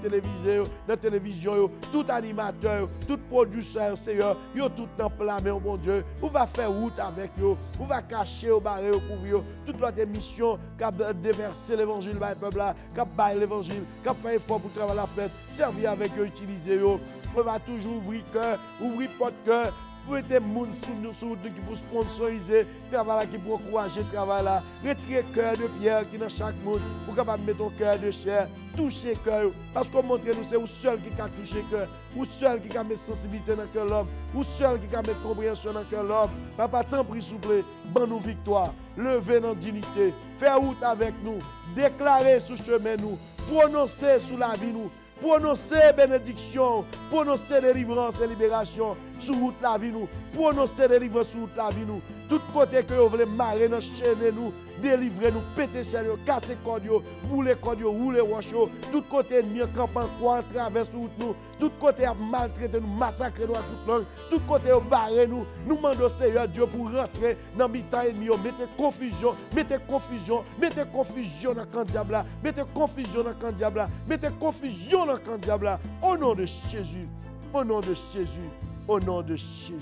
la télévision, tout animateur, tout producteur, Seigneur, yo tout en plein, mais mon Dieu, on va faire route avec yo, on va cacher au barré au couvrir toute notre émission qui a déversé l'évangile par le peuple là, qui a baillé l'évangile, qui a fait effort pour travailler la fête, servir avec eux, utiliser eux. On va toujours ouvrir cœur, ouvrir porte-cœur. Pour mettre les gens sur qui pour sponsoriser le travail qui pour encourager le travail là. Retirer le cœur de pierre qui dans chaque monde pour capable mettre ton cœur de chair, toucher le cœur. Parce qu'on montre nous c'est vous seul qui a touché le cœur, vous seul qui a mettre sensibilité dans le cœur de l'homme, vous seul qui a mettre compréhension dans le cœur de l'homme. Papa, tant pis s'il vous plaît, bonne nous victoire, levez notre dignité, faire route avec nous, déclarer sous chemin nous, prononcer sous la vie nous. Prononcer bénédiction, prononcer délivrance et libération sur route la vie nous. Prononcer délivrance sur route la vie nous. Tout côté que vous voulez marrer, nous chaîner nous, délivrer nous, péter chaîne, casser cordio, bouler cordio, rouler rocho. Tout côté ennemi campant quoi, traverse route nous. Tout côté a maltraité nous, massacrer nous à toute langue. Tout côté a barré nous. Nous demandons Seigneur Dieu pour rentrer dans mi-temps ennemi. Mettez confusion, mettez confusion, mettez confusion dans le camp diable là. Mettez confusion dans le camp diable là. Mettez confusion dans le camp diable là. Au nom de Jésus, au nom de Jésus, au nom de Jésus.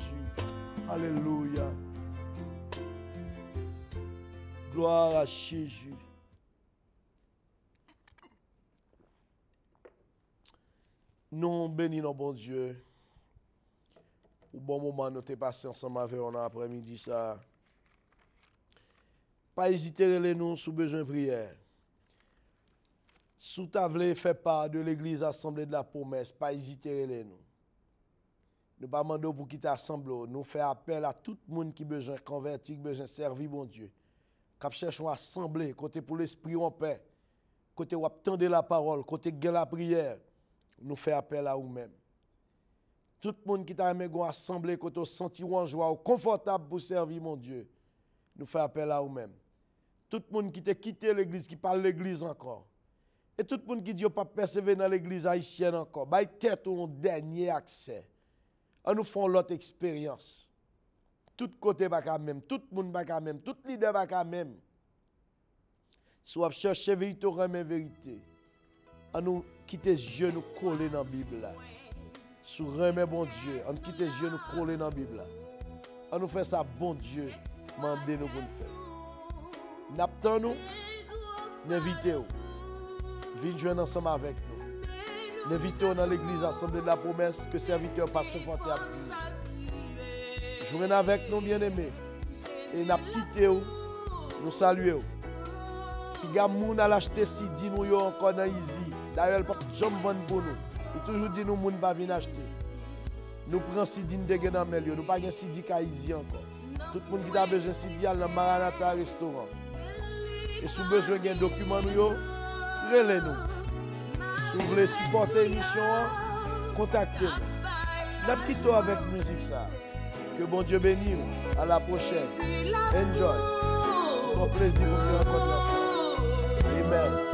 Alléluia. Gloire à Jésus. Nous bénissons bon Dieu. Au bon moment, nous sommes passés ensemble avec nous après-midi. Ça. Pas hésiter à nous sous besoin de prière. Sous ta voulez faire part de l'église assemblée de la promesse. Pas hésiter à nous. Nous ne pas demander pour quitter l'assemblée. Nous faisons appel à tout le monde qui a besoin de convertir, qui a besoin de servir bon Dieu. Quand nous cherchons à assembler, côté pour l'esprit en paix, côté où attendre la parole, côté de la prière, nous faisons appel à nous-mêmes. Tout le monde qui t'a aimé assembler, côté où sentir en joie, confortable pour servir mon Dieu, nous faisons appel à nous-mêmes. Tout le monde qui t'a quitté l'église, qui parle de l'église encore. Et tout le monde qui dit pas persévérer dans l'église haïtienne encore, bah tête un dernier accès. On nous font l'autre expérience. Tout côté pas quand même, tout le monde pas quand même, tout leader pas quand même. Soit chercher vérité ou remet vérité. On nous quitter les yeux nous coller dans la Bible là. Sous remet bon Dieu, on quitte les yeux nous coller dans la Bible là. On nous fait ça bon Dieu, mandez nous pour nous faire. N'attend nous, n'invitez-vous. Venez joindre ensemble avec nous. N'invitez-vous dans l'église assemblée de la promesse que serviteur pasteur Forte a dit. Journée avec nous, bien-aimés. Et nous quittons, nous saluons. Il y a des gens qui ont acheté si dit nous encore dans Easy. D'ailleurs, il n'y a pas de gens pour nous. Il toujours dit nous ne pouvons pas venir acheter. Nous prenons si dit nous dans le nous pas de si dit qu'à Easy encore. Tout le monde qui a besoin de si dit dans le Maranatha restaurant. Et si vous avez besoin d'un document, relez-nous. Si vous voulez supporter l'émission, contactez-nous. Nous quittons avec musique ça. Que bon Dieu bénisse. À la prochaine. Enjoy. C'est un plaisir de vous rencontrer ensemble. Amen.